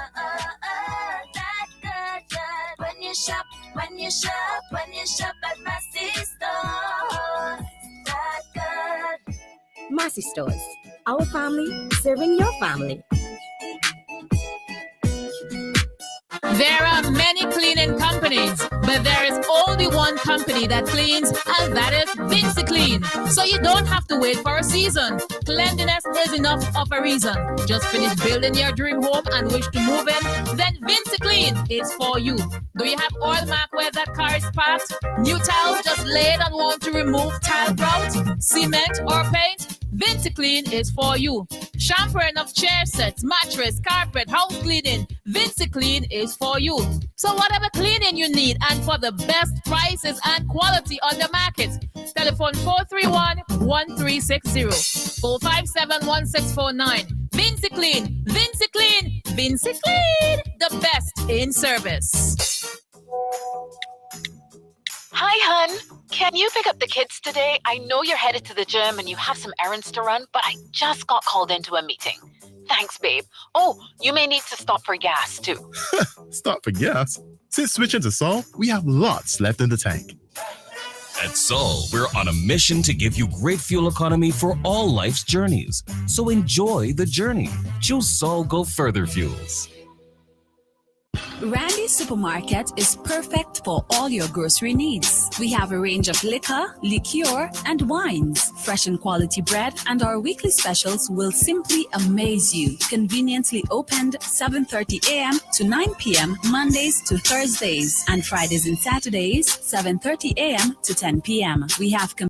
Speaker 12: Massey Stores. Our family serving your family.
Speaker 4: There are many cleaning companies, but there is only one company that cleans, and that is Vinci Clean. So you don't have to wait for a season. Cleanliness is enough of a reason. Just finish building your dream home and wish to move in? Then Vinci Clean is for you. Do you have oil mark where that car is parked? New tiles just laid and want to remove tile grout, cement or paint? Vinci Clean is for you. Shampooing of chair sets, mattress, carpet, house cleaning. Vinci Clean is for you. So whatever cleaning you need and for the best prices and quality on the market, telephone 431-1360, 457-1649. Vinci Clean, Vinci Clean, Vinci Clean, the best in service.
Speaker 15: Hi, hun. Can you pick up the kids today? I know you're headed to the gym and you have some errands to run, but I just got called into a meeting. Thanks, babe. Oh, you may need to stop for gas, too.
Speaker 21: Stop for gas? Since switching to Sol, we have lots left in the tank.
Speaker 22: At Sol, we're on a mission to give you great fuel economy for all life's journeys. So enjoy the journey. Choose Sol Go Further fuels.
Speaker 6: Randy's Supermarket is perfect for all your grocery needs. We have a range of liquor, liqueur, and wines, fresh and quality bread, and our weekly specials will simply amaze you. Conveniently opened 7:30 a.m. to 9 p.m. Mondays to Thursdays, and Fridays and Saturdays 7:30 a.m. to 10 p.m. We have